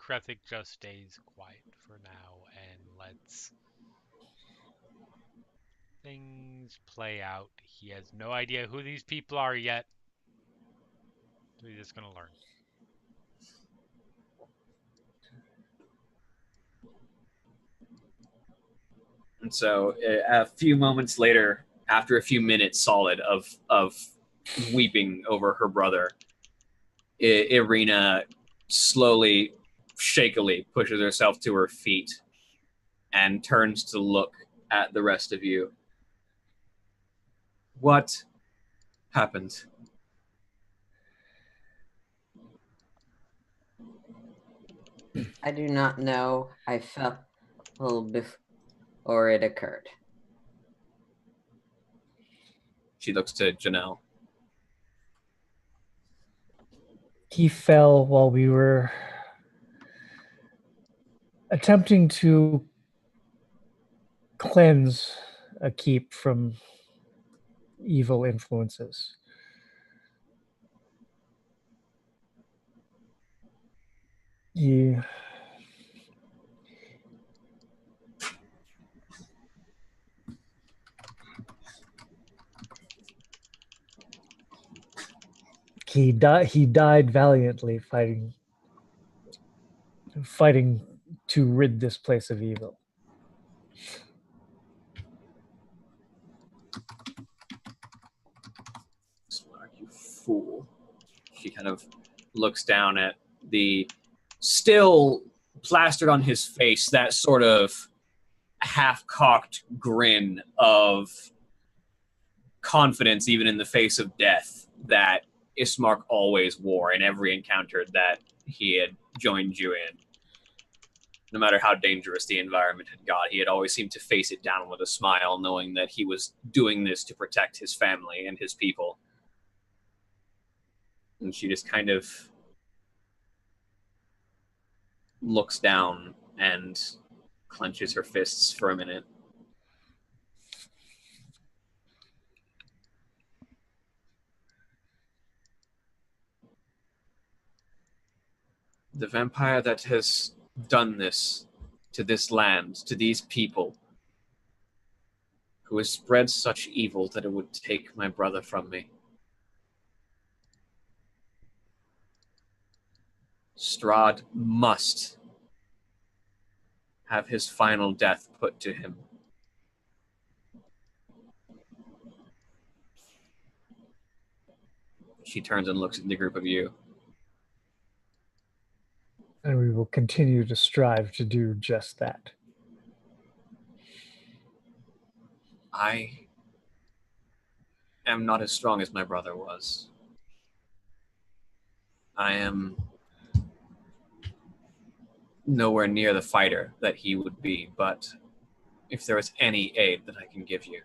Krethik just stays quiet for now and lets things play out. He has no idea who these people are yet. So he's just gonna learn. and so a few moments later, after a few minutes solid of weeping over her brother, Irina slowly, shakily pushes herself to her feet and turns to look at the rest of you. What happened? I do not know. I fell before it occurred. She looks to Janelle. He fell while we were attempting to cleanse a keep from evil influences. Yeah. He died valiantly fighting to rid this place of evil. Smart, you fool. She kind of looks down at the still plastered on his face, that sort of half-cocked grin of confidence even in the face of death that Ismark always wore in every encounter that he had joined you in. No matter how dangerous the environment had got, he had always seemed to face it down with a smile, knowing that he was doing this to protect his family and his people. And she just kind of looks down and clenches her fists for a minute. The vampire that has done this to this land, to these people, who has spread such evil that it would take my brother from me. Strahd must have his final death put to him. She turns and looks at the group of you. And we will continue to strive to do just that. I am not as strong as my brother was. I am nowhere near the fighter that he would be, but if there is any aid that I can give you.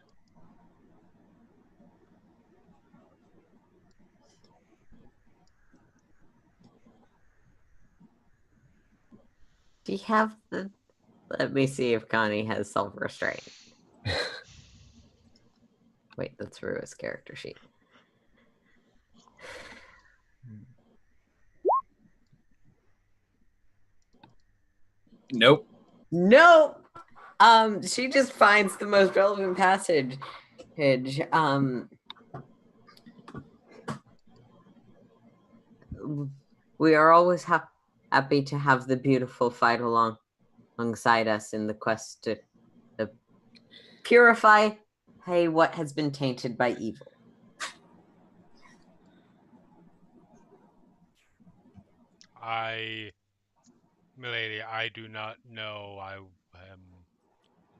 Do you have the... Let me see if Connie has self-restraint. Wait, that's Rua's character sheet. Nope. Nope. She just finds the most relevant passage. We are always happy to have the beautiful fight alongside us in the quest to purify what has been tainted by evil. Milady, I do not know. I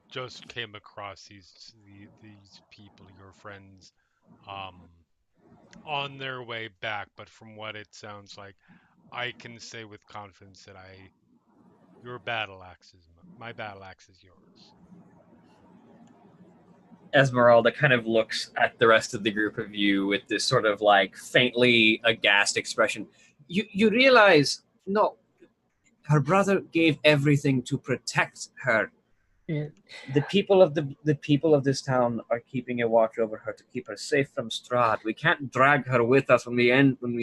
just came across these people, your friends, on their way back. But from what it sounds like, I can say with confidence that my battle axe is yours. Esmeralda kind of looks at the rest of the group of you with this sort of like faintly aghast expression. You realize, no, her brother gave everything to protect her. Yeah. The people of this town are keeping a watch over her to keep her safe from Strahd. We can't drag her with us when we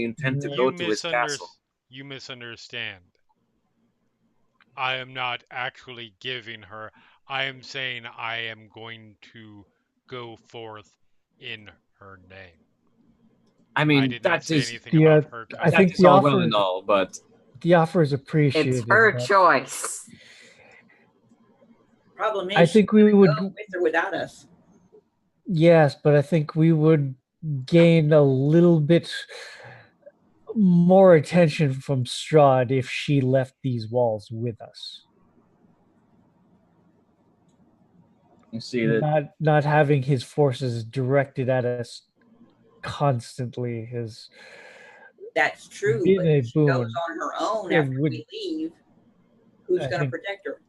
intend to go to his castle. You misunderstand. I am not actually giving her. I am saying I am going to go forth in her name. I mean, I did not say anything Yeah, about her. I think that's all well and all, but the offer is appreciated. It's her but choice. Problem is, I think we would. go with or without us. Yes, but I think we would gain a little bit more attention from Strahd if she left these walls with us. you see that Not having his forces directed at us constantly is That's true, been but a if she goes boon. on her own It after would- we leave, who's I going to think- protect her?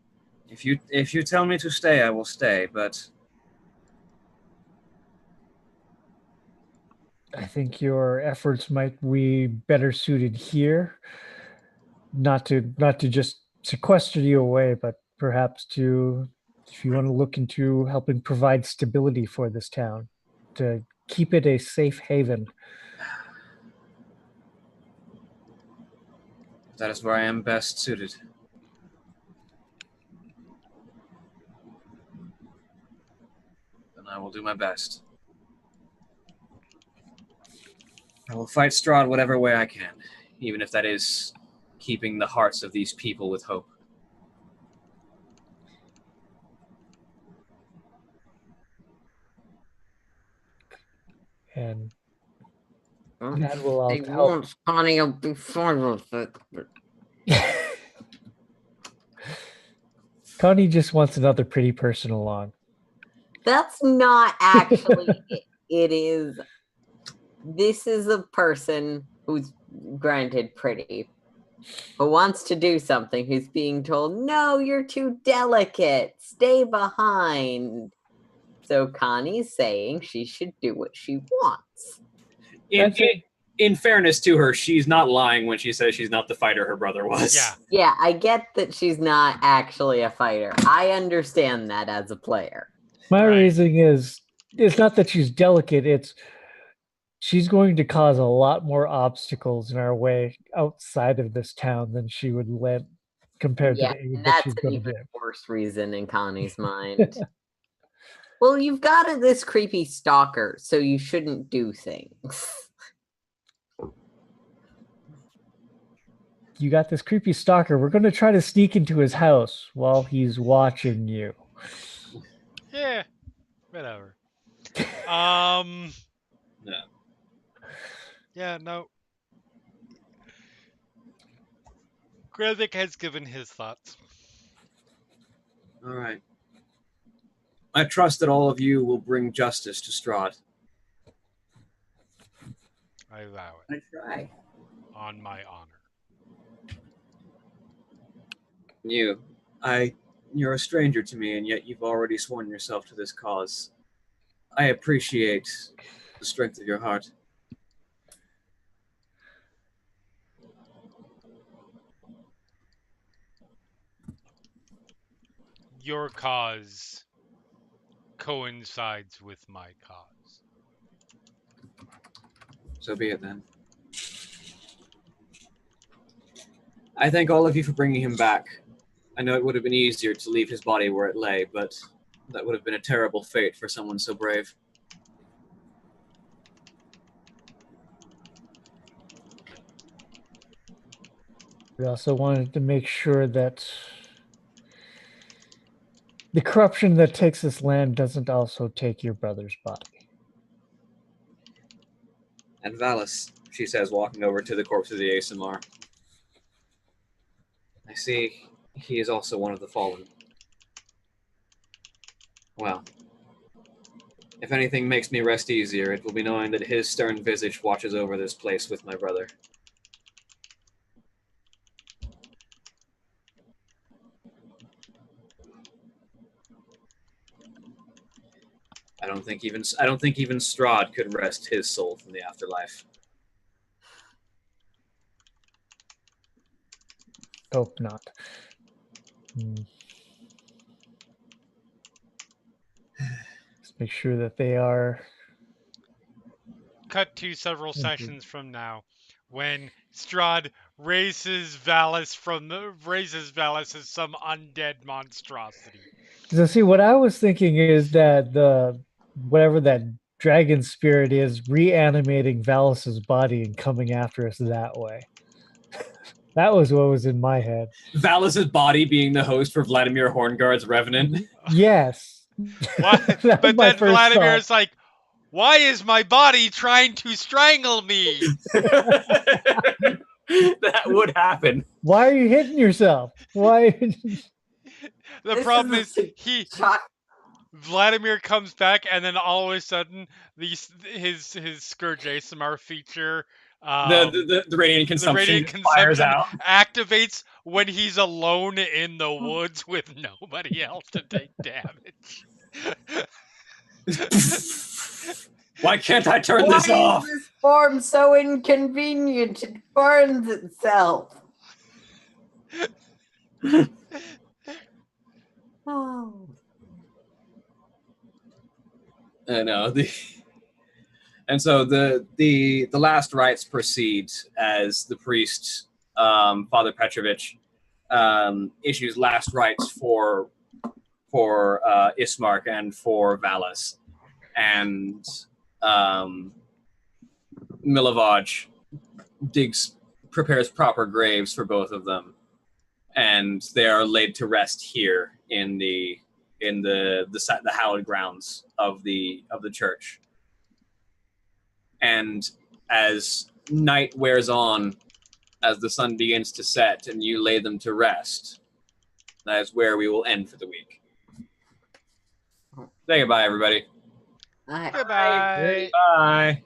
if you tell me to stay, I will stay. But I think your efforts might be better suited here. Not to just sequester you away, but perhaps to, if you want to look into helping provide stability for this town, to keep it a safe haven. that is where I am best suited. Then I will do my best. I will fight Strahd whatever way I can, even if that is keeping the hearts of these people with hope. And that will They help. won't, Connie will be fine with it. But Connie just wants another pretty person along. that's not actually it. It is. This is a person who's granted pretty, but wants to do something, who's being told, no, you're too delicate. Stay behind. So Connie's saying she should do what she wants. In fairness to her, she's not lying when she says she's not the fighter her brother was. Yeah. Yeah, I get that she's not actually a fighter. I understand that as a player. My Right. reasoning is, it's not that she's delicate, it's she's going to cause a lot more obstacles in our way outside of this town than she would let compared Yeah, to the aid and that that's she's an going to even give. worse reason in Connie's mind. Well, you've got this creepy stalker, so you shouldn't do things. You got this creepy stalker. We're going to try to sneak into his house while he's watching you. Yeah. Whatever. Yeah. Yeah, no. Grevik has given his thoughts. All right. I trust that all of you will bring justice to Strahd. I allow it. I try. On my honor. You're a stranger to me, and yet you've already sworn yourself to this cause. I appreciate the strength of your heart. Your cause coincides with my cause. So be it then. I thank all of you for bringing him back. I know it would have been easier to leave his body where it lay, but that would have been a terrible fate for someone so brave. We also wanted to make sure that the corruption that takes this land doesn't also take your brother's body. And Valis, she says, walking over to the corpse of the Asimar. I see he is also one of the fallen. Well, if anything makes me rest easier, it will be knowing that his stern visage watches over this place with my brother. I don't think even Strahd could wrest his soul from the afterlife. Hope not. Let's make sure that they are. Cut to several sessions from now, when Strahd raises Valis as some undead monstrosity. So see, what I was thinking is that whatever that dragon spirit is reanimating Valis's body and coming after us that way. That was what was in my head. Valis's body being the host for Vladimir Horngard's Revenant. Yes. Why? That was But my then first Vladimir thought. is like, "Why is my body trying to strangle me?" That would happen. Why are you hitting yourself? Why? The This problem is is Shot. Vladimir comes back, and then all of a sudden, his Scourge ASMR feature, The radiant the consumption radiant just fires consumption out. activates when he's alone in the woods with nobody else to take damage. Why can't I turn Why this off? is this form so inconvenient? It burns itself. Oh. I know. And so the last rites proceed as the priest, Father Petrovich, issues last rites for Ismark and for Valis, and Milivaj prepares proper graves for both of them, and they are laid to rest here in the hallowed grounds of the church. And as night wears on, as the sun begins to set and you lay them to rest, that is where we will end for the week. Say goodbye, everybody. I Goodbye. Bye.